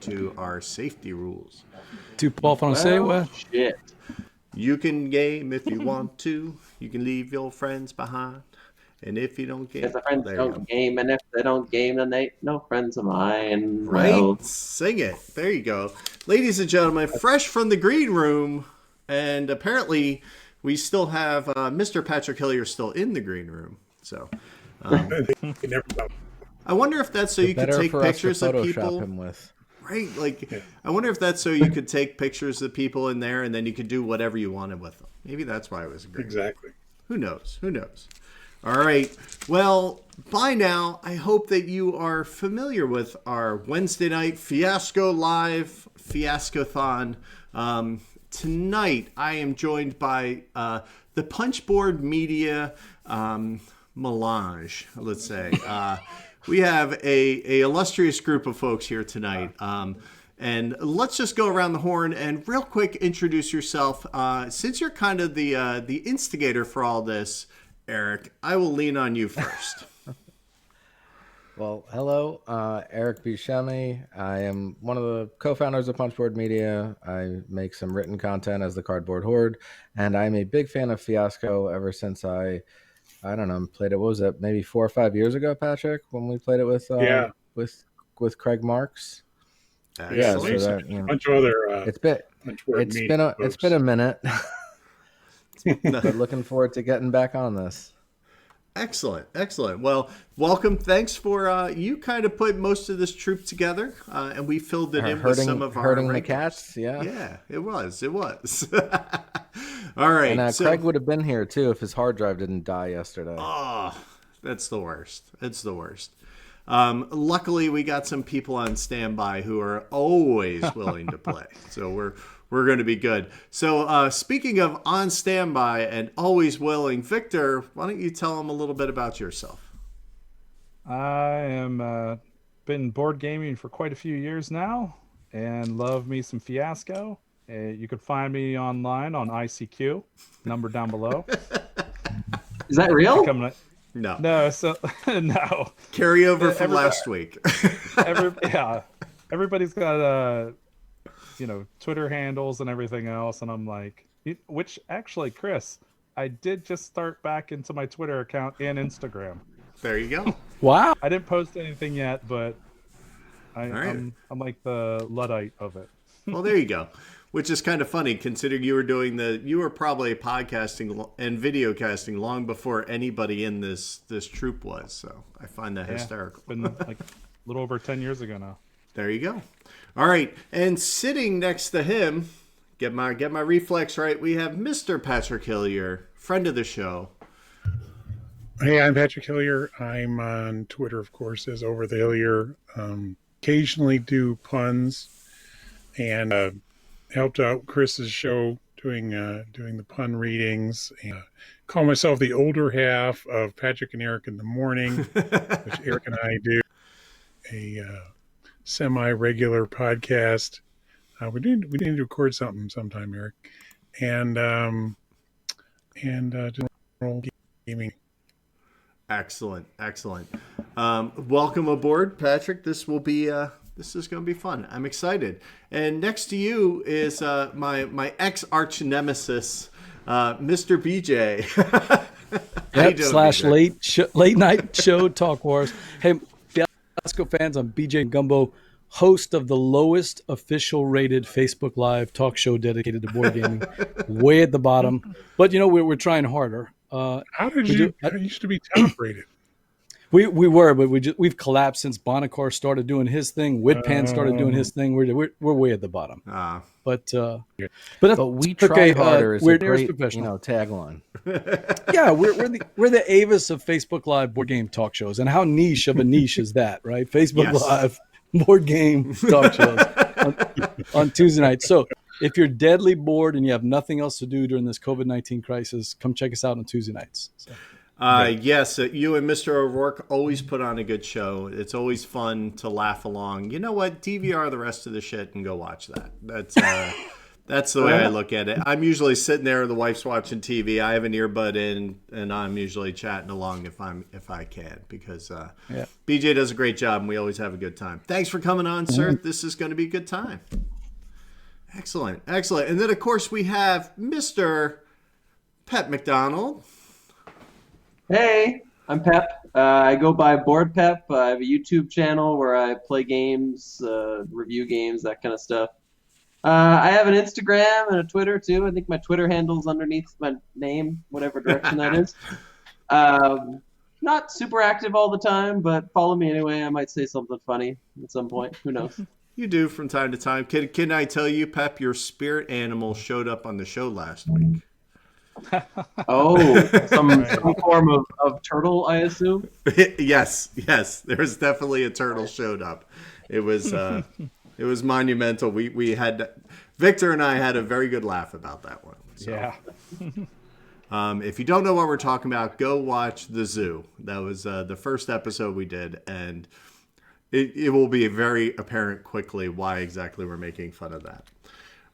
to our safety rules. To Paul Fonseca. Well, shit. You can game if you want to. You can leave your friends behind. And if you don't game, If the friends there you don't go. game, and if they don't game, then they no friends of mine. Right? Well, Sing it. There you go. Ladies and gentlemen, fresh from the green room, and apparently we still have Mr. Patrick Hillier still in the green room. So I wonder if that's so you could take pictures of people. Him with. Right? Like, I wonder if that's so you could take pictures of people in there and then you could do whatever you wanted with them. Maybe that's why it was a green room. Exactly. Who knows? Who knows? All right. Well, by now, I hope that you are familiar with our Wednesday night Fiasco Live Fiasco-thon. Tonight, I am joined by the Punchboard Media melange, let's say. We have a illustrious group of folks here tonight. And let's just go around the horn and real quick introduce yourself. Since you're kind of the instigator for all this, Eric, I will lean on you first. Well, hello, Eric Buscemi. I am one of the co-founders of Punchboard Media. I make some written content as the Cardboard Horde, and I'm a big fan of Fiasco ever since I don't know, played it. What was it? Maybe 4 or 5 years ago, Patrick, when we played it with Craig Marks. Yeah, so that, a bunch of other. it's been a minute. But looking forward to getting back on this. Excellent. Well, welcome. Thanks for you kind of put most of this troop together, and we filled it in with some of our herding the regulars. cats. Yeah, it was. All right. And Craig would have been here too if his hard drive didn't die yesterday. Oh, that's the worst. Luckily, we got some people on standby who are always willing to play, so we're going to be good. So speaking of on standby and always willing, Victor, why don't you tell them a little bit about yourself? I am been board gaming for quite a few years now and love me some Fiasco. You can find me online on ICQ, number down below. is that real? No. So no. Carryover from last week. Everybody's got Twitter handles and everything else, and I'm like, which actually, Chris, I did just start back into my Twitter account and Instagram. There you go. Wow. I didn't post anything yet, but I'm like the Luddite of it. Well, there you go. Which is kind of funny considering you were probably podcasting and video casting long before anybody in this troop was. So I find that hysterical. It's been like a little over 10 years ago now. There you go. All right. And sitting next to him, get my reflex right, we have Mr. Patrick Hillier, friend of the show. Hey, I'm Patrick Hillier. I'm on Twitter, of course, as Over the Hillier. Occasionally do puns and helped out Chris's show doing the pun readings. And call myself the older half of Patrick and Eric in the morning, which Eric and I do. A semi-regular podcast. We need to record something sometime, Eric, and general gaming. Excellent. Welcome aboard, Patrick. This will be this is going to be fun. I'm excited. And next to you is my ex arch nemesis, Mr. BJ. Yep, / late night show Talk Wars. Hey, Fiasco fans, I'm BJ Gumbo, host of the lowest official rated Facebook Live talk show dedicated to board gaming, way at the bottom. But we're trying harder. How did you? I used to be top rated. We were, but we've collapsed since Bonacar started doing his thing. Whitpan started doing his thing. We're way at the bottom. But we try harder. Is a great tagline. Yeah, we're the Avis of Facebook Live board game talk shows, and how niche of a niche is that, right? Facebook Live board game talk shows on Tuesday night. So if you're deadly bored and you have nothing else to do during this COVID-19 crisis, come check us out on Tuesday nights. So. Yes, you and Mr. O'Rourke always put on a good show. It's always fun to laugh along. You know what? DVR the rest of the shit and go watch that. That's the way I look at it. I'm usually sitting there, the wife's watching TV. I have an earbud in, and I'm usually chatting along if I can, because BJ does a great job, and we always have a good time. Thanks for coming on, sir. This is going to be a good time. Excellent. And then, of course, we have Mr. Pep MacDonald. Hey, I'm Pep. I go by Board Pep. I have a YouTube channel where I play games, review games, that kind of stuff. I have an Instagram and a Twitter too. I think my Twitter handle's underneath my name, whatever direction that is. Not super active all the time, but follow me anyway. I might say something funny at some point. Who knows? You do from time to time. Can I tell you, Pep, your spirit animal showed up on the show last week? Oh, some form of turtle, I assume? Yes. There's definitely a turtle showed up. It was monumental. We had Victor and I had a very good laugh about that one. So. Yeah. If you don't know what we're talking about, go watch The Zoo. That was the first episode we did, and it will be very apparent quickly why exactly we're making fun of that.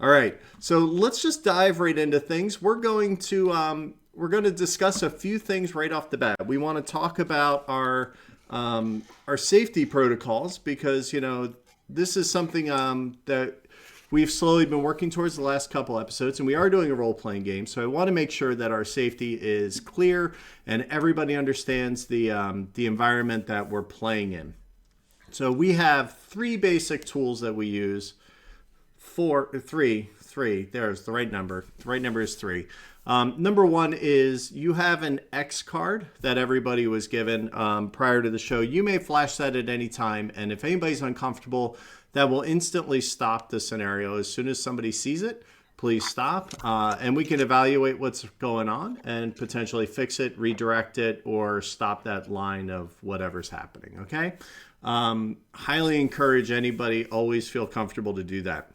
All right, so let's just dive right into things. We're going to discuss a few things right off the bat. We want to talk about our safety protocols, because this is something that we've slowly been working towards the last couple episodes, and we are doing a role-playing game, so I want to make sure that our safety is clear and everybody understands the environment that we're playing in. So we have three basic tools that we use. Three. There's the right number. The right number is 3. Number 1 is you have an X card that everybody was given prior to the show. You may flash that at any time, and if anybody's uncomfortable, that will instantly stop the scenario. As soon as somebody sees it, please stop, and we can evaluate what's going on and potentially fix it, redirect it, or stop that line of whatever's happening, okay? Highly encourage anybody, always feel comfortable to do that.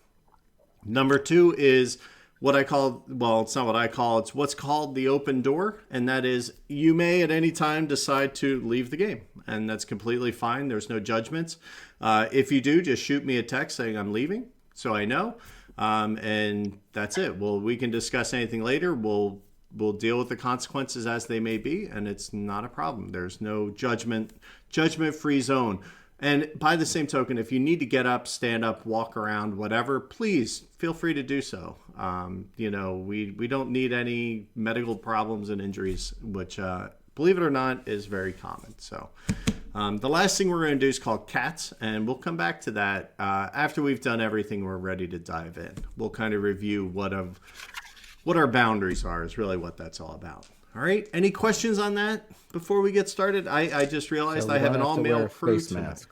Number 2 is what I call, well, it's not what I call, it's what's called the open door. And that is you may at any time decide to leave the game. And that's completely fine. There's no judgments. If you do, just shoot me a text saying I'm leaving, so I know. And that's it. Well, we can discuss anything later. We'll deal with the consequences as they may be. And it's not a problem. There's no judgment-free zone. And by the same token, if you need to get up, stand up, walk around, whatever, please feel free to do so. We don't need any medical problems and injuries, which, believe it or not, is very common. So the last thing we're going to do is called cats, and we'll come back to that after we've done everything. We're ready to dive in. We'll kind of review what our boundaries are is really what that's all about. All right. Any questions on that before we get started? I just realized I have an all-male crew tonight.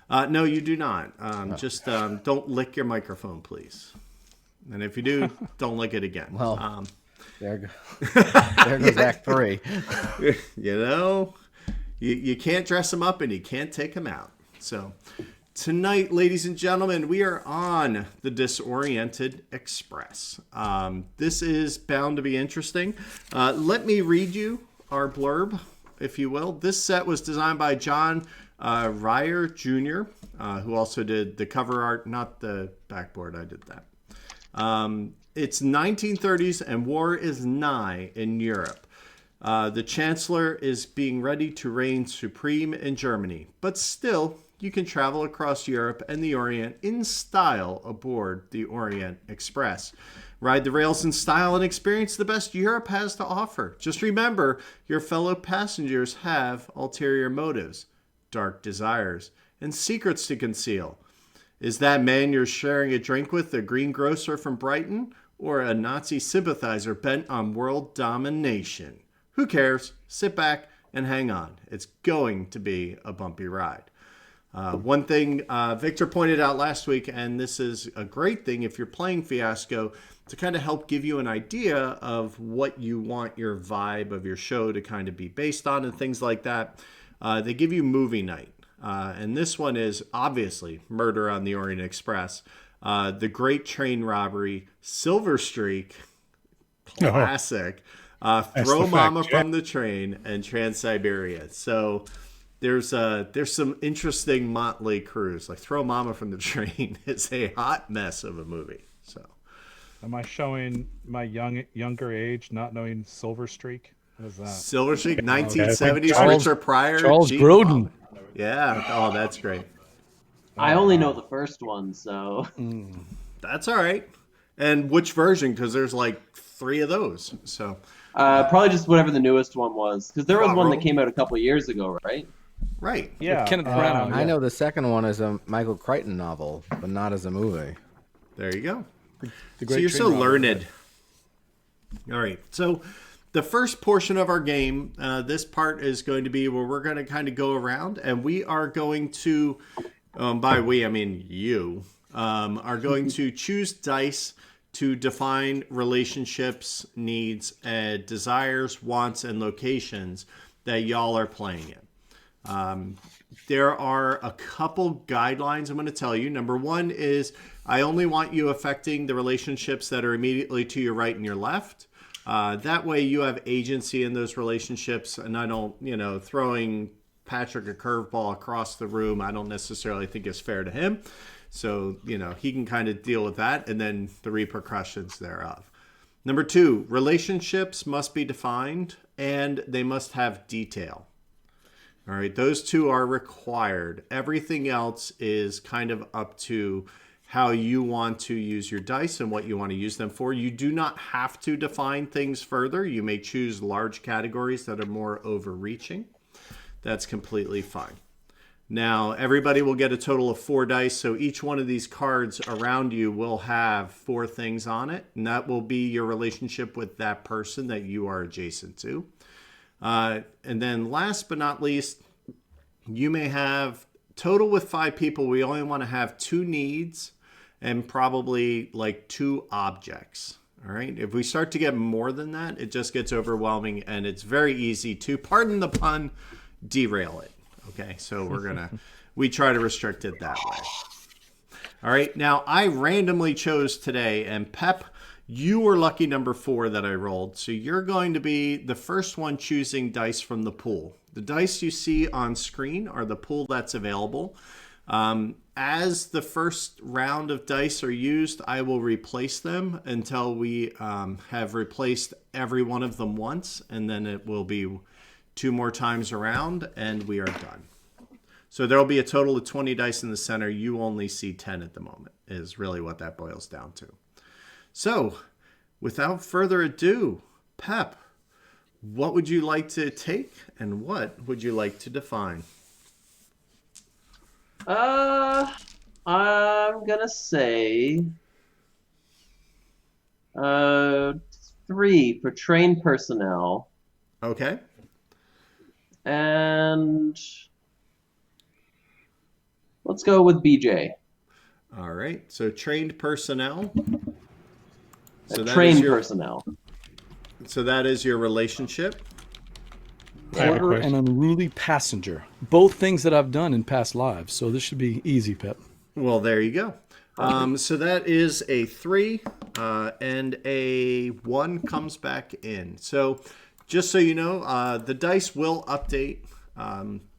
No, you do not. Just don't lick your microphone, please. And if you do, don't lick it again. Well, there goes Act 3. You can't dress them up and you can't take them out. So tonight, ladies and gentlemen, we are on the Disoriented Express. This is bound to be interesting. Let me read you our blurb, if you will. This set was designed by John Ryer Jr., who also did the cover art, not the backboard. I did that. It's 1930s and war is nigh in Europe. The Chancellor is being ready to reign supreme in Germany, but still you can travel across Europe and the Orient in style aboard the Orient Express. Ride the rails in style and experience the best Europe has to offer. Just remember, your fellow passengers have ulterior motives, dark desires, and secrets to conceal. Is that man you're sharing a drink with a greengrocer from Brighton, or a Nazi sympathizer bent on world domination? Who cares? Sit back and hang on. It's going to be a bumpy ride. One thing Victor pointed out last week, and this is a great thing if you're playing Fiasco, to kind of help give you an idea of what you want your vibe of your show to kind of be based on and things like that. They give you movie night. And this one is obviously Murder on the Orient Express, The Great Train Robbery, Silver Streak, classic, Throw Mama from the Train, and Trans-Siberia. So there's some interesting motley crews. Like Throw Mama from the Train is a hot mess of a movie. So Am I showing my younger age, not knowing Silver Streak? What is that? Silver Streak, 1970s, Charles- Richard Pryor. Charles Gene Grodin. Wilder. Yeah. Oh, that's great. I only know the first one, so That's all right. And which version? Because there's like 3 of those. So probably just whatever the newest one was, because there was one that Probably. came out a couple years ago, right? right. Yeah, Kenneth Branagh. I know the second one is a Michael Crichton novel, but not as a movie. There you go. The So great you're train so robber. learned. All right. So the first portion of our game, this part is going to be where we're going to kind of go around, and we are going to, by we I mean you, are going to choose dice to define relationships, needs, desires, wants, and locations that y'all are playing in. There are a couple guidelines I'm going to tell you. Number one is I only want you affecting the relationships that are immediately to your right and your left. That way you have agency in those relationships, and I don't, throwing Patrick a curveball across the room, I don't necessarily think is fair to him. So, he can kind of deal with that and then the repercussions thereof. Number two, relationships must be defined and they must have detail. All right, those 2 are required. Everything else is kind of up to how you want to use your dice and what you want to use them for. You do not have to define things further. You may choose large categories that are more overreaching. That's completely fine. Now, everybody will get a total of 4 dice, so each one of these cards around you will have 4 things on it, and that will be your relationship with that person that you are adjacent to. And then last but not least, you may have total with 5 people. We only want to have 2 needs and probably like 2 objects. All right. If we start to get more than that, it just gets overwhelming and it's very easy to, pardon the pun, derail it. Okay. So we try to restrict it that way. All right. Now I randomly chose today, and Pep, you were lucky number 4 that I rolled. So you're going to be the first one choosing dice from the pool. The dice you see on screen are the pool that's available. As the first round of dice are used, I will replace them until we have replaced every one of them once, and then it will be 2 more times around, and we are done. So there will be a total of 20 dice in the center. You only see 10 at the moment, is really what that boils down to. So, without further ado, Pep, what would you like to take and what would you like to define? I'm gonna say 3 for trained personnel, Okay. and let's go with BJ. All right. So trained personnel. So Trained personnel. So that is your relationship. Porter and unruly passenger. Both things that I've done in past lives, so this should be easy, Pep. Well, there you go. So that is a 3, and a 1 comes back in. So just so you know, the dice will update.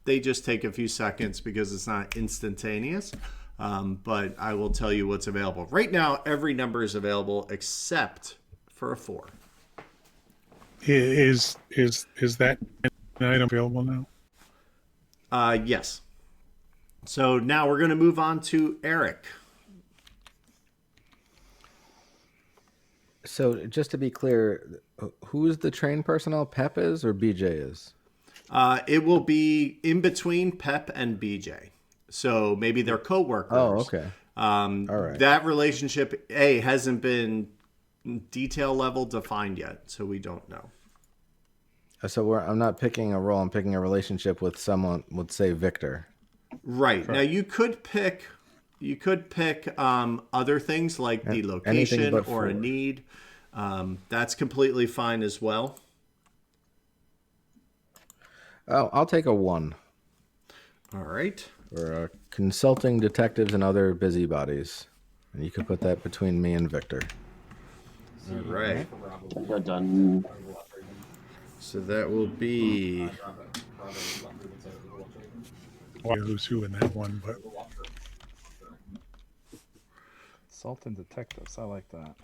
They just take a few seconds because it's not instantaneous. But I will tell you what's available. Right now, every number is available except for a 4. Is that an item available now? Yes. So now we're going to move on to Eric. So just to be clear, who's the trained personnel? Pep is or BJ is? It will be in between Pep and BJ. So maybe they're coworkers. Oh, okay. All right. That relationship, hasn't been detail level defined yet, so we don't know. So I'm not picking a role. I'm picking a relationship with someone. Let's say Victor. Right. Now you could pick other things like the location but or a 4. need. That's completely fine as well. Oh, I'll take a 1. All right. Or consulting detectives and other busybodies. And you could put that between me and Victor. All right. Done. So that will be Who's who in that one? But Salt and detectives. I like that.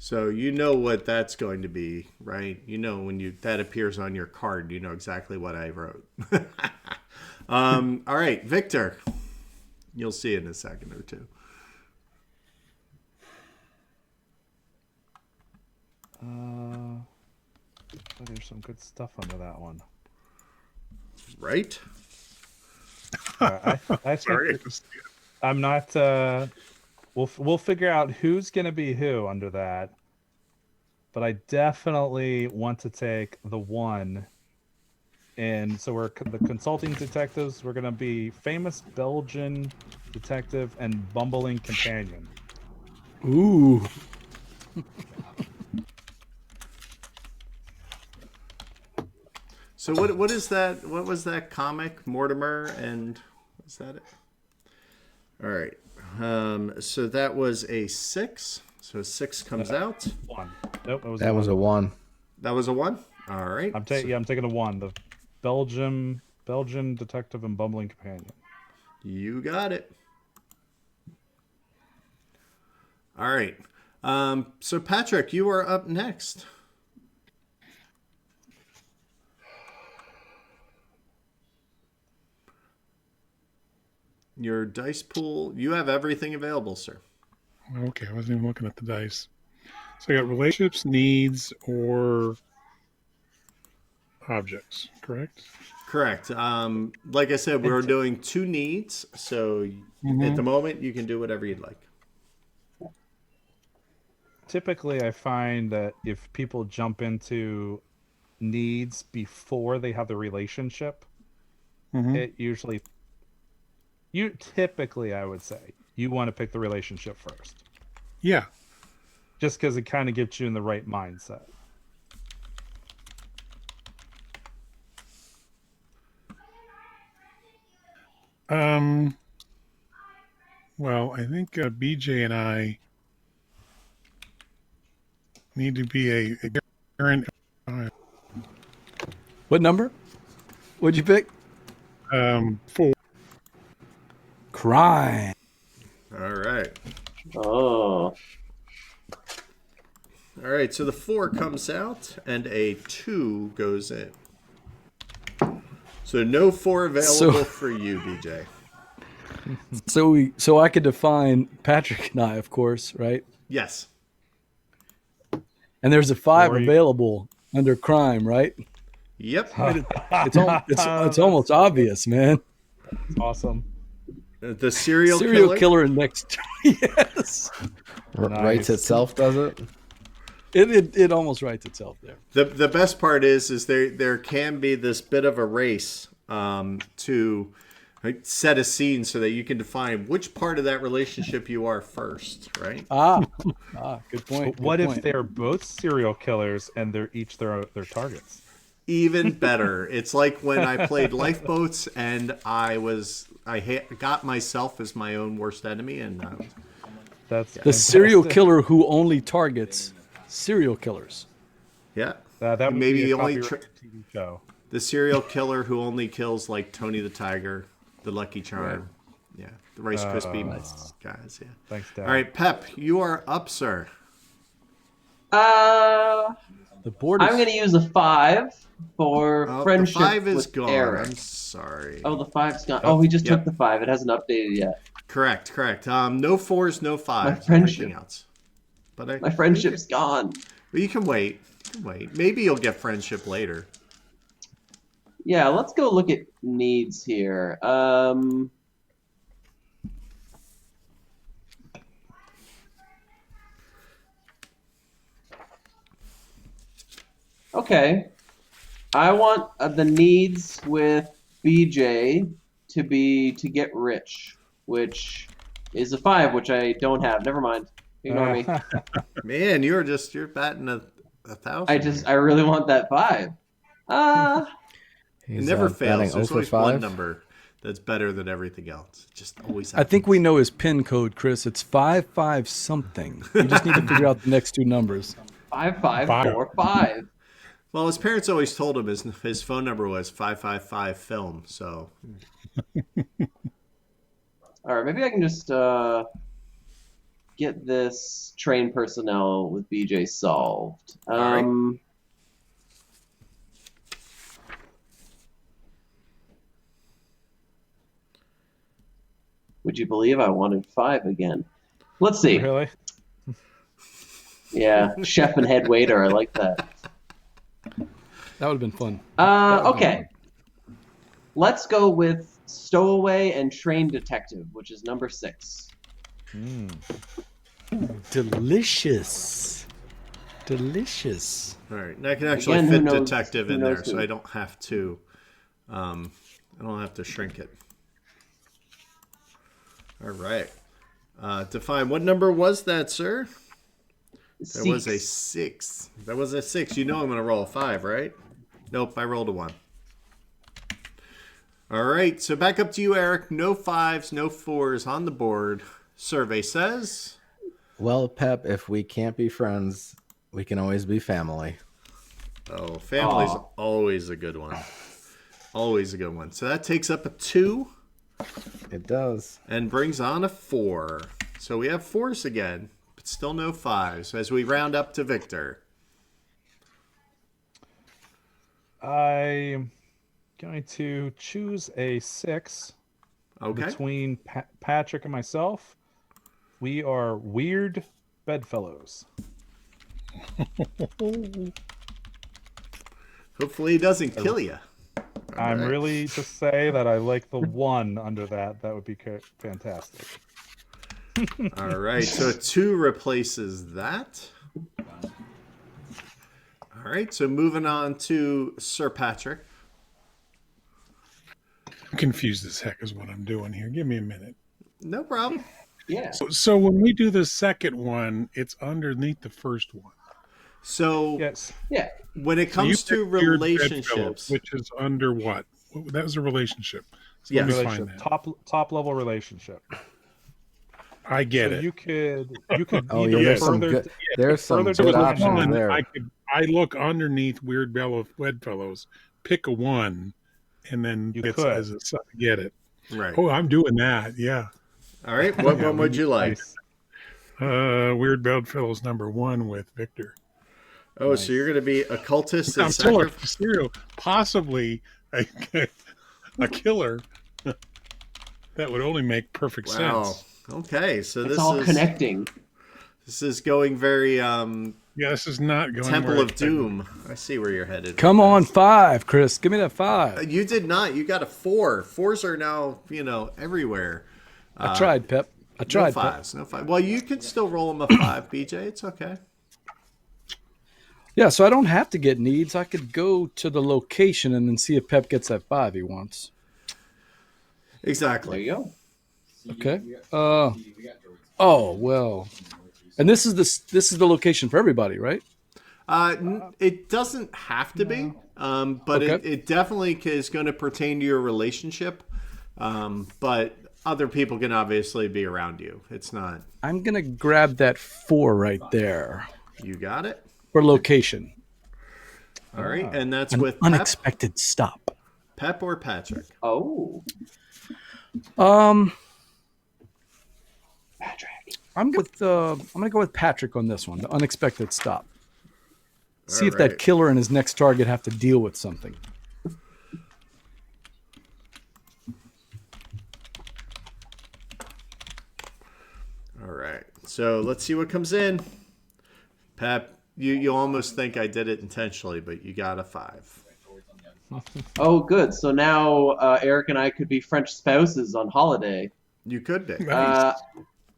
So you know what that's going to be, right? You know when that appears on your card, you know exactly what I wrote. All right, Victor. You'll see it in a second or two. There's some good stuff under that one. Right? I think Sorry. I'm not. We'll figure out who's going to be who under that. But I definitely want to take the one. And so we're the consulting detectives. We're going to be famous Belgian detective and bumbling companion. Ooh. So what is that? What was that comic? Mortimer and was that it? All right. So that was a 6. So 6 comes out. 1. Nope, That was a 1. That was a 1. All right. I'm taking a 1. The Belgian detective and bumbling companion. You got it. All right. So Patrick, you are up next. Your dice pool, you have everything available, sir. Okay, I wasn't even looking at the dice. So I got relationships, needs, or objects, correct? Correct. Like I said, we're doing 2 needs, so at the moment you can do whatever you'd like. Typically, I find that if people jump into needs before they have the relationship, it usually... typically, I would say, you want to pick the relationship first. Yeah. Just because it kind of gets you in the right mindset. Well, I think BJ and I need to be a current. What number? What'd you pick? 4. Crime. All right. Oh. All right, so the 4 comes out and a 2 goes in. So no 4 available for you, BJ. So I could define Patrick and I, of course, right? Yes. And there's a 5 Or you- available under crime, right? Yep. It's almost obvious, man. Awesome. The serial killer next. Yes. Writes itself, does it? It almost writes itself there. The best part is there can be this bit of a race to set a scene so that you can define which part of that relationship you are first, right? Good point. What if they're both serial killers and they're each their targets? Even better. It's like when I played Lifeboats and I got myself as my own worst enemy, and That's the serial killer who only targets serial killers. yeah. That would Maybe be a the only copyrighted TV show. the serial killer who only kills like Tony the Tiger, the Lucky Charm, yeah, the Rice Krispie guys, yeah. Thanks, Dad. All right, Pep, you are up, sir. The board. I'm going to use a 5 for Oh, friendship the 5 is with gone. Eric. I'm sorry. Oh, the 5's gone. Oh, he just Yep. took the 5. It hasn't updated yet. Correct. No 4s, no 5s. friendship. Everything else. But My friendship's gone. But you can wait. Maybe you'll get friendship later. Yeah, let's go look at needs here. Okay. I want the needs with BJ to be to get rich, which is a 5, which I don't have. Never mind. Ignore me. Man, you're batting a 1,000. I really want that 5. It never fails. There's always 5. one number that's better than everything else. It just always I happens. think we know his PIN code, Chris. It's 55 something. You just need to figure out the next 2 numbers. 5545. Well, his parents always told him his phone number was 555 film. So All right, maybe I can just. get this train personnel with BJ solved. right. Would you believe I wanted 5 again? Let's see. Really? Yeah, chef and head waiter. I like that. That would have been fun. Okay. Let's go with Stowaway and Train Detective, which is number 6. Delicious. Delicious. All right, and I can actually Again, fit who knows- detective who in there, knows so who? I don't have to. I don't have to shrink it. All right. Define, what number was that, sir? That was a 6. That was a 6. You know I'm going to roll a 5, right? Nope, I rolled a 1. All right, so back up to you, Eric. No 5s, no 4s on the board. Survey says... Well, Pep, if we can't be friends, we can always be family. Oh, family's always a good one. Always a good one. So that takes up a 2. It does. And brings on a 4. So we have 4s again, but still no 5s as we round up to Victor. I'm going to choose a 6 between Patrick and myself. We are weird bedfellows. Hopefully he doesn't kill you. I'm really to say that I like the 1 under that. That would be fantastic. All right, so 2 replaces that. All right, so moving on to Sir Patrick. I'm confused as heck is what I'm doing here. Give me a minute. No problem. Yeah. So when we do the second one, it's underneath the first one. So Yes. Yeah. when it So you comes to picked Weird relationships, Bedfellows, which is under what? That was a relationship. So Yes. let me find Relationship. that. Top level relationship. I get So it. you could Oh, either yeah, there's some further good, there's some further good development. options One, there. I look underneath Weird Bedfellows, pick a 1, and then You it's could. as a get it. right. Oh, I'm doing that. Yeah. All right, what one would you like? Nice. Weird Bedfellows number 1 with Victor. Oh, so you're going to be a cultist I'm and still a sacrifice. serial, possibly a killer. That would only make perfect Wow. sense. Okay, so It's this all is connecting. this is going very Yeah, this is not going Temple where of Doom. I see where you're headed. Come on, 5, Chris. Give me that 5. You did not. You got a 4. 4s are now, everywhere. I tried, Pep. I tried, no Pep. 5s. No 5. Well, you can still roll him a 5, BJ. It's okay. Yeah, so I don't have to get needs. I could go to the location and then see if Pep gets that 5 he wants. There Exactly. you go. Okay. Oh well. And this is the location for everybody, right? It doesn't have to be, but Okay. it definitely is going to pertain to your relationship. But other people can obviously be around you. It's not. I'm gonna grab that 4 right there You got it. for location. All right, and that's An with unexpected stop. Pep or Patrick. Oh. Patrick. I'm gonna go with Patrick on this one. The unexpected stop. See All if that right. killer and his next target have to deal with something. All right, so let's see what comes in. Pep, you almost think I did it intentionally, but you got a 5. Oh, good. So now Eric and I could be French spouses on holiday. You could be.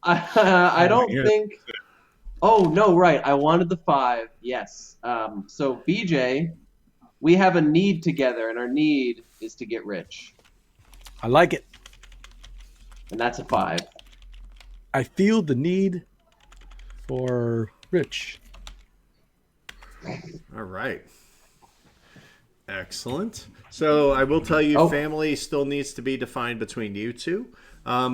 I don't yeah. think. Oh no, right. I wanted the 5. Yes. So BJ, we have a need together, and our need is to get rich, I like it. and that's a 5. I feel the need for Rich. All right. Excellent. So I will tell you, family still needs to be defined between you two.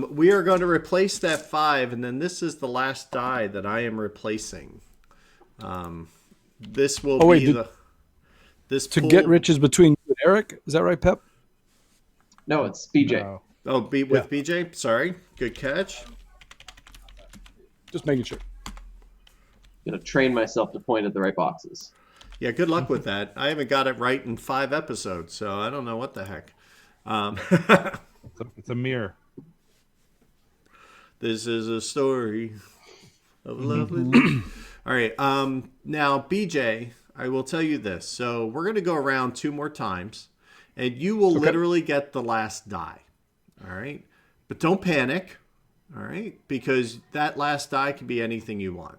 We are going to replace that 5, and then this is the last die that I am replacing. This will be this To pool. get Rich is between you and Eric. Is that right, Pep? No, it's BJ. No. Oh, with BJ. Sorry. Good catch. Just making sure. Gonna train myself to point at the right boxes. Yeah, good luck with that. I haven't got it right in 5 episodes, so I don't know what the heck. It's a mirror. This is a story of lovely. All right. Now, BJ, I will tell you this. So we're going to go around 2 more times, and you will literally get the last die. All right. But don't panic. All right. Because that last die can be anything you want.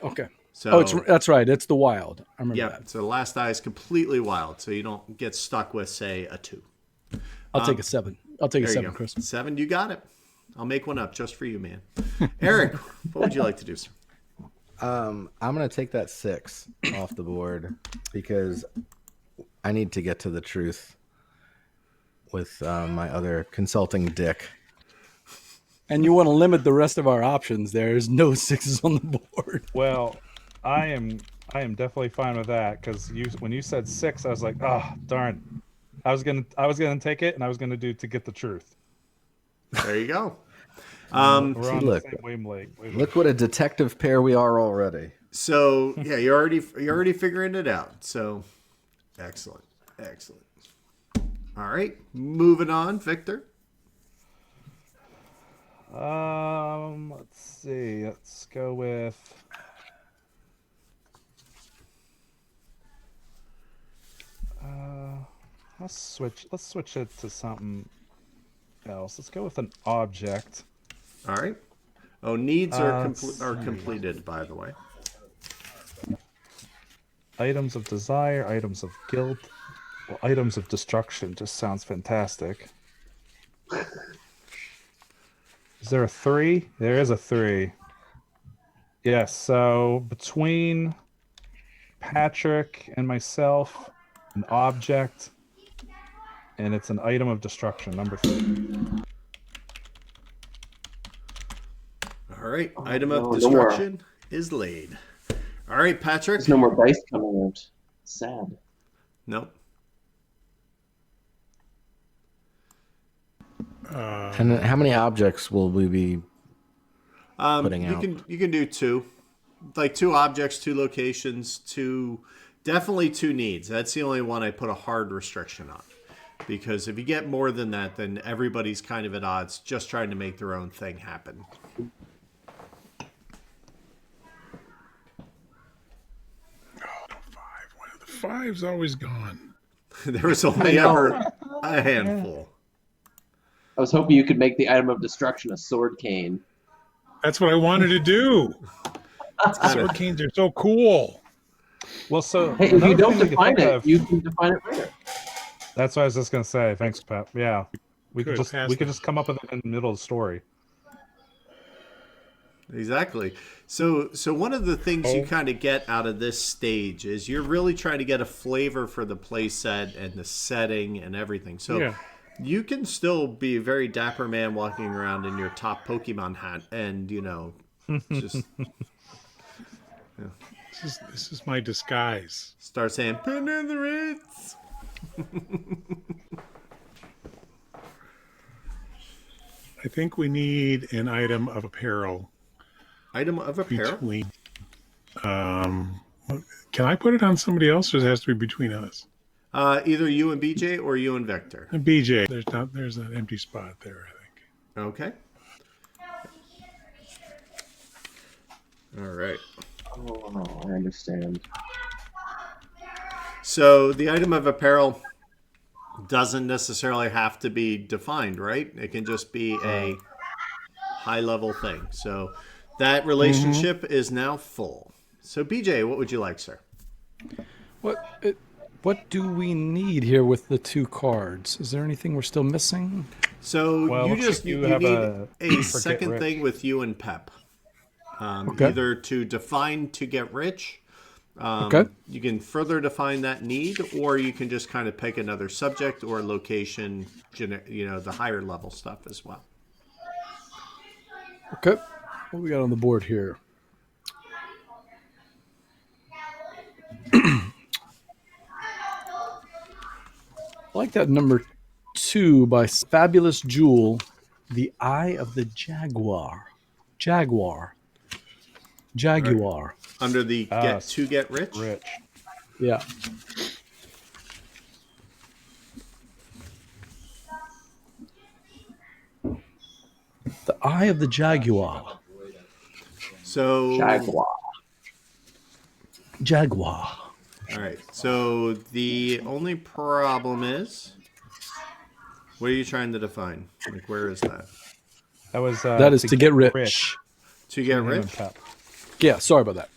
Okay. So, that's right. It's the wild. I remember that. So the last die is completely wild. So you don't get stuck with, say, a 2. I'll take a 7. I'll take a 7, Chris. 7, you got it. I'll make one up just for you, man. Eric, what would you like to do, sir? I'm going to take that 6 off the board because I need to get to the truth with my other consulting dick. And you want to limit the rest of our options. There's no 6s on the board. Well, I am definitely fine with that because when you said 6, I was like, oh darn. I was gonna take it, and I was gonna do to get the truth. There you go. We're on look, the same wavelength. Look what a detective pair we are already. So yeah, you're already figuring it out. So excellent. All right, moving on, Victor. Let's see. Let's go with. Let's switch it to something else. Let's go with an object. All right. Oh, needs are completed, by the way. Items of desire, items of guilt, well, items of destruction just sounds fantastic. Is there a 3? There is a 3. Yes, so between Patrick and myself, an object, and it's an item of destruction, number 3. All right, item of destruction is laid. All right, Patrick. There's no more dice coming out. Sad. Nope. And how many objects will we be putting out? You can do 2, like 2 objects, 2 locations, definitely 2 needs. That's the only one I put a hard restriction on, because if you get more than that, then everybody's kind of at odds, just trying to make their own thing happen. One of the 5's always gone. There was only ever a handful. I was hoping you could make the item of destruction a sword cane. That's what I wanted to do. Sword canes are so cool. Well, so Hey, if you don't thing we could define think it, of- you can define it later. That's what I was just gonna say. Thanks, Pep. Yeah, we could Good, pass just come up with it in the middle of the story. Exactly. So one of the things you kind of get out of this stage is you're really trying to get a flavor for the play set and the setting and everything. So Yeah. you can still be a very dapper man walking around in your top Pokemon hat and, just This is my disguise. start saying, "Pin in the Ritz." I think we need an item of apparel Item of apparel? between. Can I put it on somebody else, or does it has to be between us? Either you and BJ or you and Victor. And BJ, there's an empty spot there, I think. Okay. All right. Oh, I understand. So the item of apparel doesn't necessarily have to be defined, right? It can just be a high-level thing. So that relationship is now full. So BJ, what would you like, sir? What do we need here with the 2 cards? Is there anything we're still missing? So Well, you looks just like you you have need a a forget second rich. thing with you and Pep. Okay. Either to define to get rich. Okay. You can further define that need, or you can just kind of pick another subject or location, the higher level stuff as well. Okay. What we got on the board here? I like that number 2 by Fabulous Jewel, The Eye of the Jaguar. Jaguar. Jaguar. Under the get rich. Rich. Yeah. The eye of the Jaguar. So Jaguar. All right. So the only problem is, what are you trying to define? Like, where is that? That is to get rich. To get Him and rich? Pep. Yeah, sorry about that.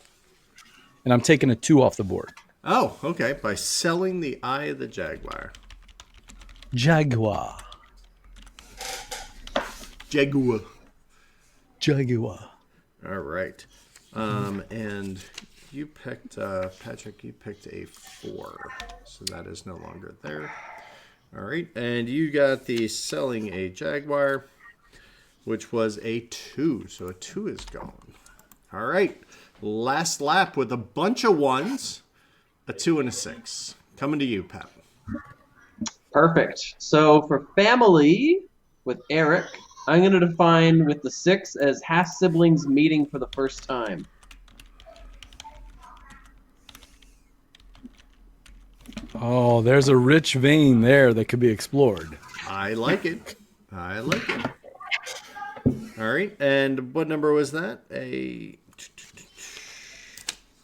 And I'm taking a 2 off the board. Oh, okay. By selling the eye of the Jaguar. Jaguar. Jaguar. Jaguar. All right. And you picked, Patrick, you picked a 4. So that is no longer there. All right. And you got the selling a Jaguar, which was a 2. So a 2 is gone. All right. Last lap with a bunch of 1s, a 2 and a 6. Coming to you, Pep. Perfect. So for family with Eric, I'm going to define with the 6 as half siblings meeting for the first time. Oh, there's a rich vein there that could be explored. I like it. I like it. All right. And what number was that? A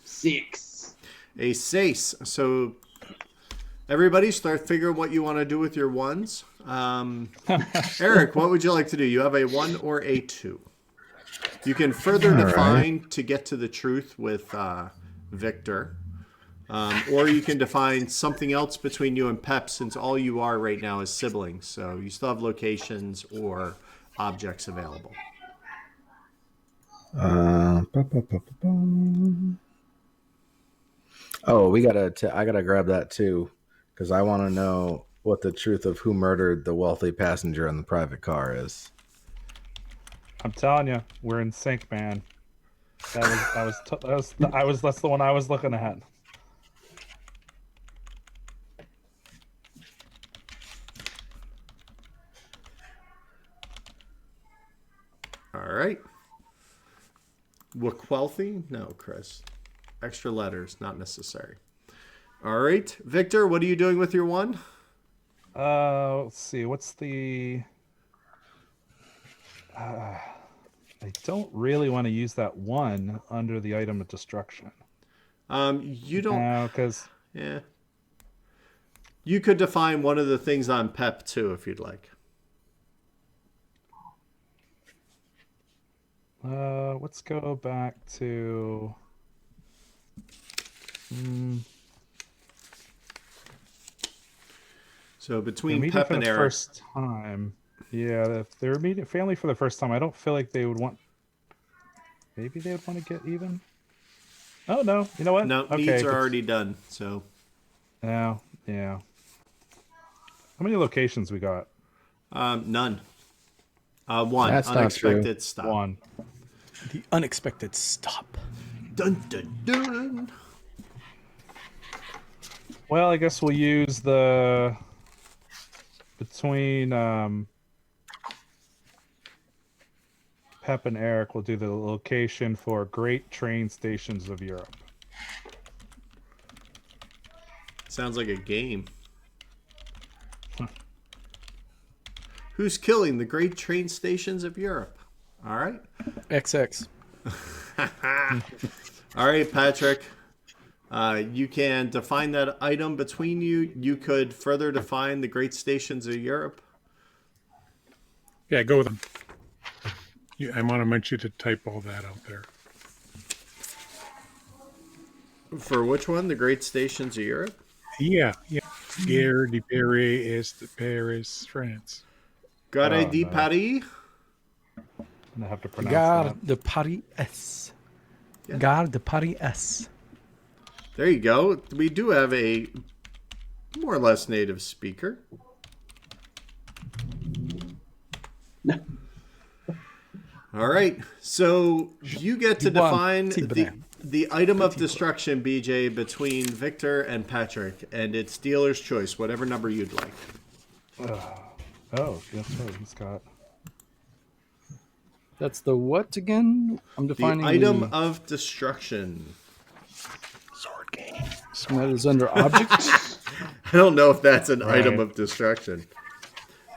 6. A 6. So everybody start figuring what you want to do with your 1s. Eric, what would you like to do? You have a 1 or a 2. You can further define to get to the truth with Victor. Or you can define something else between you and Pep, since all you are right now is siblings. So you still have locations or objects available. Oh, I gotta grab that too, because I want to know what the truth of who murdered the wealthy passenger in the private car is. I'm telling you, we're in sync, man. That's the one I was looking at. All right. Waquelthy? No, Chris. Extra letters, not necessary. All right. Victor, what are you doing with your 1? Let's see. What's the... I don't really want to use that 1 under the item of destruction. You don't... No, because... Yeah. You could define one of the things on Pep, too, if you'd like. Let's go back to... So between meeting Pep for and the Eric... first time. Yeah, if they're meeting family for the first time, I don't feel like they would want... Maybe they would want to get even? Oh, no. You know what? No, okay, needs are already done, so... Yeah. How many locations we got? None. 1. That's not Unexpected true. stop. 1. The unexpected stop. Dun, dun, dun. Well, I guess we'll use the... Between Pep and Eric, we'll do the location for great train stations of Europe. Sounds like a game. Who's killing the great train stations of Europe? All right. XX. All right, Patrick. You can define that item between you. You could further define the great stations of Europe. Yeah, go with them. I want you to type all that out there. For which one? The great stations of Europe? Yeah. Gare de Paris est Paris, France. Gare de Paris? I'm gonna have to pronounce Gare that. de Paris S. Yeah. Gare de Paris S. There you go. We do have a more or less native speaker. All right. So you get to define the item of destruction, BJ, between Victor and Patrick, and it's dealer's choice, whatever number you'd like. Oh, that's right. He's got... That's the what again? I'm The defining item of destruction. Sword game. and that is under objects. I don't know if that's an Right. item of destruction.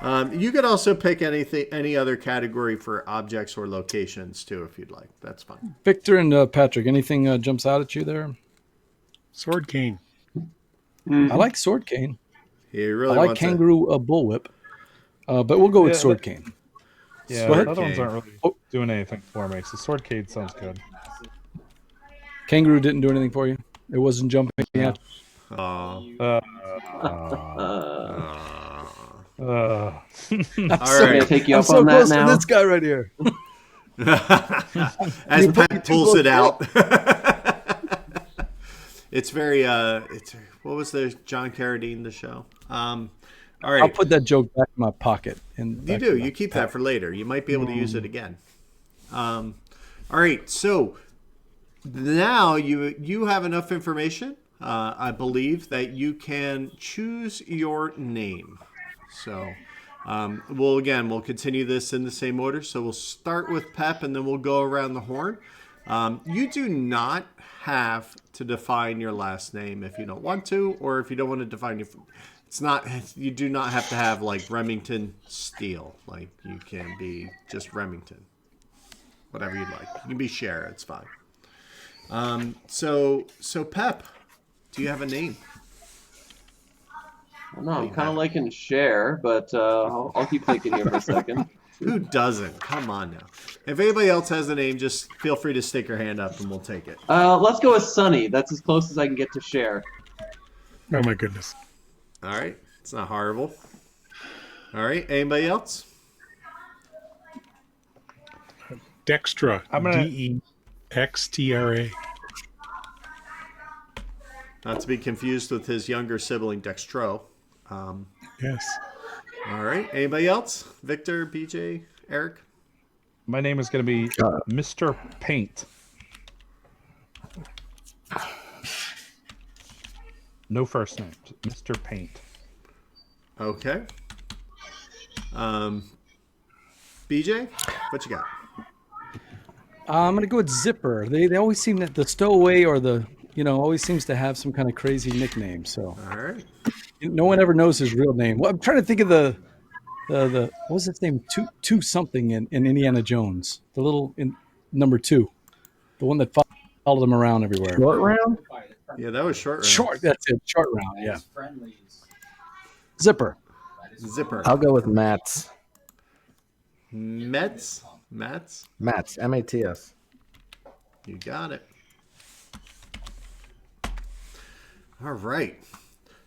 You could also pick any other category for objects or locations too, if you'd like. That's fine. Victor and Patrick, anything jumps out at you there? Sword cane. I like sword cane. He I really like wants kangaroo bullwhip. But we'll go with Yeah, sword that- cane. Yeah, Go ahead. the other ones aren't really Oh. doing anything for me. So Swordcade sounds good. Kangaroo didn't do anything for you. It wasn't jumping at. A... Aw. Uh, I'm All so, right. Take you I'm up so on that close now. to this guy right here. As You Pat put pulls two it out. It's very it's what was the John Carradine the show? All right. I'll put that joke back in my pocket. And You do. You keep that for later. You might be able to use it again. All right. So now you have enough information, I believe, that you can choose your name. So we'll continue this in the same order. So we'll start with Pep, and then we'll go around the horn. You do not have to define your last name if you don't want to, or if you don't want to define your. It's not. You do not have to have like Remington Steele. Like you can be just Remington. Whatever you'd like. You can be Cher. It's fine. So Pep, do you have a name? No, I'm kind of liking Cher, but I'll keep thinking here for a second. Who doesn't? Come on now. If anybody else has a name, just feel free to stick your hand up and we'll take it. Let's go with Sunny. That's as close as I can get to Cher. Oh my goodness. All right. It's not horrible. All right. Anybody else? Dextra. I'm gonna- Dextra. Not to be confused with his younger sibling, Dextro. Yes. All right. Anybody else? Victor, BJ, Eric? my name is going to be Mr. Paint. No first name. Mr. Paint. Okay. BJ, what you got? I'm gonna go with Zipper. They always seem that the stowaway or the always seems to have some kind of crazy nickname. So All right. no one ever knows his real name. Well, I'm trying to think of the what was his name? Two something in Indiana Jones. The little number 2, the one that followed him around everywhere. Short round? Yeah, that was short round. Short. That's it. Short round. Yeah. Zipper. Zipper. I'll go with Mats. Mats? Mats, M-A-T-S. You got it. All right.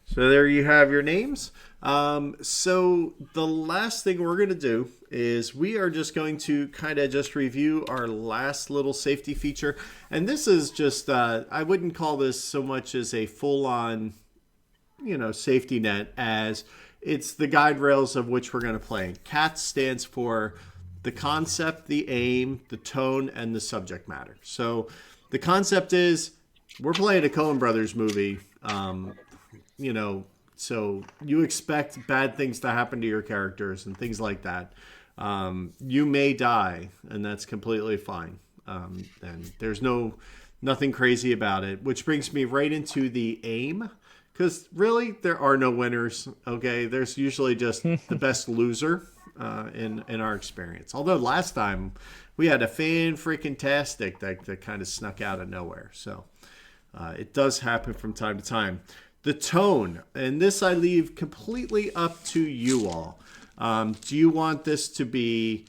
So there you have your names. So the last thing we're going to do is we are just going to kind of just review our last little safety feature. And this is just, I wouldn't call this so much as a full-on, safety net as it's the guide rails of which we're going to play. CAT stands for the concept, the aim, the tone, and the subject matter. So the concept is we're playing a Coen Brothers movie, so you expect bad things to happen to your characters and things like that. You may die, and that's completely fine. And there's nothing crazy about it, which brings me right into the aim. Because really, there are no winners, okay? There's usually just the best loser in our experience. Although last time, we had a fan-freaking-tastic that kind of snuck out of nowhere. So it does happen from time to time. The tone, and this I leave completely up to you all. Do you want this to be,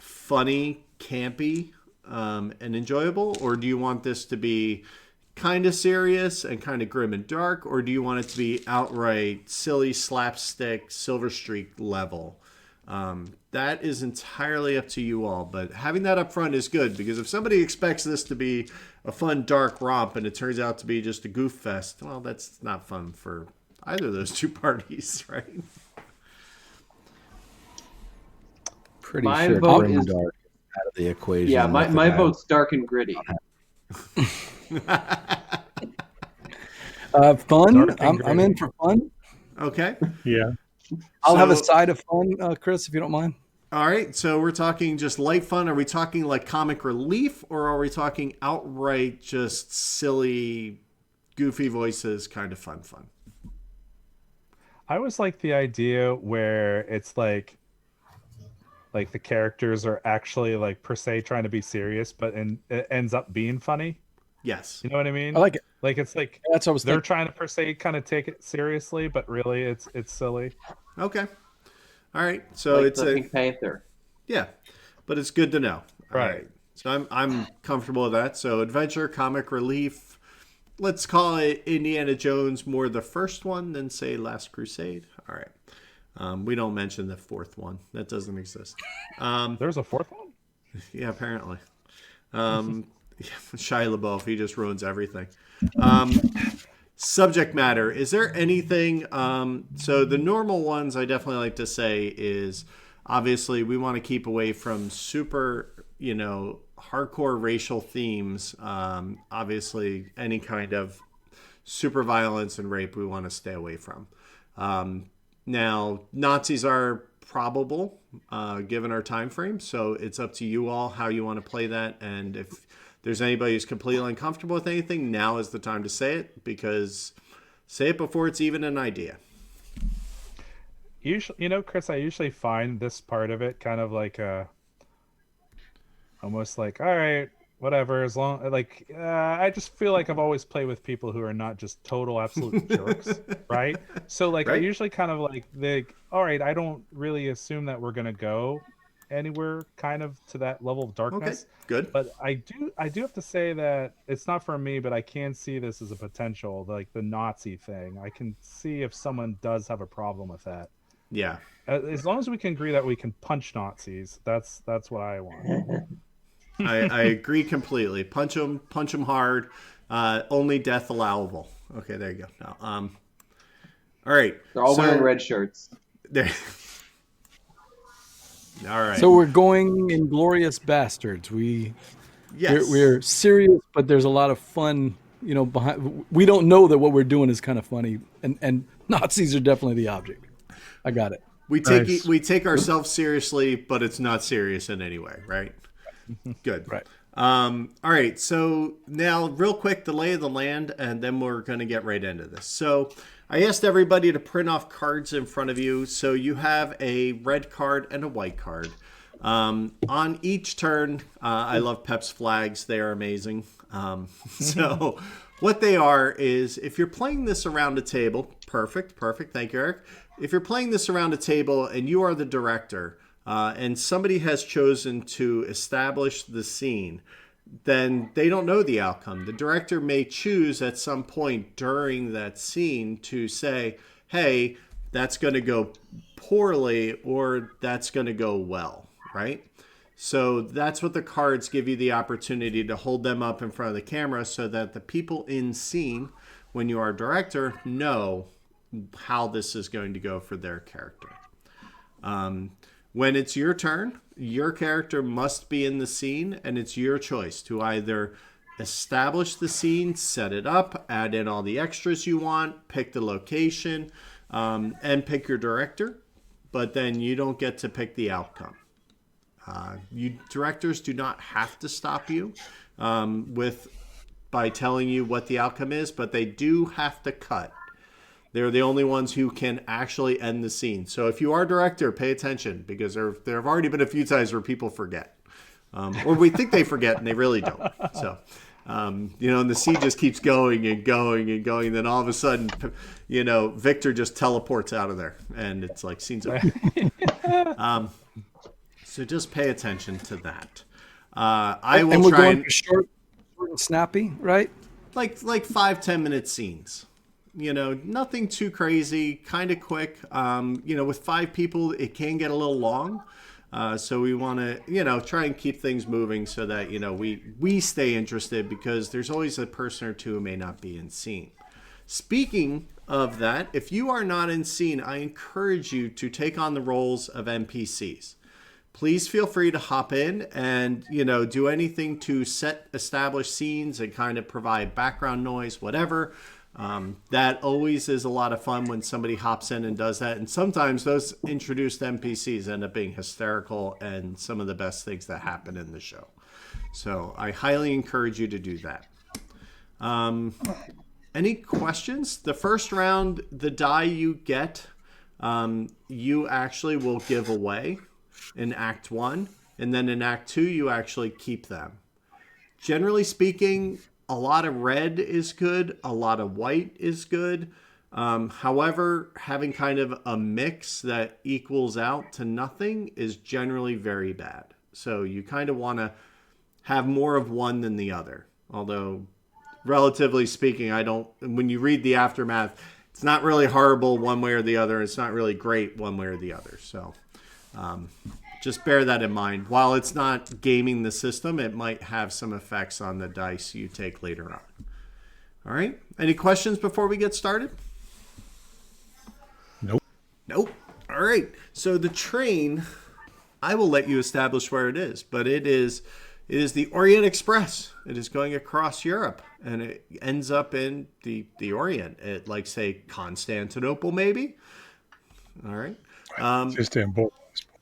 funny, campy, and enjoyable? Or do you want this to be kind of serious and kind of grim and dark, or do you want it to be outright silly slapstick Silver Streak level? That is entirely up to you all, but having that up front is good, because if somebody expects this to be a fun dark romp and it turns out to be just a goof fest, well, that's not fun for either of those two parties, right? Pretty My sure vote grim is- dark is out of the equation. Yeah, with my the guy. vote's dark and gritty. Fun. Dark and I'm in for fun. Okay. Yeah. I'll have a So- side of fun, Chris, if you don't mind. All right, so we're talking just light fun. Are we talking like comic relief, or are we talking outright just silly, goofy voices, kind of fun? I always like the idea where it's like the characters are actually like per se trying to be serious, but it ends up being funny. Yes. You know what I mean? I like it. Like it's like That's what I was they're thinking. trying to per se kind of take it seriously, but really it's silly. Okay. All right. So Like it's the a Pink Panther. yeah, but it's good to know. All Right. right. So I'm comfortable with that. So adventure, comic relief. Let's call it Indiana Jones more the first one than say Last Crusade. All right. We don't mention the fourth one. That doesn't exist. There's a fourth one? Yeah, apparently. Shia LaBeouf, he just ruins everything. Subject matter. Is there anything? So the normal ones I definitely like to say is obviously we want to keep away from super, hardcore racial themes. Obviously, any kind of super violence and rape we want to stay away from. Now, Nazis are probable given our time frame, so it's up to you all how you want to play that. And if there's anybody who's completely uncomfortable with anything, now is the time to say it, because say it before it's even an idea. Usually, Chris, I usually find this part of it kind of like almost like, all right, whatever, as long I just feel like I've always played with people who are not just total absolute jerks, right? So like Right. I usually kind of all right, I don't really assume that we're gonna go anywhere kind of to that level of Okay, darkness. good. But I do have to say that it's not for me, but I can see this as a potential, like the Nazi thing. I can see if someone does have a problem with that. Yeah. As long as we can agree that we can punch Nazis, that's what I want. I agree completely. Punch them hard. Only death allowable. Okay, there you go. Now, all right. They're all wearing red shirts. There. All right. So we're going Inglorious Bastards. yes. We're serious, but there's a lot of fun, behind. We don't know that what we're doing is kind of funny, and Nazis are definitely the object. I got it. we take ourselves seriously, but it's not serious in any way, right? Good. Right. All right. So now, real quick, the lay of the land, and then we're going to get right into this. So I asked everybody to print off cards in front of you. So you have a red card and a white card. On each turn, I love Pep's flags. They are amazing. So what they are is, if you're playing this around a table, perfect. Thank you, Eric. If you're playing this around a table and you are the director, and somebody has chosen to establish the scene, then they don't know the outcome. The director may choose at some point during that scene to say, hey, that's going to go poorly or that's going to go well, right? So that's what the cards give you the opportunity to hold them up in front of the camera so that the people in scene, when you are a director, know how this is going to go for their character. When it's your turn, your character must be in the scene, and it's your choice to either establish the scene, set it up, add in all the extras you want, pick the location, and pick your director, but then you don't get to pick the outcome. You directors do not have to stop you by telling you what the outcome is, but they do have to cut. They're the only ones who can actually end the scene. So if you are a director, pay attention, because there have already been a few times where people forget. Or we think they forget and they really don't. So, and the scene just keeps going and going and going. Then all of a sudden, Victor just teleports out of there and it's like scene's over. So just pay attention to that. I will and we're try going and for short and snappy, right? like 5-10 minute scenes. Nothing too crazy, kind of quick. With 5 people, it can get a little long. So we want to, try and keep things moving so that, we stay interested, because there's always a person or two who may not be in scene. Speaking of that, if you are not in scene, I encourage you to take on the roles of NPCs. Please feel free to hop in and, do anything to establish scenes and kind of provide background noise, whatever. That always is a lot of fun when somebody hops in and does that. And sometimes those introduced NPCs end up being hysterical and some of the best things that happen in the show. So I highly encourage you to do that. Any questions? The first round, the die you get, you actually will give away in Act 1. And then in Act 2, you actually keep them. Generally speaking, a lot of red is good. A lot of white is good. However, having kind of a mix that equals out to nothing is generally very bad. So you kind of want to have more of one than the other. Although, relatively speaking, when you read the aftermath, it's not really horrible one way or the other. It's not really great one way or the other. So just bear that in mind. While it's not gaming the system, it might have some effects on the dice you take later on. All right. Any questions before we get started? Nope. All right. So the train, I will let you establish where it is, but it is the Orient Express. It is going across Europe, and it ends up in the Orient at, like, say, Constantinople, maybe. All right. Istanbul.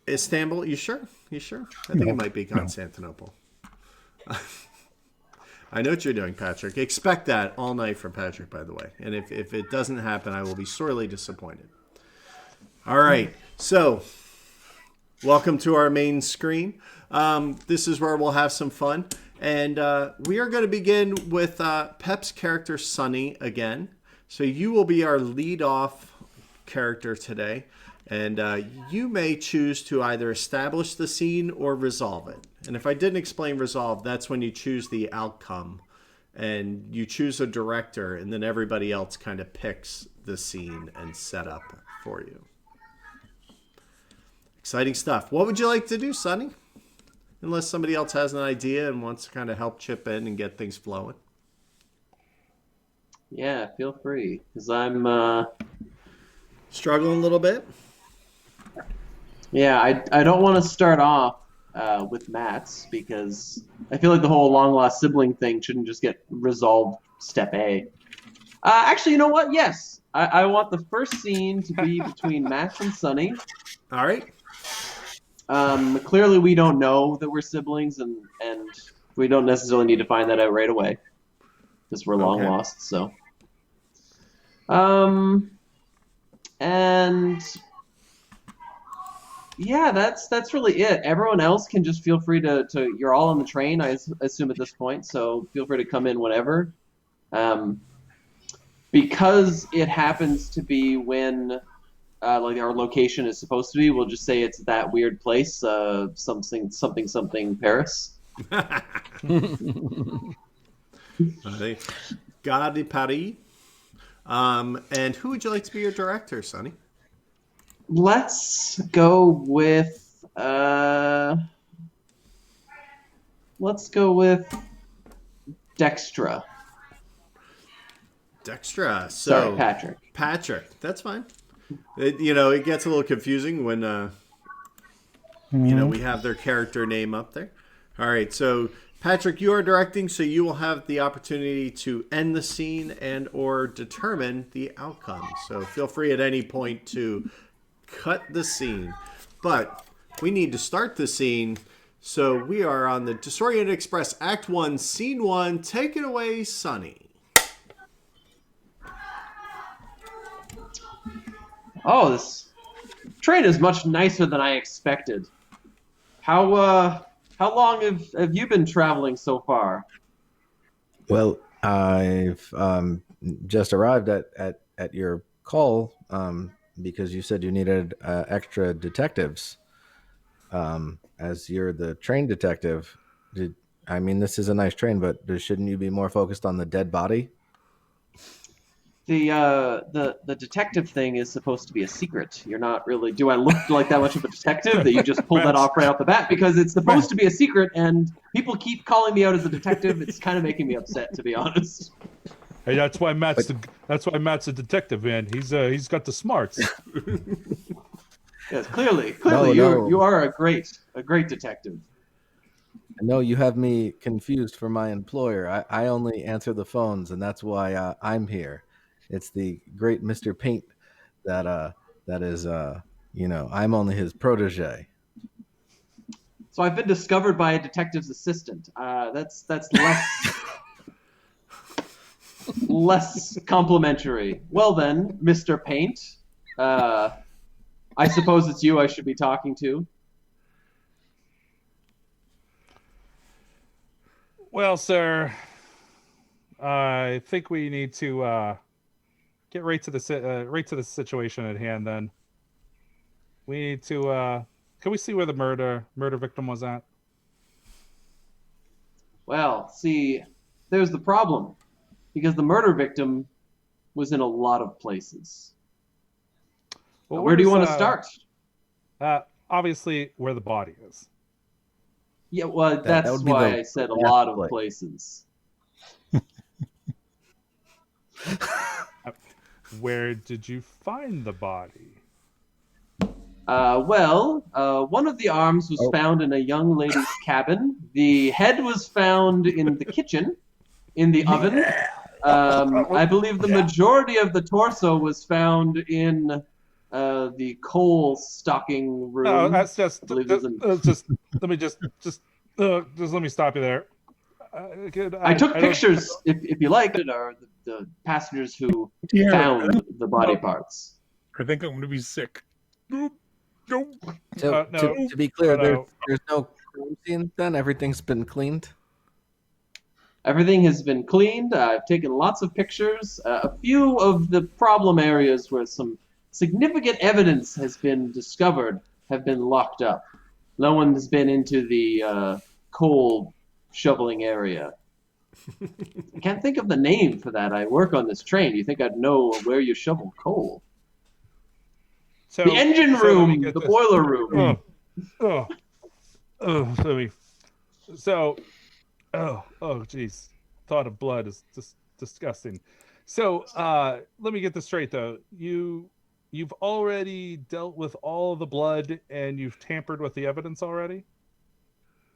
Istanbul? You sure? I think it might be Constantinople. I know what you're doing, Patrick. Expect that all night from Patrick, by the way. And if it doesn't happen, I will be sorely disappointed. All right. So, welcome to our main screen. This is where we'll have some fun. And we are going to begin with Pep's character, Sunny, again. So you will be our lead-off character today. And you may choose to either establish the scene or resolve it. And if I didn't explain resolve, that's when you choose the outcome. And you choose a director, and then everybody else kind of picks the scene and setup for you. Exciting stuff. What would you like to do, Sonny? Unless somebody else has an idea and wants to kind of help chip in and get things flowing. Yeah, feel free. Because I'm... struggling a little bit? Yeah, I don't want to start off with Matt's, because I feel like the whole long-lost sibling thing shouldn't just get resolved step A. Actually, you know what? Yes. I want the first scene to be between Matt and Sunny. All right. Clearly, we don't know that we're siblings, and we don't necessarily need to find that out right away, because we're long lost. So, and yeah, that's really it. Everyone else can just feel free to you're all on the train, I assume at this point. So feel free to come in whenever. Because it happens to be when. Like our location is supposed to be, we'll just say it's that weird place, something Paris. Gare de Paris. And who would you like to be your director, Sonny? Let's go with Dextra. So Sorry, Patrick. Patrick, that's fine. It gets a little confusing when we have their character name up there. All right, so Patrick, you are directing, so you will have the opportunity to end the scene and or determine the outcome. So feel free at any point to cut the scene. But we need to start the scene, so we are on the Disoriented Express, Act 1, Scene 1. Take it away, Sonny. Oh, this train is much nicer than I expected. How long have you been traveling so far? Well, I've just arrived at your call because you said you needed extra detectives. As you're the train detective, this is a nice train, but shouldn't you be more focused on the dead body? The detective thing is supposed to be a secret. You're not really... Do I look like that much of a detective that you just pulled that off right off the bat? Because it's supposed to be a secret, and people keep calling me out as a detective. It's kind of making me upset, to be honest. Hey, that's why Matt's a detective, man. He's got the smarts. Yes, clearly, No. you are a great detective. No, you have me confused for my employer. I only answer the phones, and that's why I'm here. It's the great Mr. Paint that is I'm only his protege. So I've been discovered by a detective's assistant. That's less complimentary. Well then, Mr. Paint, I suppose it's you I should be talking to. Well, sir, I think we need to get right to the situation at hand. Then we need to. Can we see where the murder victim was at? Well, see, there's the problem, because the murder victim was in a lot of places. Well, Where do you want to start? Obviously, where the body is. Yeah, well, That that's would be why the I said a last lot of place. places. Where did you find the body? One of the arms was found in a young lady's cabin. The head was found in the kitchen, in the oven. I believe the majority of the torso was found in the coal stocking room. No, that's just I believe there's an- just let me just let me stop you there. I took pictures, if you like, that are the passengers who Yeah. found the body parts. I think I'm going to be sick. Nope. So No. to be clear, No. there's no crime scene then? Everything's been cleaned? Everything has been cleaned. I've taken lots of pictures. A few of the problem areas where some significant evidence has been discovered have been locked up. No one has been into the coal shoveling area. I can't think of the name for that. I work on this train. You think I'd know where you shovel coal? So, The engine so let me room, get the this. boiler room. Geez. Thought of blood is just disgusting. So, let me get this straight though. You've already dealt with all of the blood and you've tampered with the evidence already?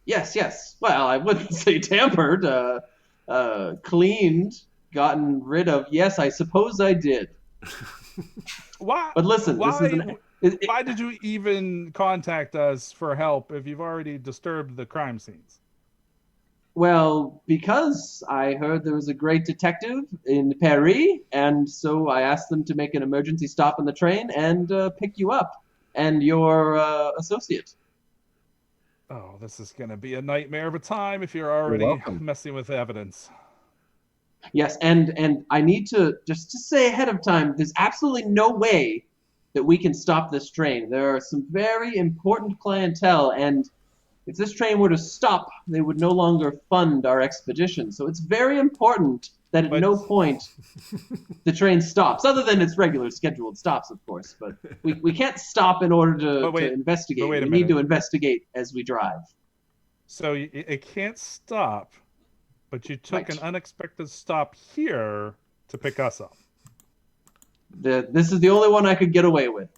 Yes. Well, I wouldn't say tampered. Cleaned, gotten rid of. Yes, I suppose I did. Why? But listen, why, this is why did you even contact us for help if you've already disturbed the crime scenes? Well, because I heard there was a great detective in Paris, and so I asked them to make an emergency stop on the train and pick you up and your associate. Oh, this is going to be a nightmare of a time if you're already welcome. messing with evidence. Yes, and I need to just say ahead of time, there's absolutely no way that we can stop this train. There are some very important clientele, and if this train were to stop, they would no longer fund our expedition. So it's very important that at no point the train stops, other than its regular scheduled stops, of course. But we can't stop in order to investigate. We need to investigate as we drive. So it can't stop, but you took an unexpected stop here to pick us up. This is the only one I could get away with.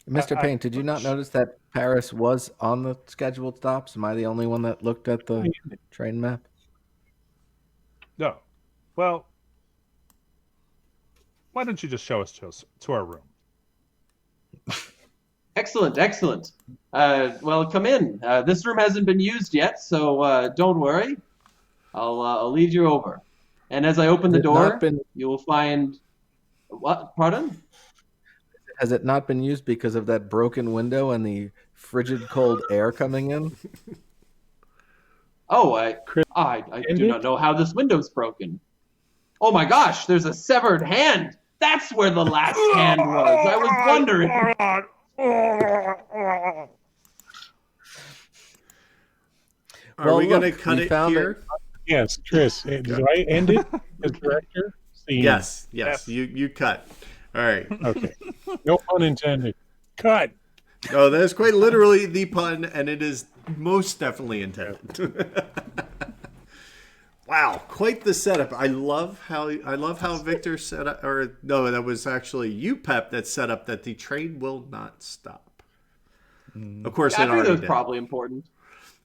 Mr. Payne, did you not notice that Paris was on the scheduled stops? Am I the only one that looked at the train map? No. Well, why don't you just show us to our room? Excellent. Well, come in. This room hasn't been used yet, so don't worry. I'll lead you over. And as I open the door, you will find... What? Pardon? Has it not been used because of that broken window and the frigid cold air coming in? Oh, I do not know how this window's broken. Oh my gosh, there's a severed hand. That's where the last hand was. I was wondering. Are we going to cut it here? Yes, Chris. Do I end it as director? Scene. Yes. You cut. All right. Okay. No pun intended. Cut. Oh, that is quite literally the pun, and it is most definitely intended. Wow, quite the setup. I love how Victor set up, or no, that was actually you, Pep, that set up that the train will not stop. Of course, I it think already that was did. probably important.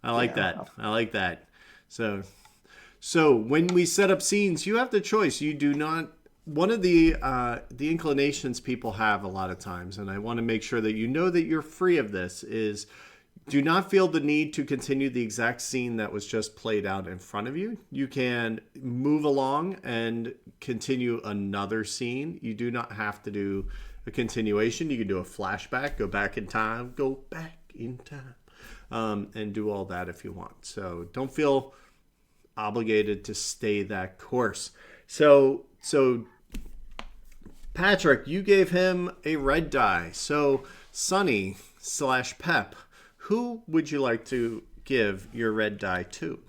I like that. So So when we set up scenes, you have the choice. You do not. One of the inclinations people have a lot of times, and I want to make sure that you know that you're free of this, is do not feel the need to continue the exact scene that was just played out in front of you. You can move along and continue another scene. You do not have to do a continuation. You can do a flashback, go back in time, and do all that if you want. So don't feel obligated to stay that course. So Patrick, you gave him a red die. So Sonny / Pep, who would you like to give your red die to?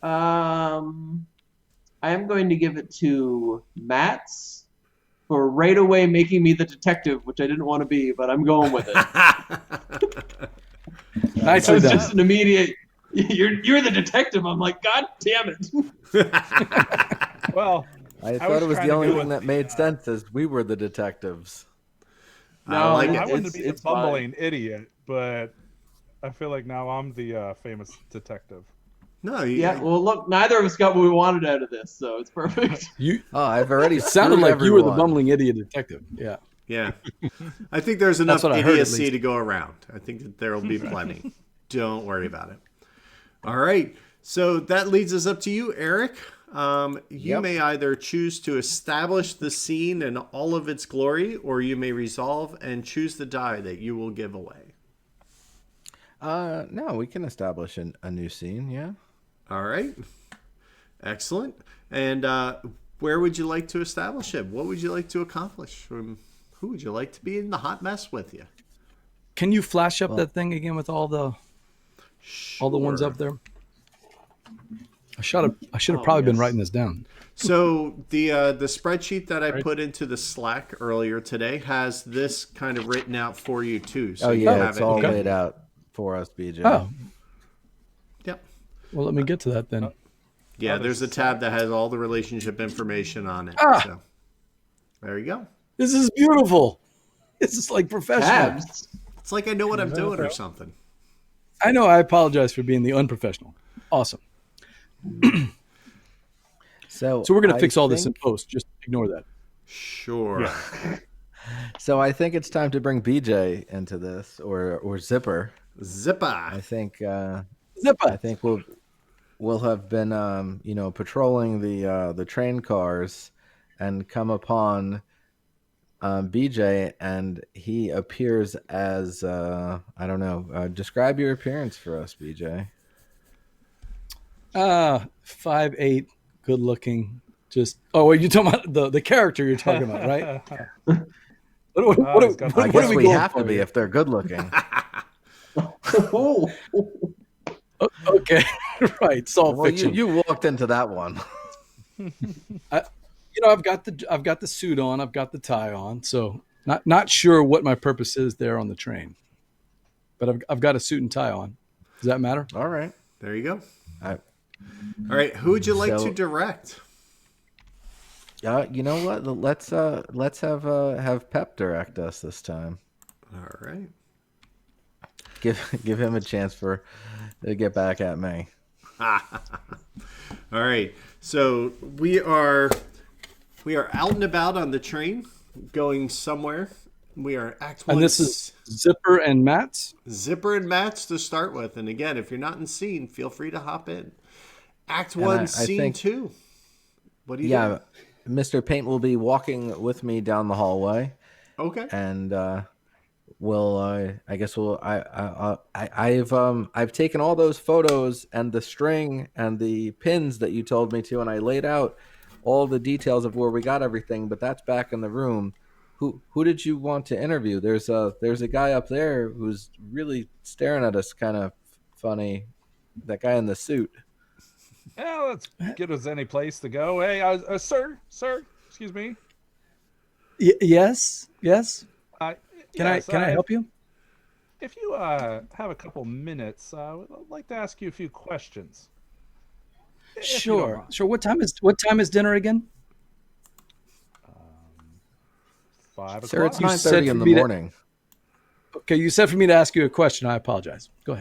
I am going to give it to Matt's for right away making me the detective, which I didn't want to be, but I'm going with it. So Nicely it's done. just an immediate. You're the detective. I'm like, God damn it. Well, I was thought it was trying the to only go thing with that the, made sense is we were the detectives. I like I it. wanted to be the It's fine. bumbling idiot, but I feel like now I'm the famous detective. No, Yeah, well, look, neither of us got what we wanted out of this, so it's perfect. You Oh, I've already sounded screwed like you were the everyone. bumbling idiot detective. Yeah. yeah. I think there's enough what I heard, at idiocy least. to go around. I think that there will be plenty. Don't worry about it. All right. So that leads us up to you, Eric. You Yep. may either choose to establish the scene in all of its glory, or you may resolve and choose the die that you will give away. No, we can establish a new scene, yeah. All right. Excellent. And where would you like to establish it? What would you like to accomplish? Who would you like to be in the hot mess with you? Can you flash up that thing again with all the ones Sure. up there? I should have probably been yes. writing this down. So the spreadsheet that I put into the Slack earlier today has this kind of written out for you too. So Oh you yeah, have it's it all here. laid out for us, BJ. Oh, Yep. well, let me get to that then. Yeah, Oh, there's a there's tab that has all the relationship information on it. So there you go. This is beautiful. This is like professional. Tabs. It's like I know what I'm doing or something. I know. I apologize for being the unprofessional. Awesome. So So we're gonna I fix all this in think- post. Just ignore that. Sure. So I think it's time to bring BJ into this, or Zipper. I Zippa. think Zippa. I think we'll have been patrolling the train cars and come upon BJ, and he appears as I don't know. Describe your appearance for us, BJ. 5'8", good looking. Just you're talking about the character you're talking about, right? What he's got I What guess are we going have for to be here? if they're good looking. Oh. Okay, right. It's all Well, fiction. you walked into that one. I've got the suit on. I've got the tie on. So not sure what my purpose is there on the train, but I've got a suit and tie on. Does that matter? All right. There you go. I, All right. Who would you like So- to direct? you know what? Let's have Pep direct us this time. All right. Give him a chance to get back at me. All right. So we are out and about on the train, going somewhere. We are Act 1. And this is Zipper and Matt's. Zipper and Mats to start with. And again, if you're not in scene, feel free to hop in. Act And 1, I Scene think- 2. What do you Yeah, do? Mr. Paint will be walking with me down the hallway, Okay. and I've taken all those photos and the string and the pins that you told me to, and I laid out all the details of where we got everything. But that's back in the room. Who did you want to interview? There's a guy up there who's really staring at us, kind of funny. That guy in the suit. Yeah, let's get us any place to go. Hey, sir, excuse me. Yes. Uh, Can yes, I help you? If you have a couple minutes, I would like to ask you a few questions. If you don't Sure. mind. Sure. What time is dinner again? 5 Sir, it's o'clock. You said 9:30 in for the me to- morning. Okay, you said for me to ask you a question. I apologize. Go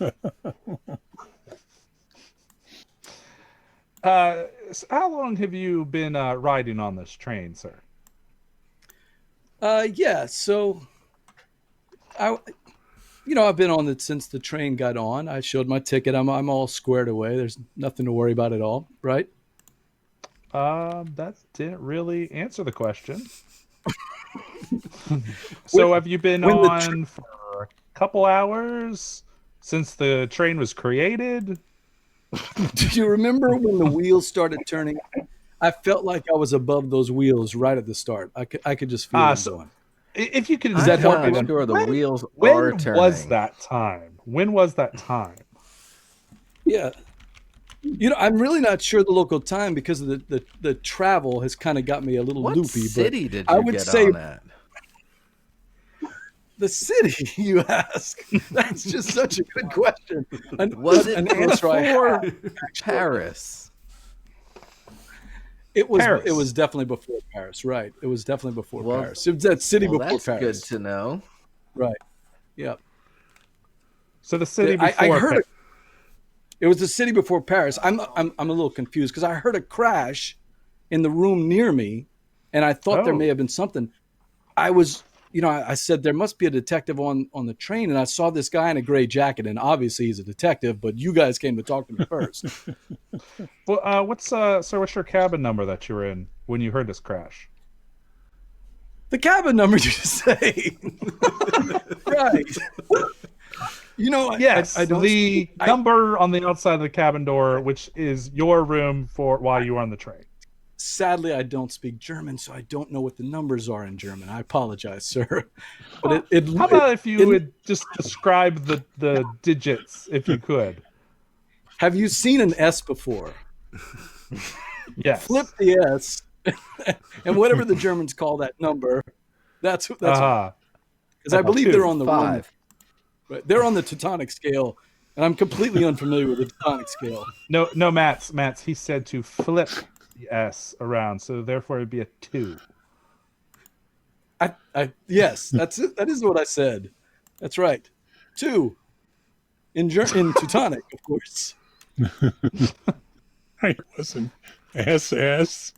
ahead. How long have you been riding on this train, sir? Yeah. So, I've been on it since the train got on. I showed my ticket. I'm all squared away. There's nothing to worry about at all, right? That didn't really answer the question. So have you been on for a couple hours since the train was created? Do you remember when the wheels started turning? I felt like I was above those wheels right at the start. I could just feel it going. If you could, Is that how I'm sure the wheels are when turning? was that time? When was that time? Yeah. I'm really not sure the local time because of the travel has kind of got me a little What loopy. city did I you would get say on at? the city, you ask. That's just such a good question. Was it an answer I before have? Paris? It was. Paris. It was definitely before Paris, right? It was definitely before Well, Paris. It was that city Well, before that's Paris, good to know. right? Yeah. So the city I before heard Paris. it was the city before Paris. I'm a little confused because I heard a crash in the room near me, and I thought there Oh. may have been something. I was, I said there must be a detective on the train, and I saw this guy in a gray jacket, and obviously he's a detective. But you guys came to talk to me first. Well, what's your cabin number that you were in when you heard this crash? The cabin number, you say? Right. Yes, I don't. the number on the outside of the cabin door, which is your room for while you were on the train. Sadly, I don't speak German, so I don't know what the numbers are in German. I apologize, sir. But How about if you would just describe the digits, if you could? Have you seen an S before? Yes. Flip the S, and whatever the Germans call that number, that's because I believe they're on the Roman. 5. Right, they're on the Teutonic scale, and I'm completely unfamiliar with the Teutonic scale. No, Mats. He said to flip the S around, so therefore it'd be a 2. Yes, that's it. That is what I said. That's right. 2 in Teutonic, of course. I wasn't SS.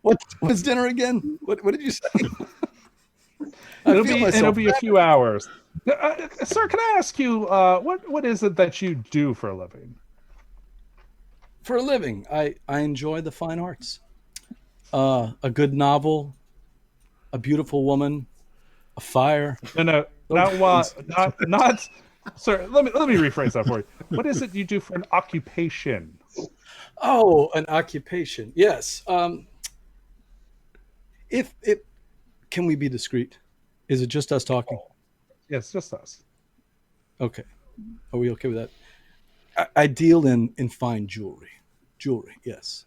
What was dinner again? What did you say? It'll be a few hours. Sir, can I ask you what is it that you do for a living? For a living, I enjoy the fine arts. A good novel, a beautiful woman, a fire. No, not. Sir, let me rephrase that for you. What is it you do for an occupation? Oh, an occupation. Yes. If can we be discreet? Is it just us talking? Yes, just us. Okay. Are we okay with that? I deal in fine jewelry. Jewelry, yes.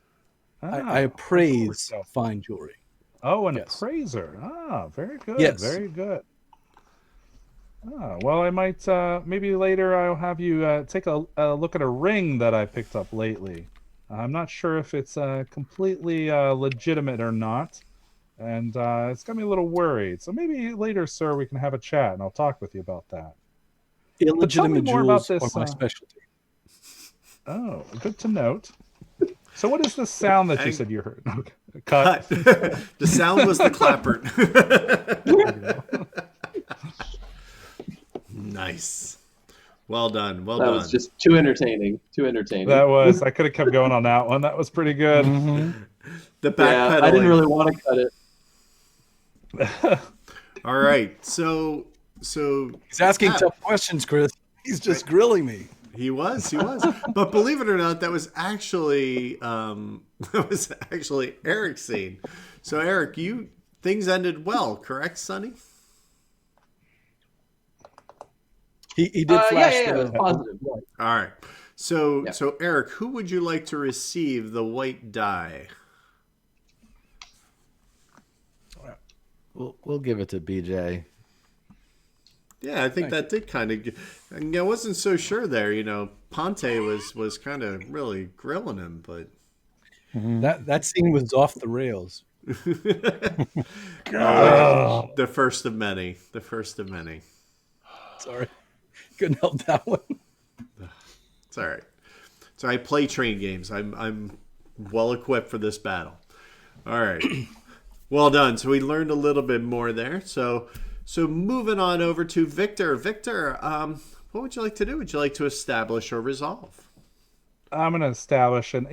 I appraise fine jewelry. Oh, an Yes. appraiser. Very good. Yes. Very good. Well, I might maybe later I'll have you take a look at a ring that I picked up lately. I'm not sure if it's completely legitimate or not, and it's got me a little worried. So maybe later, sir, we can have a chat, and I'll talk with you about that. Illegitimate more about jewels this, are my specialty. Oh, good to note. So what is the sound that you said you heard? Okay. Cut. The sound was the clapper. Nice. Well done. Well That done. was just too entertaining. Too entertaining. I could have kept going on that one. That was pretty good. The backpedaling. I didn't really want to cut it. All right. So He's asking tough questions, Chris. He's just grilling me. He was. But believe it or not, that was actually Eric's scene. So Eric, things ended well, correct, Sonny? He did flash yeah, it was positive. All right. So Eric, who would you like to receive the white die? We'll give it to BJ. Yeah, I think that did kind of. I wasn't so sure there. Ponte was kind of really grilling him, but that scene was off the rails. The first of many. The first of many. Sorry, couldn't help that one. It's all right. So I play train games. I'm well equipped for this battle. All right. Well done. So we learned a little bit more there. So moving on over to Victor. Victor, what would you like to do? Would you like to establish or resolve? I'm gonna establish, and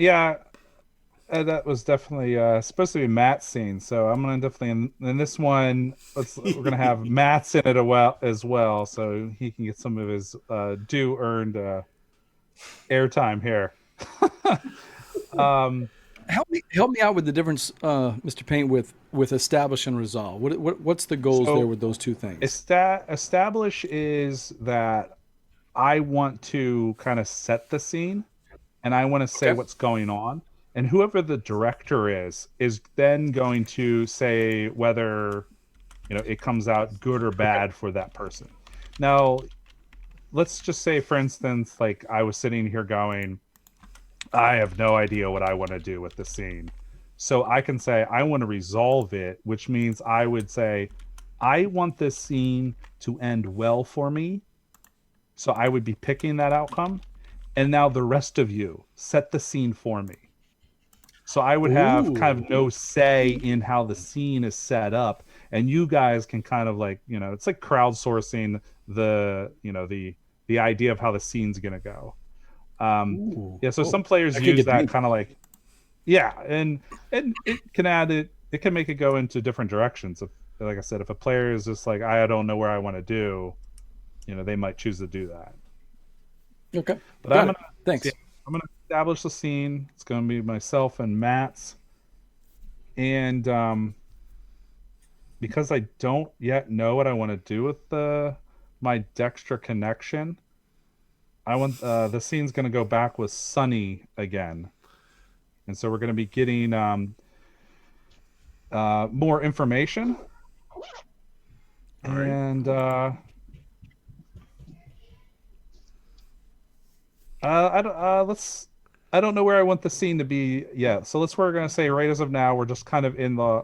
that was definitely supposed to be Matt's scene. So I'm gonna definitely in this one. We're gonna have Matt's in it as well, so he can get some of his due earned airtime here. Help me out with the difference, Mr. Paint, with establish and resolve. What's the goals there with those two things? Establish is that I want to kind of set the scene, and I want to say what's going on, and whoever the director is then going to say whether it comes out good or bad for that person. Now, let's just say, for instance, like I was sitting here going, I have no idea what I want to do with the scene. So I can say, I want to resolve it, which means I would say, I want this scene to end well for me. So I would be picking that outcome. And now the rest of you set the scene for me. So I would have kind of no say in how the scene is set up. And you guys can kind of like, it's like crowdsourcing the idea of how the scene's going to go. So some players use that kind of like, and it can add it can make it go into different directions. Like I said, if a player is just like, I don't know where I want to do, they might choose to do that. Okay, but thanks. I'm gonna establish the scene. It's gonna be myself and Matt's, and because I don't yet know what I want to do with my Dextra connection, I want the scene's going to go back with Sunny again, and so we're going to be getting more information. All right. And I don't know where I want the scene to be yet. So we're going to say right as of now we're just kind of in the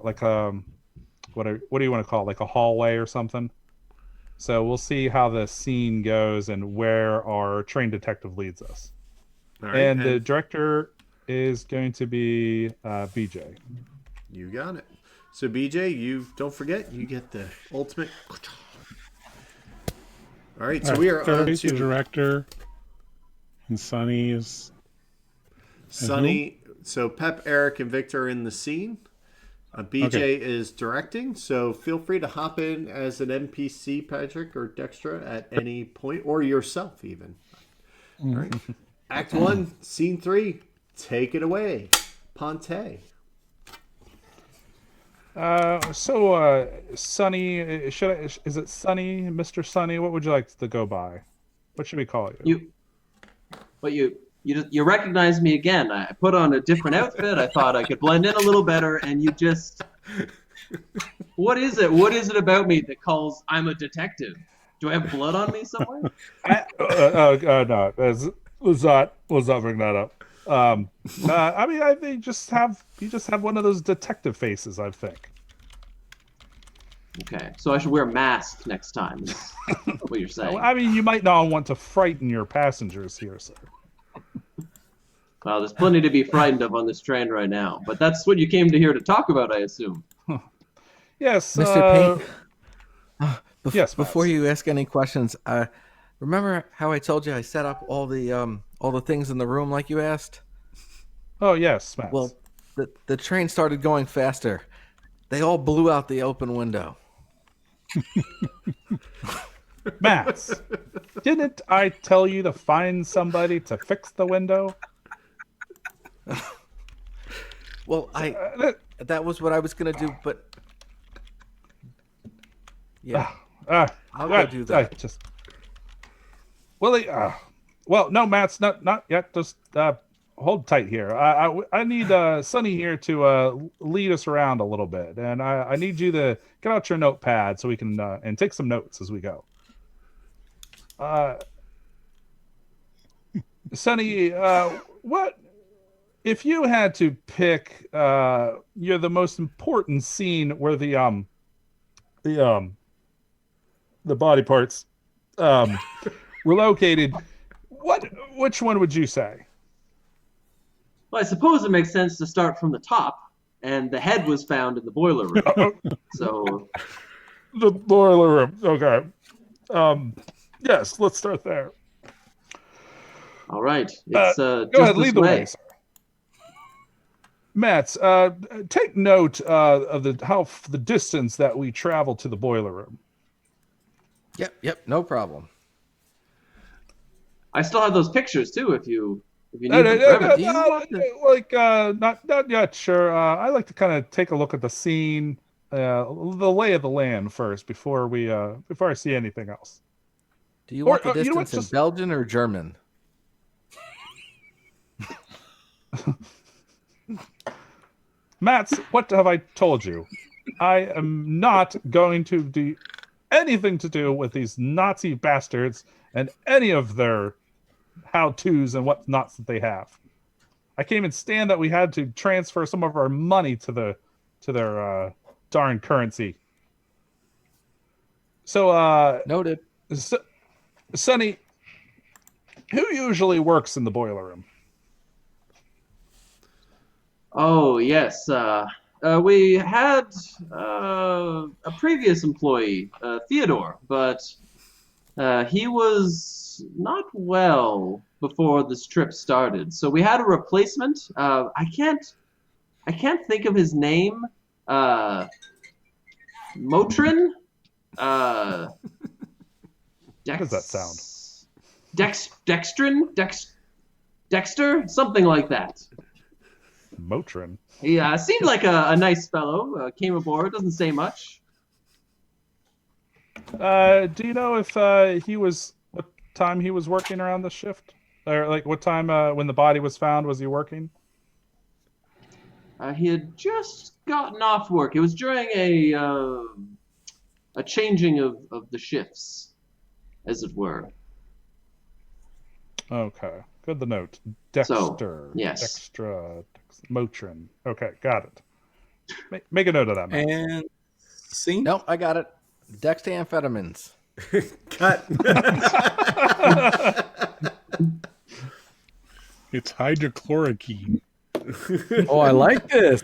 what do you want to call it, like a hallway or something. So we'll see how the scene goes and where our trained detective leads us. All right, and the director is going to be BJ. You got it. So BJ, you don't forget, you get the ultimate. All right, so we are on to the director, and Sunny is. Sunny. So Pep, Eric, and Victor are in the scene. BJ is directing, so feel free to hop in as an NPC, Patrick or Dextra, at any point, or yourself even. All right. Act 1, Scene 3. Take it away, Ponte. Sunny, is it Sunny, Mr. Sunny? What would you like to go by? What should we call you? You recognize me again. I put on a different outfit. I thought I could blend in a little better, and you just... What is it? What is it about me that calls I'm a detective? Do I have blood on me somewhere? No. Let's not bring that up. I mean, I think you just have one of those detective faces, I think. Okay, so I should wear a mask next time, is what you're saying. I mean, you might not want to frighten your passengers here, sir. Well, there's plenty to be frightened of on this train right now, but that's what you came to here to talk about, I assume. Yes, Mr. Paint. Yes. Before you ask any questions, remember how I told you I set up all the things in the room like you asked? Oh yes, Matt. Well, the train started going faster. They all blew out the open window. Matt, didn't I tell you to find somebody to fix the window? Well, that was what I was gonna do, but yeah, I'll go do that. Well, no, Matt's not yet. Just hold tight here. I need Sunny here to lead us around a little bit, and I need you to get out your notepad so we can and take some notes as we go. Sunny, what if you had to pick the most important scene where the body parts were located? Which one would you say? Well, I suppose it makes sense to start from the top, and the head was found in the boiler room. So, The boiler room. Okay. Yes, let's start there. all right, it's Go just ahead, this lead the way, sir. Matt, take note of the distance that we travel to the boiler room. Yep, no problem. I still have those pictures too, if you need them for evidence. Not yet. Sure. I like to kind of take a look at the scene, the lay of the land first before I see anything else. Do you want the you know what, distance in Belgian or German? Mats, what have I told you? I am not going to do anything to do with these Nazi bastards and any of their how-tos and whatnots that they have. I can't even stand that we had to transfer some of our money to their darn currency. So, Noted. Sonny, who usually works in the boiler room? Oh yes, we had a previous employee, Theodore, but he was not well before this trip started. So we had a replacement. I can't think of his name. Motrin. How does that sound? Dexter, something like that. Motrin. He seemed like a nice fellow. Came aboard, doesn't say much. Do you know if what time he was working around the shift, or like what time when the body was found was he working? He had just gotten off work. It was during a changing of the shifts, as it were. Okay, good to note. Dexter. So, yes. Dextra. Motrin. Okay, got it. Make a note of that, man. And scene? No, I got it. Dextamphetamines. Cut. It's hydrochloroquine. Oh, I like this.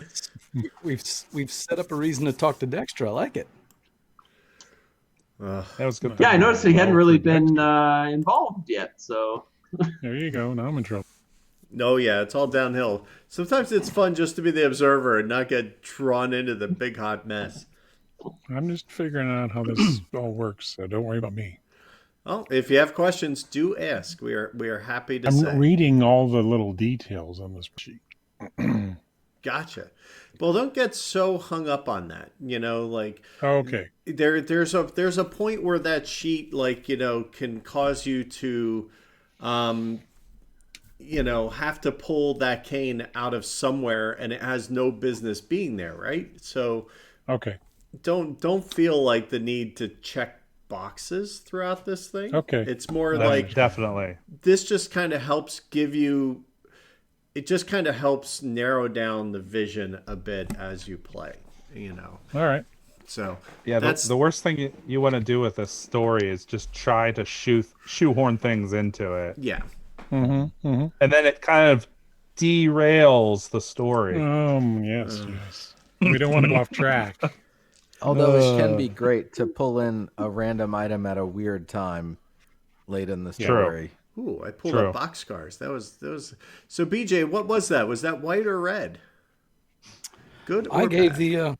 We've set up a reason to talk to Dexter. I like it. That was good. Yeah, I noticed he hadn't really been involved yet. So There you go. Now I'm in trouble. Oh, yeah, it's all downhill. Sometimes it's fun just to be the observer and not get drawn into the big hot mess. I'm just figuring out how this all works, so don't worry about me. Well, if you have questions, do ask. We are happy to I'm say. reading all the little details on this sheet. Gotcha. Well, don't get so hung up on that. Like Okay. there's a point where that sheet, like, can cause you to, have to pull that cane out of somewhere, and it has no business being there, right? So Okay. don't feel like the need to check boxes throughout this thing. Okay. It's more like Definitely. this just kind of helps it just kind of helps narrow down the vision a bit as you play, All right. So Yeah, that's the worst thing you want to do with this story is just try to shoehorn things into it. yeah. Mm-hmm. Mm-hmm. And then it kind of derails the story. Yes, yes. We don't want to go off track. Although it can be great to pull in a random item at a weird time late in the story. Ooh, I pulled True. up boxcars. That was. So BJ, what was that? Was that white or red? Good. Or I gave bad? the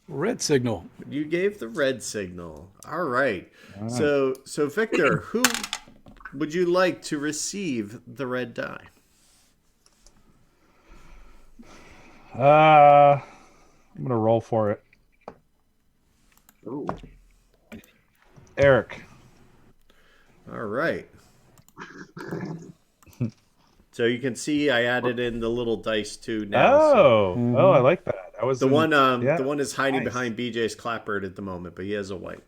red signal. You gave the red signal. All right. So Victor, who would you like to receive the red die? I'm gonna roll for it. Ooh. Eric. All right. So you can see I added in the little dice too now. Oh, I like that. I was The one is hiding Nice. behind BJ's clapboard at the moment, but he has a white.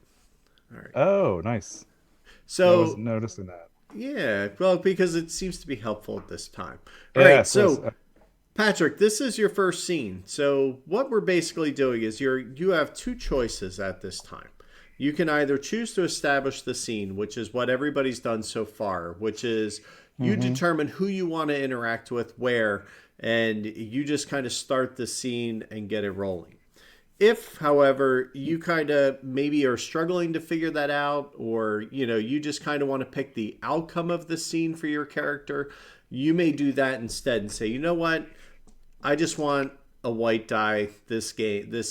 All right. Oh, nice. I So wasn't noticing that. yeah, well, because it seems to be helpful at this time. All Yes, right. So yes. Patrick, this is your first scene. So what we're basically doing is you have two choices at this time. You can either choose to establish the scene, which is what everybody's done so far, which is you determine who you want to interact with where, and you just kind of start the scene and get it rolling. If, however, you kind of maybe are struggling to figure that out, or, you just kind of want to pick the outcome of the scene for your character, you may do that instead and say, you know what, I just want a white die this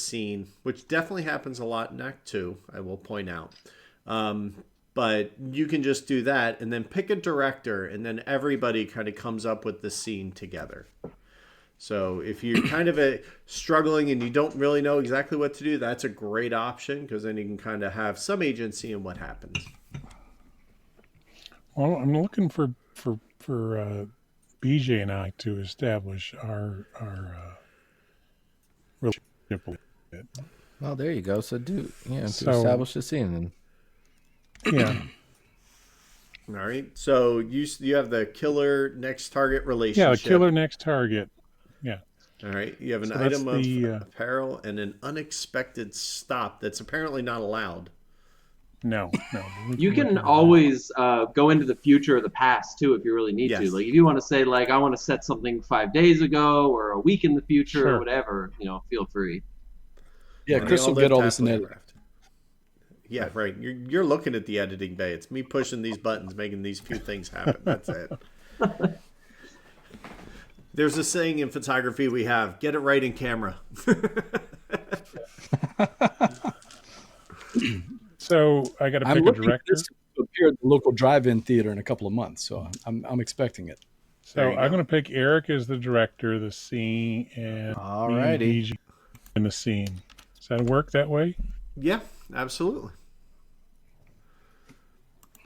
scene, which definitely happens a lot in Act 2, I will point out. But you can just do that and then pick a director, and then everybody kind of comes up with the scene together. So if you're kind of struggling and you don't really know exactly what to do, that's a great option, because then you can kind of have some agency in what happens. Well, I'm looking for BJ and I to establish our relationship a little bit. Well, there you go. So to establish the scene. Yeah. All right. So you have the killer next target relationship. Yeah, the killer next target. Yeah. All right. You have an item of apparel and an unexpected stop that's apparently not allowed. No. You can always go into the future or the past too if you really need to. Like if you want to say like I want to set something 5 days ago or a week in the future or whatever, feel free. Yeah, Chris will get all this in edit. Yeah, right. You're looking at the editing bay. It's me pushing these buttons, making these few things happen. That's it. There's a saying in photography we have: get it right in camera. So I got to pick a director. To appear at the local drive-in theater in a couple of months, so I'm expecting it. So I'm going to pick Eric as the director, the scene, and alrighty, in the scene. Does that work that way? Yeah, absolutely.